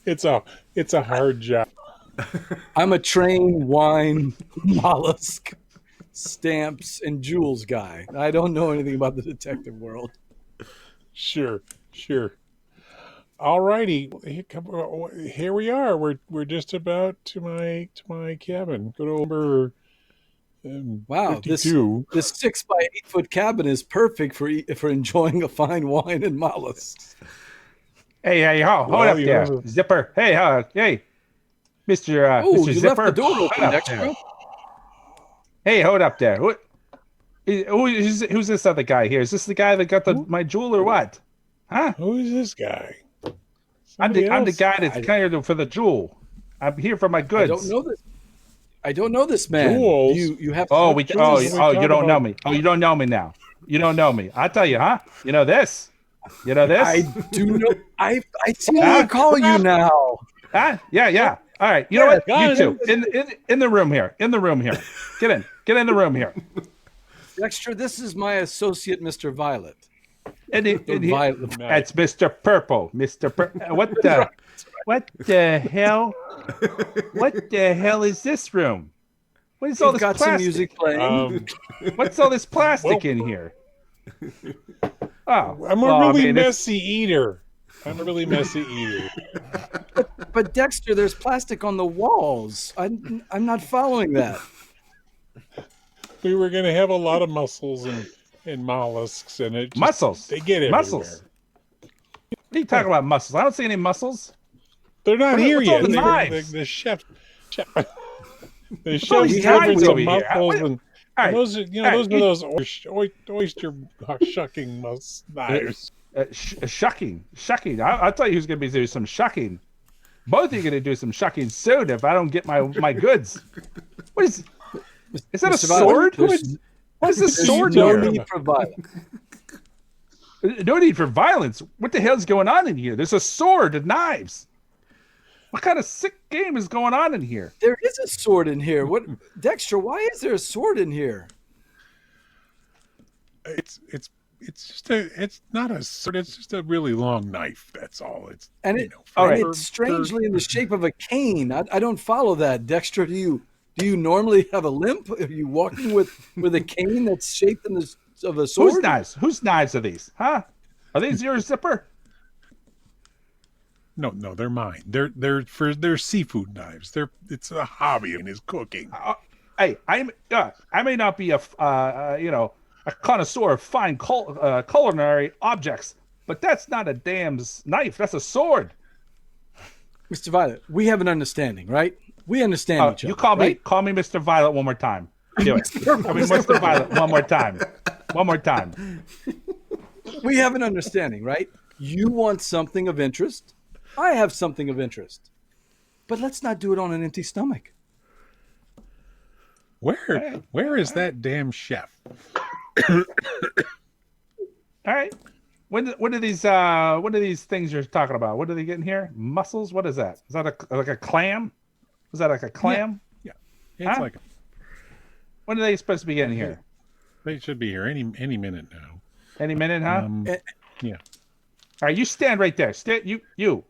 It's a hard job. I'm a trained wine, mollusk, stamps, and jewels guy. I don't know anything about the detective world. Sure. All righty, here we are. We're just about to my cabin. Go to number Wow, 52. this 6 by 8 foot cabin is perfect for enjoying a fine wine and mollusks. Hey, hold up you there, have Zipper. Hey, Mister Oh, Mr. you Zipper. left the door Hold open, up Dexter. there. Hey, hold up there. Who's this other guy here? Is this the guy that got my jewel or what? Huh? Who is this guy? I'm the Somebody else? guy that's here for the jewel. I'm here for my goods. I don't know this man. Jewels? You have Oh, to you don't know me. Oh, you don't know me now. You don't know me. I tell you, huh? You know this? You know this? I do know. I see what I call you now. Huh? Yeah. All right. You know what? got You it. two in the room here. In the room here. Get in the room here. Dexter, this is my associate, Mr. Violet. And Violet. that's Mr. Purple. Mr. What the hell? What the hell is this room? What is all We've this got some plastic? music playing. What's all this plastic in here? Oh, I'm a really messy eater. But Dexter, there's plastic on the walls. I'm not following that. We were going to have a lot of mussels and mollusks, and it just, Mussels. They get everywhere. Mussels. What are you talking about, mussels? I don't see any mussels. They're not here what's all yet. the knives? The chef. The all chef's these serving knives some over here? mussels, All and right. those are those oyster shucking knives. Shucking. I'll tell you who's going to be doing some shucking. Both of you are going to do some shucking soon if I don't get my goods. What is? Is that a sword? What is this sword No here? need for violence. No need for violence. What the hell's going on in here? There's a sword and knives. What kind of sick game is going on in here? There is a sword in here. What, Dexter? Why is there a sword in here? It's not a sword. It's just a really long knife. That's all. It's It's strangely in the shape of a cane. I don't follow that, Dexter. Do you normally have a limp? Are you walking with a cane that's shaped in of a sword? Whose knives? Whose knives are these? Huh? Are these yours, Zipper? No, they're mine. They're seafood knives. It's a hobby in his cooking. Hey, I may not be a connoisseur of fine culinary objects, but that's not a damn knife. That's a sword. Mr. Violet, we have an understanding, right? We understand each other. You call right? me Mr. Violet one more time. Do it. Call me Mr. Violet one more time. One more time. We have an understanding, right? You want something of interest. I have something of interest. But let's not do it on an empty stomach. Where is that damn chef? All right. What are these things you're talking about? What are they getting here? Mussels? What is that? Is that like a clam? Is that like a clam? Yeah. It's like When are they supposed to be getting here? they should be here any minute now. Any minute, huh? Yeah. All right, you stand right there. You.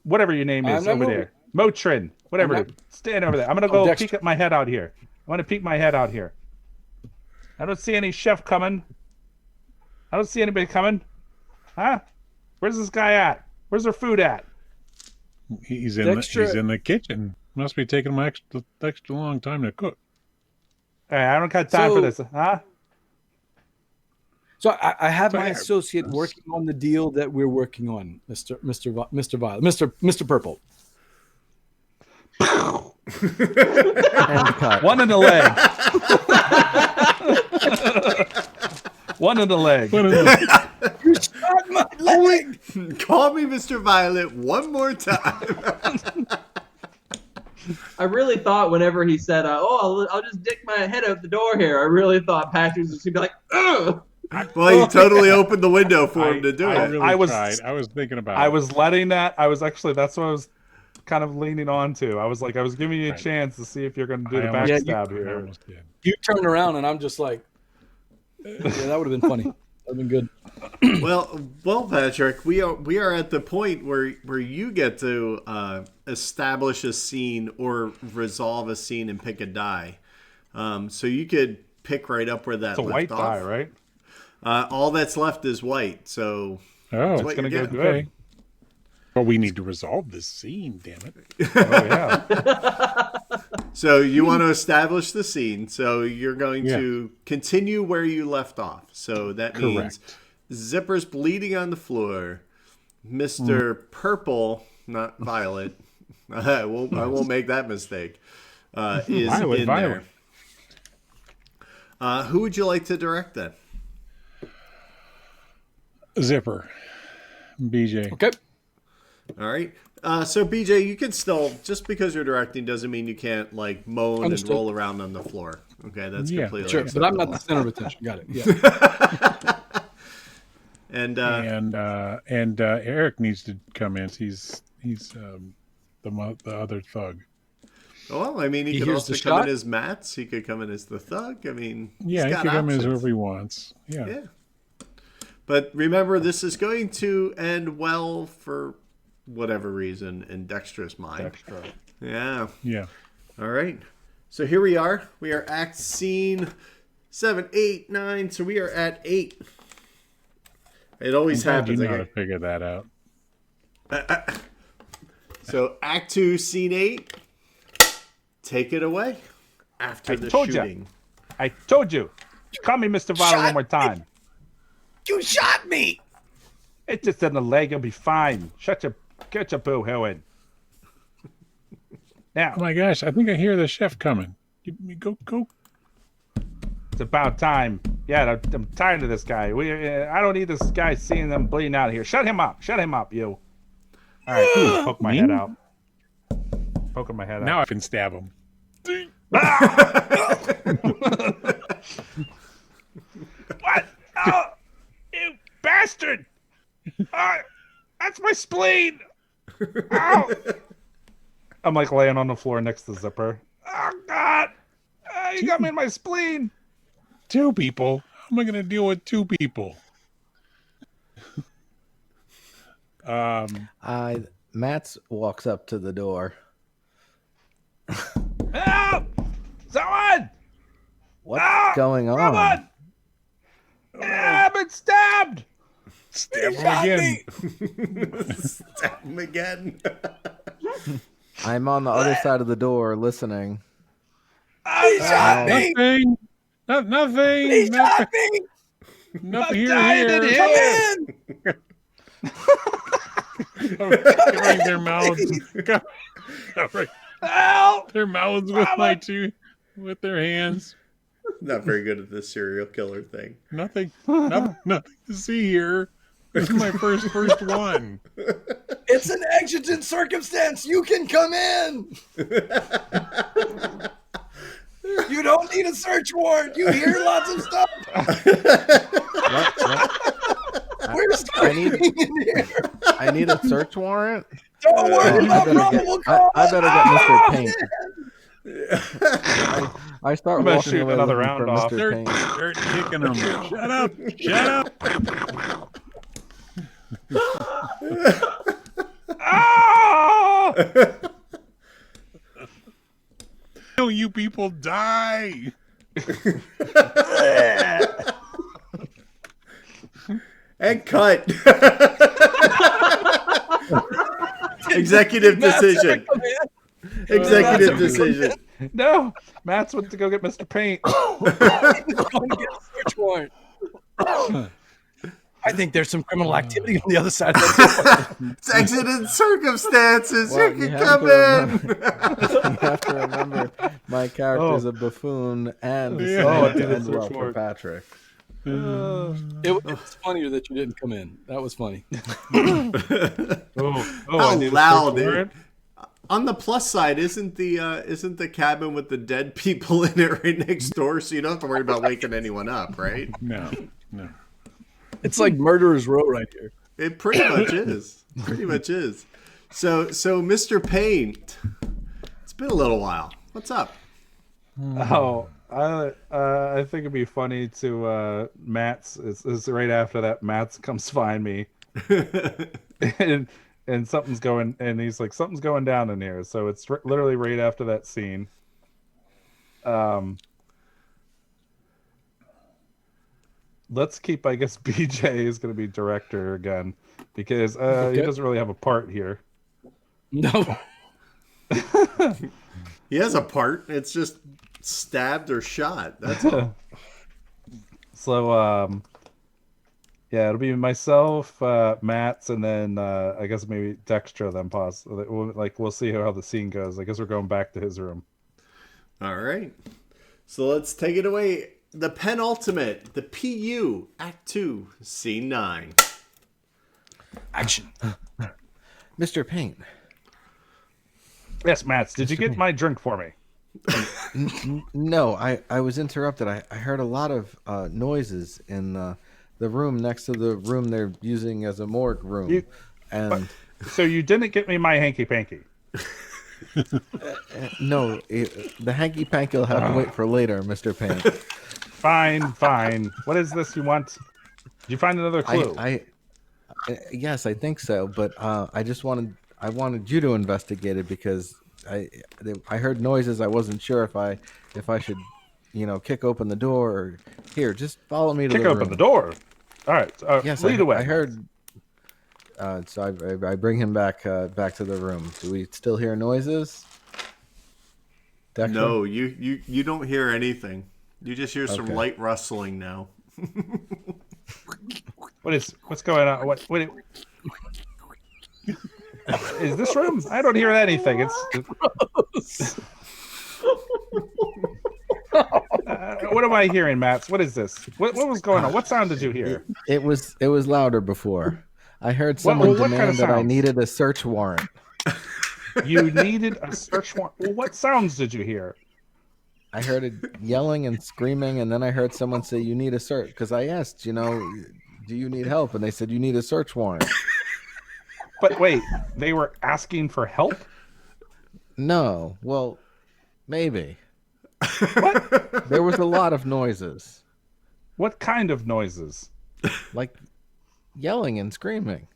Whatever your name is over there. Motrin. Whatever. Stand over there. I'm gonna go peek my head out here. I want to peek my head out here. I don't see any chef coming. I don't see anybody coming. Huh? Where's this guy at? Where's their food at? He's in the kitchen. Must be taking him extra long time to cook. All right, I don't got time for this, huh? So I have my associate working on the deal that we're working on, Mr. Violet, Mr. Purple. And cut. One in the leg. One in the leg. You shot my leg. Call me Mr. Violet one more time. I really thought whenever he said, I'll just dick my head out the door here, I really thought Patrick was just going to be like, ugh. Well, you totally opened the window for him to do I it. really tried. I was thinking about it. I was letting that. That's what I was kind of leaning on to. I was giving you a chance to see if you're going to do the backstab here. You turned around and I'm just like, yeah, that would have been funny. I've been good. Well, Patrick, we are at the point where you get to establish a scene or resolve a scene and pick a die. So you could pick right up where that It's a left white off. die, right? All that's left is white. So Oh, what Gonna you're go getting. good. well, we need to resolve this scene. Damn it! Oh yeah. So you want to establish the scene. So you're going Yeah. to continue where you left off. So that means Correct. Zipper's bleeding on the floor. Mr. Purple, not Violet. I won't make that mistake. Is Violet, in Violet. there. Who would you like to direct then? Zipper, BJ. Okay. All right. So BJ, you can still, just because you're directing doesn't mean you can't like moan Understood. and roll around on the floor. Okay, that's Yeah, completely Sure, but I'm not the acceptable. center of attention. Got it. Yeah. And And Eric needs to come in. He's the other thug. well, I mean, he He could hears also the come in shot? as Mats. He could come in as the thug. I mean, Yeah, he's he got can come in as options. whoever he wants. Yeah. Yeah. But remember, this is going to end well for whatever reason in Dexter's mind. Extra. Yeah. Yeah. All right. So here we are. We are act scene 7, 8, 9. So we are at 8. It always Glad you happens. know how to Like, figure that out. so act 2, scene 8. Take it away after I the told ya. shooting. I told you. Call me Mr. Votto one more time. You shot me. It's just in the leg. You'll be fine. Get your boo-hooing. Now, Oh my gosh! I think I hear the chef coming. Go. it's about time. Yeah, I'm tired of this guy. I don't need this guy seeing them bleeding out of here. Shut him up. Shut him up, you. All right, poke my Me? head out. Poking my head Now out. I can stab him. What? Oh, you bastard! That's my spleen. Ow! I'm like laying on the floor next to Zipper. Oh God! You got me in my spleen. 2 people. How am I going to deal with 2 people? Matt walks up to the door. Help! Someone! What's going on? Someone! I've been stabbed. Stab him again. Stab him again. I'm on the other side of the door listening. He shot me. Nothing. Nothing. He shot Nothing. me. Nothing here. dying in Here. here. Covering their mouths. Covering Help! their mouths with their hands. Not very good at this serial killer thing. Nothing to see here. This is my first one. It's an exigent circumstance. You can come in. You don't need a search warrant. You hear lots of stuff. We're starting in here. I need a search warrant. Don't worry about probable cause. I better get Mr. Paint. I start I'm gonna walking shoot away another looking round for off. Mr. Paint. Start kicking them. Shut up. Shut up. Ah! No, you people die. And cut. Executive decision. Executive decision. No, Matt's went to go get Mr. Paint. Going to get a search warrant. I think there's some criminal activity on the other side of the door. It's exigent circumstances. Well, you you can have come to in. You have to remember, my character's a buffoon, and Yeah. so Oh, I it did a ends search well for warrant. Patrick. It was funnier that you didn't come in. That was funny. Oh, How I need a loud, search dude. warrant. On the plus side, isn't the cabin with the dead people in it right next door, so you don't have to worry about waking anyone up, right? No. It's like Murderer's Row right here. It pretty much is. Pretty much is. So Mr. Paint, it's been a little while. What's up? Oh, I think it'd be funny to Matt's. It's right after that. Matt's comes find me, and something's going, and he's like, something's going down in here. So it's literally right after that scene. Let's keep. I guess BJ is going to be director again because he doesn't really have a part here. No. He has a part. It's just stabbed or shot. That's all. So, yeah, it'll be myself, Matt's, and then I guess maybe Dextra. Then possibly, we'll see how the scene goes. I guess we're going back to his room. All right. So let's take it away. The penultimate, the PU, Act 2, Scene 9. Action. Mr. Payne. Yes, Matt. Did you get my drink for me? No, I was interrupted. I heard a lot of noises in the room next to the room they're using as a morgue room. So you didn't get me my hanky panky? No, the hanky panky will have to wait for later, Mr. Payne. Fine. What is this you want? Did you find another clue? Yes, I think so. But I wanted you to investigate it because I heard noises. I wasn't sure if I should, kick open the door or here. Just follow me to the room. Kick open the door. All right. Yes, lead away. I heard. So I bring him back to the room. Do we still hear noises? Dexter? No, you don't hear anything. You just hear some light rustling now. What's going on? What is this room? I don't hear anything. It's what am I hearing, Matt? What is this? What was going on? What sound did you hear? It was louder before. I heard someone demand kind of that I sounds? needed a search warrant. You needed a search warrant. Well, what sounds did you hear? I heard it yelling and screaming, and then I heard someone say, "You need a search." Because I asked, do you need help? And they said, "You need a search warrant." But wait, they were asking for help? No, well, maybe. What? There was a lot of noises, What kind of noises? like yelling and screaming.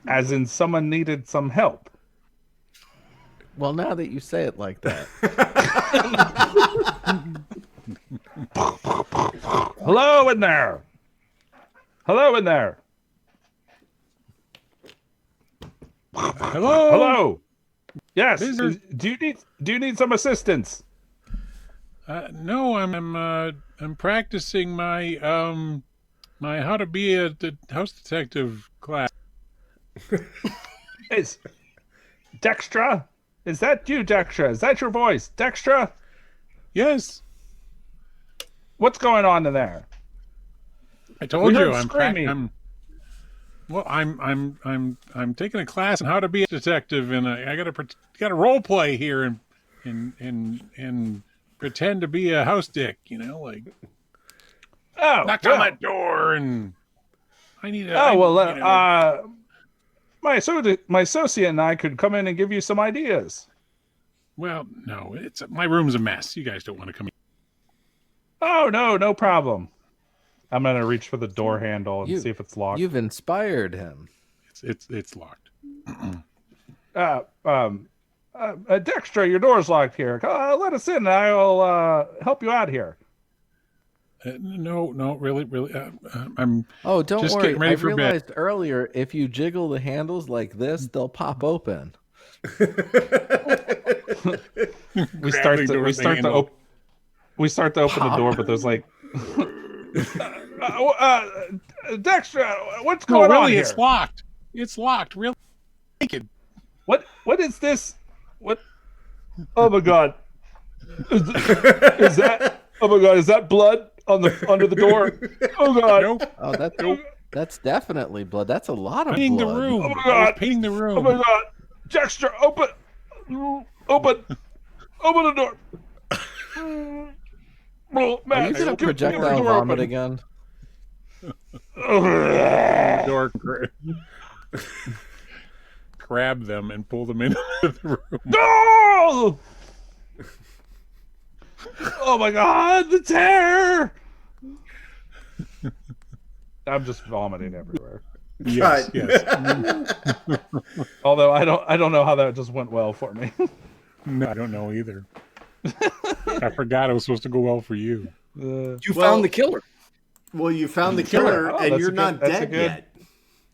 As in someone needed some help? Well, now that you say it like that. Hello in there. Hello in there. Hello. Hello. Yes. Visitor. Do you need some assistance? No, I'm practicing my my how to be a house detective class. Is Dextra? Is that you, Dextra? Is that your voice, Dextra? Yes, What's going on in there? I told We you heard screaming. I'm taking a class on how to be a detective, and I got a role play here and pretend to be a house dick, like knock on that door, and I need a my associate and I could come in and give you some ideas. Well, no, my room's a mess. You guys don't want to come in. Oh no problem. I'm gonna reach for the door handle and see if it's locked. You've inspired him. It's locked. Dexter, your door's locked here. Let us in. I'll help you out here. No, really. I'm Oh, don't just worry. getting ready I for bed. realized earlier, if you jiggle the handles like this, they'll pop open. We start to open the door, but there's like, Dexter, what's No, going on really, here? it's locked. It's locked. Really naked. What is this? What? Oh my God! Is that? Oh my God! Is that blood on the under the door? Oh God! Nope. Oh, that's definitely blood. That's a lot of Painting the blood. room. Oh my I was God. painting the room. Oh my God! Dexter, open the door. Well, Are Matt, you gonna keep the projectile door vomit open. again? Door grab them and pull them into the room. No! Oh my god, the terror! I'm just vomiting everywhere. Yes, Cut. yes. Although I don't know how that just went well for me. No, I don't know either. I forgot it was supposed to go well for you. You Well- found the killer. Well, you found the killer, Oh, and that's you're a not good- that's a dead good- yet.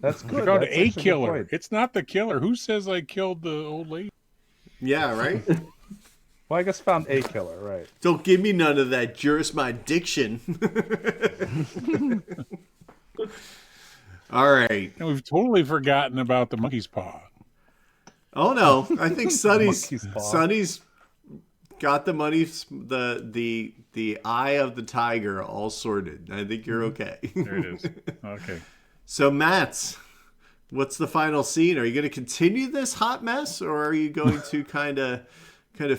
That's I good. found That's a actually good killer. point. It's not the killer. Who says I killed the old lady? Yeah, right? Well, I guess found a killer, right? Don't give me none of that. Juris my diction. All right. And we've totally forgotten about the monkey's paw. Oh no, I think Monkey's paw. Sonny's got the money, the eye of the tiger all sorted. I think you're okay. There it is. Okay. So Matt's, what's the final scene? Are you going to continue this hot mess, or are you going to kind of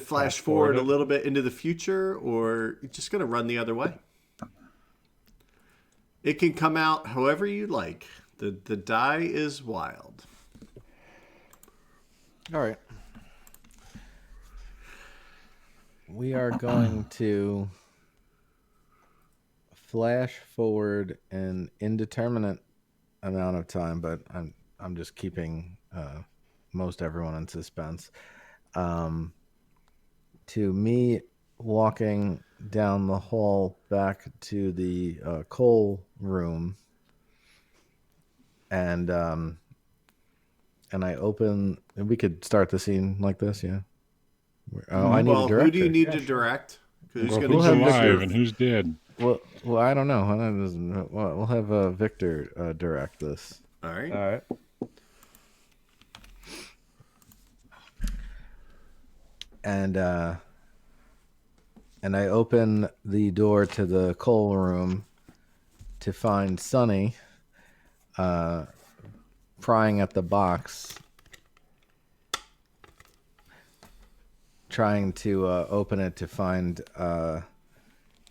flash forward a little bit into the future, or you're just going to run the other way? It can come out however you like. The die is wild. All right. We are going to flash forward an indeterminate amount of time, but I'm just keeping most everyone in suspense. To me walking down the hall back to the coal room, and I open. And we could start the scene like this, yeah. I need a Well, director. who do you need to direct? Who's Well, going we'll Who's have to Victor. alive and who's dead? Well, I don't know. We'll have Victor direct this. All right. All right. And I open the door to the coal room to find Sonny prying at the box, trying to open it to find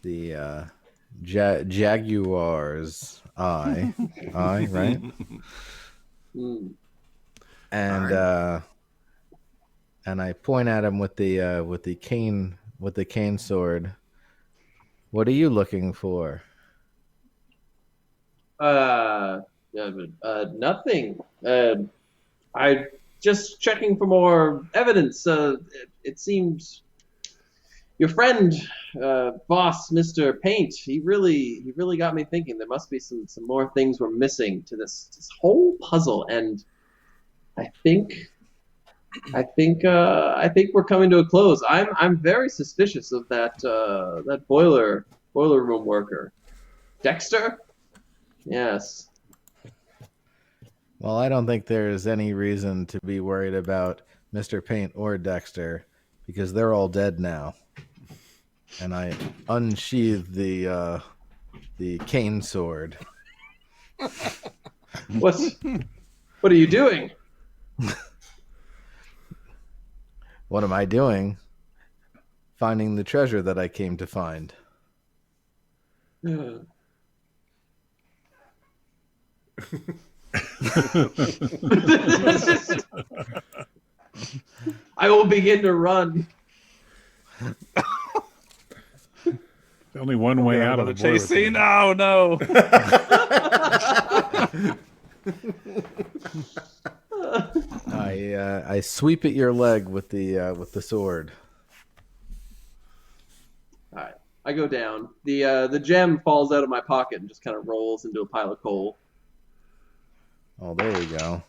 the Jaguar's eye, right? And and I point at him with the cane sword. What are you looking for? Nothing. I just checking for more evidence. It seems your friend, boss, Mr. Paint, he really got me thinking. There must be some more things we're missing to this whole puzzle, and I think we're coming to a close. I'm very suspicious of that boiler room worker, Dexter. Yes. Well, I don't think there's any reason to be worried about Mr. Paint or Dexter because they're all dead now. And I unsheathed the cane sword. What are you doing? What am I doing? Finding the treasure that I came to find. I will begin to run. Only one way out of the chase boiler scene. plant. Oh no! I sweep at your leg with the sword. All right, I go down. The gem falls out of my pocket and just kind of rolls into a pile of coal. Oh, there we go.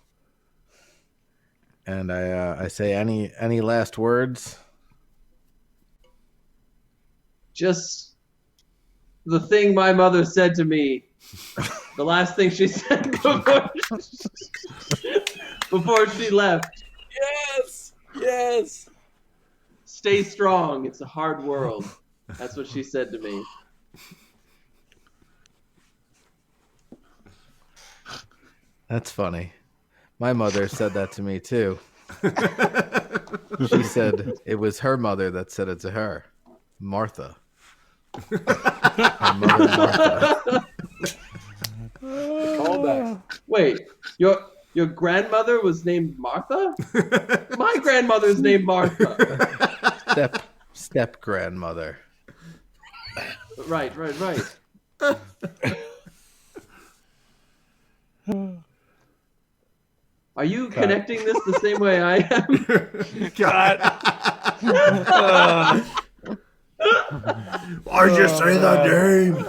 And I say, any last words? Just the thing my mother said to me. The last thing she said before she left. Yes. Stay strong. It's a hard world. That's what she said to me. That's funny. My mother said that to me too. She said it was her mother that said it to her, Martha. Her mother, Martha. Callback. Wait, your grandmother was named Martha? My grandmother's named Martha. Step grandmother. Right. Are you connecting this the same way I am? Why'd you say that name?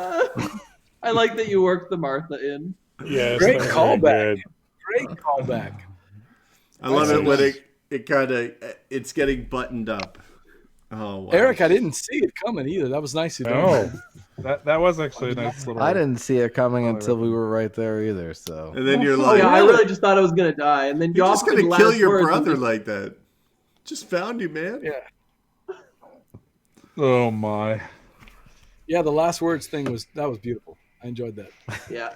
I like that you worked the Martha in. Yes, Great that's callback. very good. Great callback. I love it when it kind of it's getting buttoned up. Oh, wow. Eric, I didn't see it coming either. That was nice of you. Oh, That was actually a nice little. I didn't see it coming until we were right there either. So And then you're Oh like, yeah, I really just thought I was gonna die, and then you're just offered gonna the kill last your words and brother just- like that. Just found you, man. Yeah. Oh my. Yeah, the last words thing was beautiful. I enjoyed that. Yeah.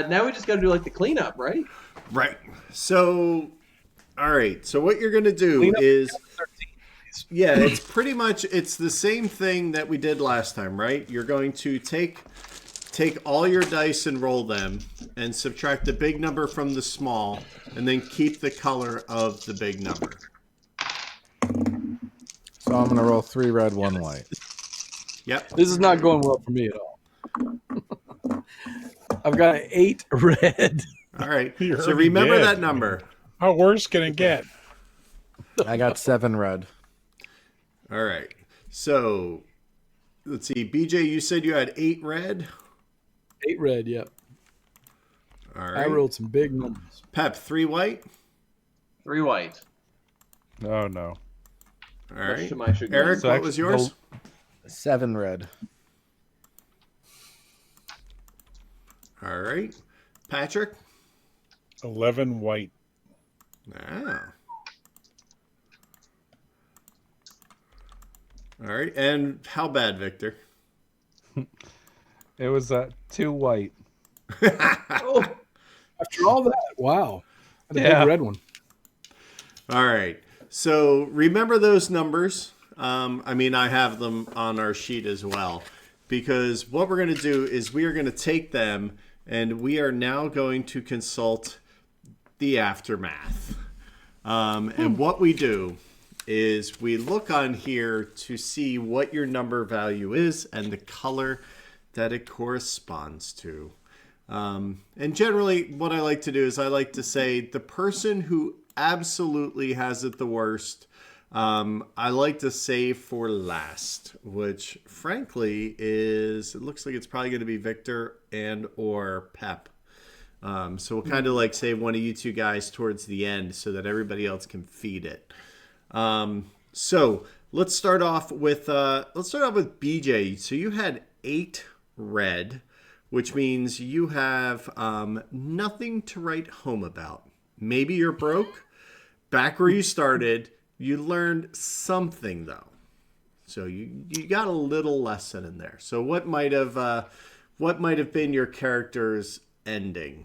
Now we just gotta do like the cleanup, right? Right. So, all right. So what you're gonna do Clean up is, 13. yeah, it's pretty much it's the same thing that we did last time, right? You're going to take all your dice and roll them, and subtract the big number from the small, and then keep the color of the big number. So I'm gonna roll 3 red, 1 white. Yep. This is not going well for me at all. I've got an 8 red. All right. You're So already remember dead. that number. how worse can it get? I got 7 red. All right. So let's see. BJ, you said you had 8 red. 8 red, yep. All I right. rolled some big numbers. Pep, 3 white. 3 white. Oh no. All Much right. to my chagrin. Eric, So what was actually, yours? 7 red. All right. Patrick. 11 white. Ah. All right. And how bad, Victor? It was 2 white. Oh, After all that, wow. I had a Yeah. big red one. All right. So remember those numbers. I mean, I have them on our sheet as well, because what we're going to do is we are going to take them and we are now going to consult the aftermath. And what we do is we look on here to see what your number value is and the color that it corresponds to. And generally, what I like to do is I like to say the person who absolutely has it the worst, I like to save for last, which frankly is, it looks like it's probably going to be Victor and or Pep. So we'll kind of like save one of you two guys towards the end so that everybody else can feed it. So let's start off with BJ. So you had 8 red, which means you have nothing to write home about. Maybe you're broke. Back where you started, you learned something though. So you got a little lesson in there. So what might have been your character's ending?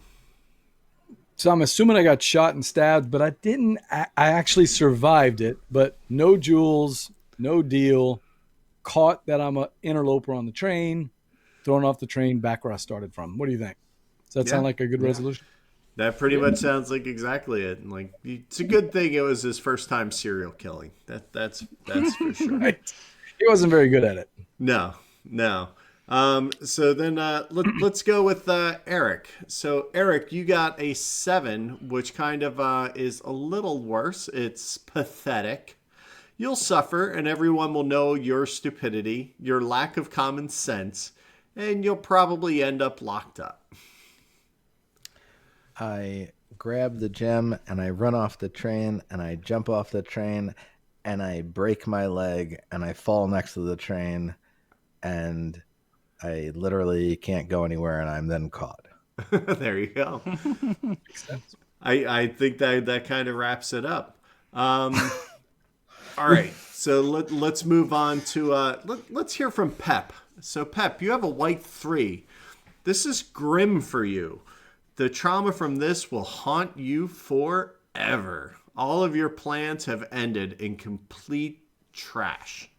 So I'm assuming I got shot and stabbed, but I didn't. I actually survived it, but no jewels, no deal. Caught that I'm an interloper on the train, thrown off the train back where I started from. What do you think? Does that sound like a good resolution? That pretty much sounds like exactly it. Like, it's a good thing it was his first time serial killing. That's for sure. Right. He wasn't very good at it. No. So then let's go with Eric. So Eric, you got a 7, which kind of is a little worse. It's pathetic. You'll suffer, and everyone will know your stupidity, your lack of common sense, and you'll probably end up locked up. I grab the gem and I run off the train and I jump off the train and I break my leg and I fall next to the train and I literally can't go anywhere and I'm then caught. There you go. I think that kind of wraps it up. All right, so let's move on to let's hear from Pep. So Pep, you have a white 3. This is grim for you. The trauma from this will haunt you forever. All of your plans have ended in complete trash.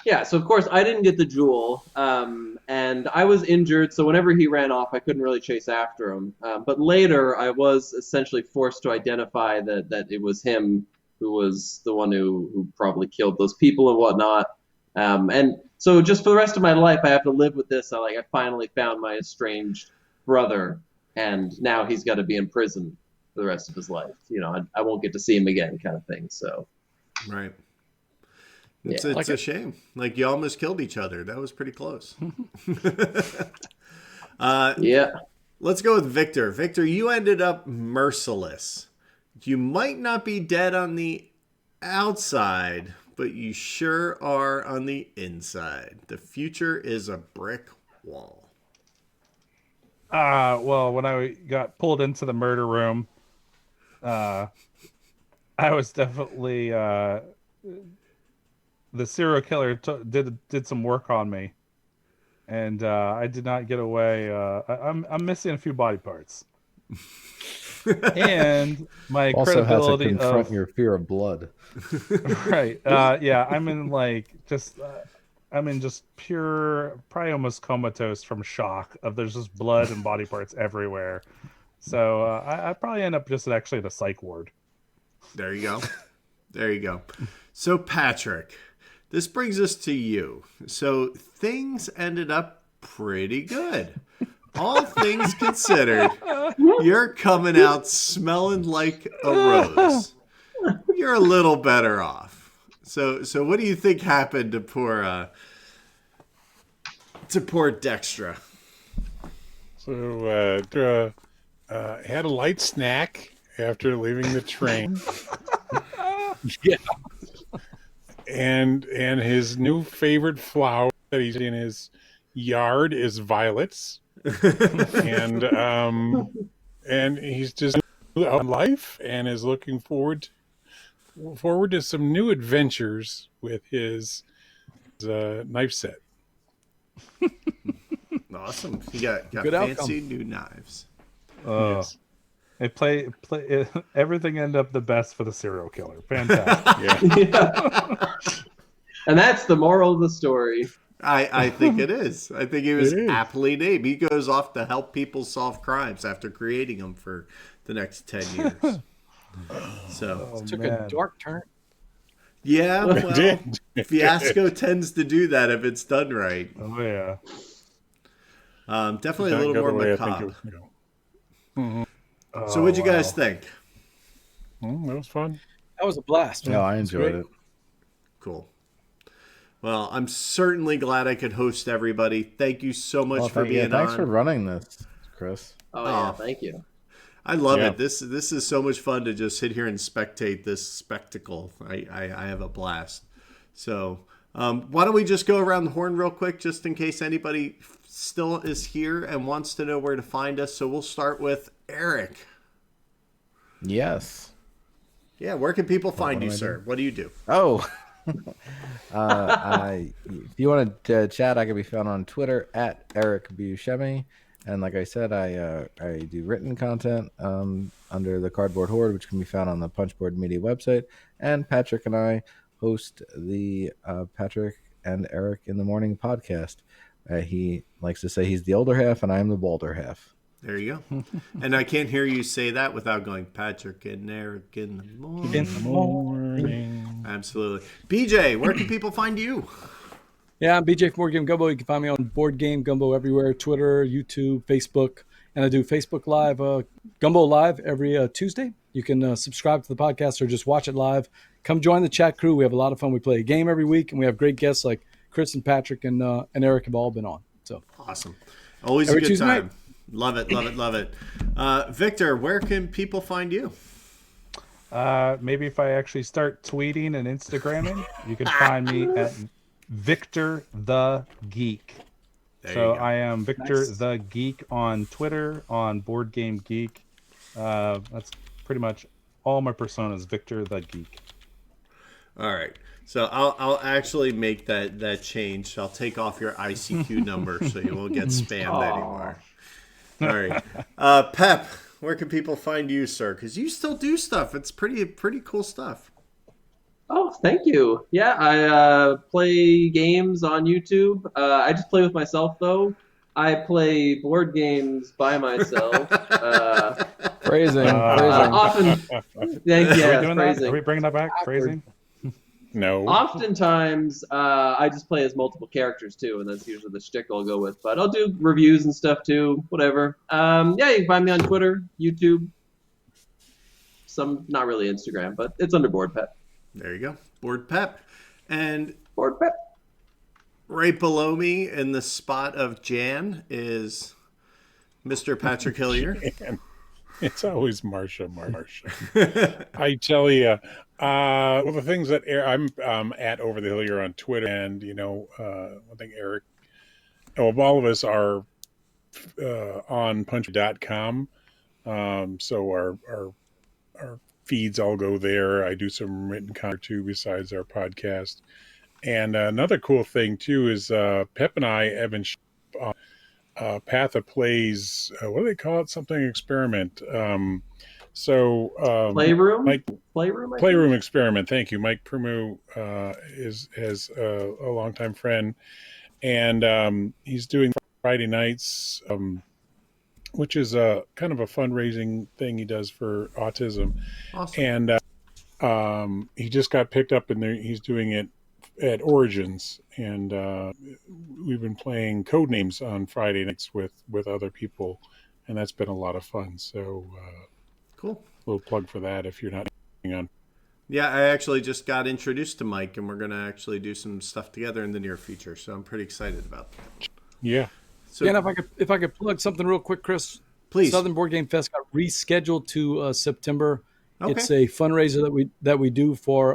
yeah. So of course I didn't get the jewel, and I was injured. So whenever he ran off, I couldn't really chase after him. But later, I was essentially forced to identify that it was him who was the one who probably killed those people and whatnot. And so just for the rest of my life, I have to live with this. I finally found my estranged brother, and now he's got to be in prison for the rest of his life. I won't get to see him again, kind of thing. So, Right. It's Yeah. a shame. Like, you almost killed each other. That was pretty close. yeah. Let's go with Victor. Victor, you ended up merciless. You might not be dead on the outside, but you sure are on the inside. The future is a brick wall. Well, when I got pulled into the murder room, I was definitely the serial killer did some work on me, and I did not get away. I'm missing a few body parts, and my Also has to credibility confront of your fear of blood. right. Yeah, I'm in I'm in just pure, probably almost comatose from shock of there's just blood and body parts everywhere. So I probably end up just actually in a psych ward. There you go. There you go. So, Patrick, this brings us to you. So, things ended up pretty good. All things considered, you're coming out smelling like a rose. You're a little better off. So what do you think happened to poor Dextra? So had a light snack after leaving the train. Yeah. And his new favorite flower that he's in his yard is violets. and he's just out in life and is looking forward to some new adventures with his knife set. Awesome. You got Good fancy outcome. new knives. Yes. It everything ended up the best for the serial killer. Fantastic. Yeah. And that's the moral of the story. I think it is. I think he was It is. aptly named. He goes off to help people solve crimes after creating them for the next 10 years. So, Took man. a dark turn. yeah, well, did. Fiasco tends to do that if it's done right. Oh yeah. Definitely a Not little go more the way I think macabre. it was gonna go. So what'd you guys think? That was fun. That was a blast. No, I That's enjoyed great. it. Cool. Well, I'm certainly glad I could host everybody. Thank you so much for being thanks on. for running this, Chris. Oh, yeah, Oh. thank you. I love Yeah. it. This is so much fun to just sit here and spectate this spectacle. I have a blast. So why don't we just go around the horn real quick, just in case anybody still is here and wants to know where to find us. So we'll start with Eric. Yes. Yeah, where can people find what you, do I sir? What do you do? Oh. If you want to chat, I can be found on Twitter at Eric Buscemi. And like I said, I do written content under the Cardboard Horde, which can be found on the Punchboard Media website. And Patrick and I host the Patrick and Eric in the Morning podcast. He likes to say he's the older half, and I am the bolder half. There you go. And I can't hear you say that without going Patrick and Eric in the morning. Morning. Absolutely. BJ, where can people find you? Yeah, I'm BJ from Boardgame Gumbo. You can find me on Boardgame Gumbo everywhere: Twitter, YouTube, Facebook, and I do Facebook Live, Gumbo Live every Tuesday. You can subscribe to the podcast or just watch it live. Come join the chat crew. We have a lot of fun. We play a game every week, and we have great guests like Chris and Patrick and Eric have all been on. So Awesome. Always Every a good Tuesday time. night. Love it, love it, love it. Victor, where can people find you? Maybe if I actually start tweeting and Instagramming, you can find me at Victor the Geek. There So you go. I am Victor Nice. the Geek on Twitter, on Board Game Geek. That's pretty much all my personas. Victor the Geek. All right. So I'll actually make that change. I'll take off your ICQ number so you won't get spammed anymore. All right. Pep, where can people find you, sir? Because you still do stuff. It's pretty cool stuff. Oh, thank you. Yeah, I play games on YouTube. I just play with myself, though. I play board games by myself. Phrasing. Often, thank you. Are we Yeah, doing that? phrasing. Are we bringing that back? Phrasing? No. Oftentimes, I just play as multiple characters too, and that's usually the shtick I'll go with. But I'll do reviews and stuff too, whatever. Yeah, you can find me on Twitter, YouTube, some not really Instagram, but it's under Board Pep. There you go. Board Pep. And Board Pep. right below me in the spot of Jan is Mr. Patrick Hillier. Jan. It's always Marsha. I tell you, well, the things that I'm at Over the Hillier on Twitter, and I think Eric, all of us are on punch.com. So our feeds all go there. I do some written content too besides our podcast. And another cool thing too is Pep and I have been Path of Plays, what do they call it? Something experiment. Playroom? Playroom experiment. Thank you. Mike Primu is a longtime friend, and he's doing Friday nights, which is a kind of a fundraising thing he does for autism. Awesome. And he just got picked up and he's doing it at Origins, and we've been playing Codenames on Friday nights with other people, and that's been a lot of fun. So cool. A little plug for that if you're not on. Yeah, I actually just got introduced to Mike, and we're going to actually do some stuff together in the near future, so I'm pretty excited about that. Yeah. So, yeah, and if I could plug something real quick, Chris. Please. Southern Board Game Fest got rescheduled to September. Okay. It's a fundraiser that we do for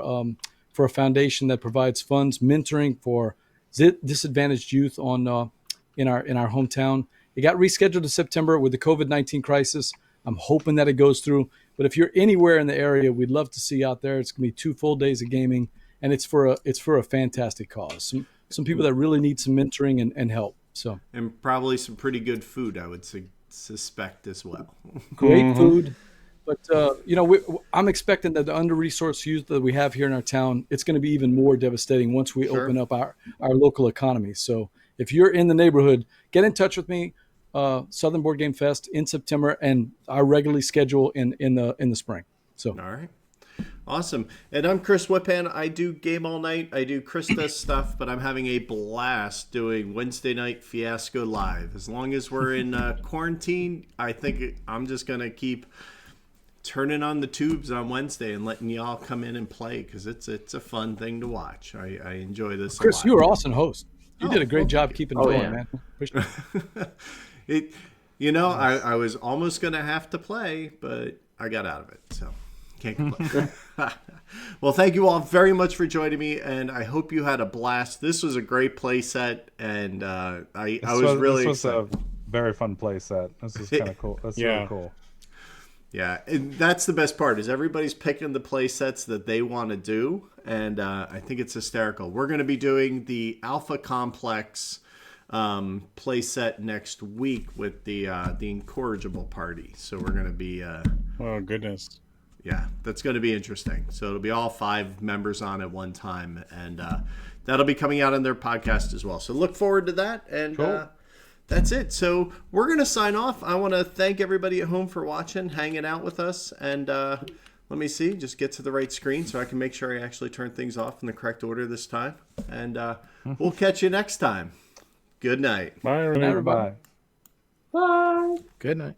a foundation that provides funds, mentoring for disadvantaged youth in our hometown. It got rescheduled to September with the COVID-19 crisis. I'm hoping that it goes through. But if you're anywhere in the area, we'd love to see you out there. It's gonna be 2 full days of gaming, and it's for a fantastic cause. Some people that really need some mentoring and help. So, and probably some pretty good food, I would suspect as well. Great food. But, I'm expecting that the under-resourced youth that we have here in our town, it's going to be even more devastating once we open up our local economy. So if you're in the neighborhood, get in touch with me, Southern Board Game Fest in September, and our regularly schedule in the spring. So all right. Awesome. And I'm Chris Whipan. I do Game All Night. I do Krista's stuff, but I'm having a blast doing Wednesday Night Fiasco Live. As long as we're in quarantine, I think I'm just going to keep turning on the tubes on Wednesday and letting y'all come in and play, because it's a fun thing to watch. I enjoy this. Chris, you were awesome host. You did a great job keeping it going, man. I was almost going to have to play, but I got out of it, so can't complain. Well, thank you all very much for joining me, and I hope you had a blast. This was a great play set, and I was really excited. This was a very fun play set. This is kind of cool. That's really cool. Yeah, and that's the best part, is everybody's picking the play sets that they want to do, and I think it's hysterical. We're going to be doing the Alpha Complex play set next week with the Incorrigible Party. So we're going to be... oh, goodness. Yeah, that's going to be interesting. So it'll be all 5 members on at one time, and that'll be coming out on their podcast as well. So look forward to that, and... Cool. That's it. So we're going to sign off. I want to thank everybody at home for watching, hanging out with us. And let me see, just get to the right screen so I can make sure I actually turn things off in the correct order this time. And we'll catch you next time. Good night. Bye, everybody. Bye. Good night.